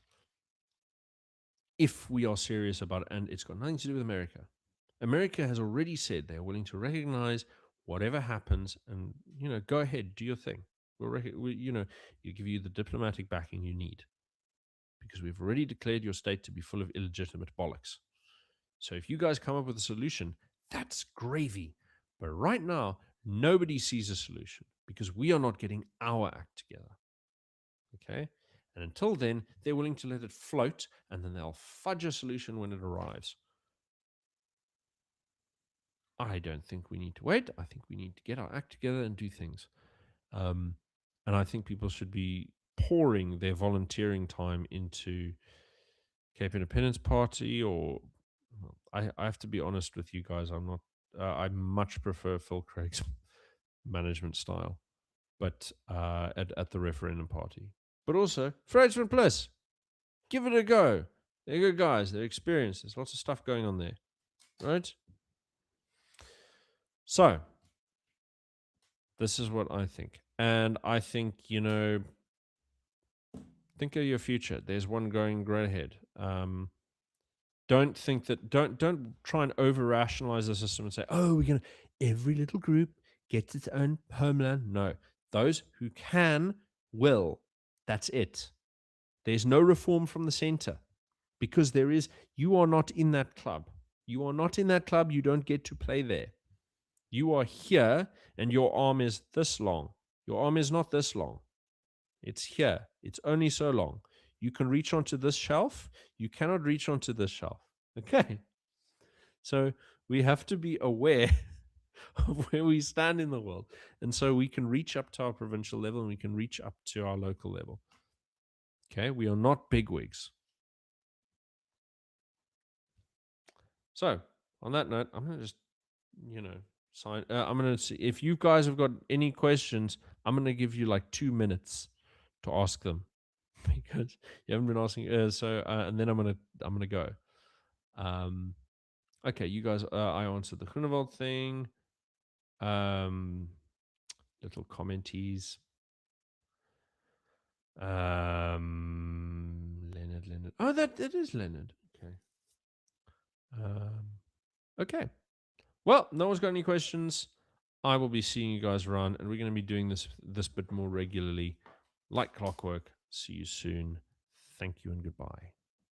if we are serious about it, and it's got nothing to do with America. America has already said they're willing to recognize whatever happens, and go ahead, do your thing. You give you the diplomatic backing you need because we've already declared your state to be full of illegitimate bollocks. So if you guys come up with a solution, that's gravy. But right now, nobody sees a solution because we are not getting our act together. Okay? And until then, they're willing to let it float, and then they'll fudge a solution when it arrives. I don't think we need to wait. I think we need to get our act together and do things. And I think people should be pouring their volunteering time into Cape Independence Party, or I have to be honest with you guys. I'm not. I much prefer Phil Craig's management style, but at the referendum party. But also, Frederick Plus, give it a go. They're good guys. They're experienced. There's lots of stuff going on there, right? So, this is what I think. And I think, think of your future. There's one going right ahead. Don't think that, don't try and over rationalize the system and say, oh, we're going to, every little group gets its own homeland. No, those who can will. That's it. There's no reform from the center because you are not in that club. You are not in that club. You don't get to play there. You are here and your arm is this long. Your arm is not this long. It's here. It's only so long. You can reach onto this shelf. You cannot reach onto this shelf. Okay. So we have to be aware of where we stand in the world. And so we can reach up to our provincial level and we can reach up to our local level. Okay. We are not bigwigs. So on that note, I'm going to just, sign. I'm going to see if you guys have got any questions. I'm going to give you like 2 minutes to ask them because you haven't been asking. And then I'm gonna go. Okay, you guys. I answered the Groenewald thing. Little commenties. Leonard. Oh, that is Leonard. Okay. Okay. Well, no one's got any questions. I will be seeing you guys around, and we're going to be doing this bit more regularly, like clockwork. See you soon. Thank you and goodbye.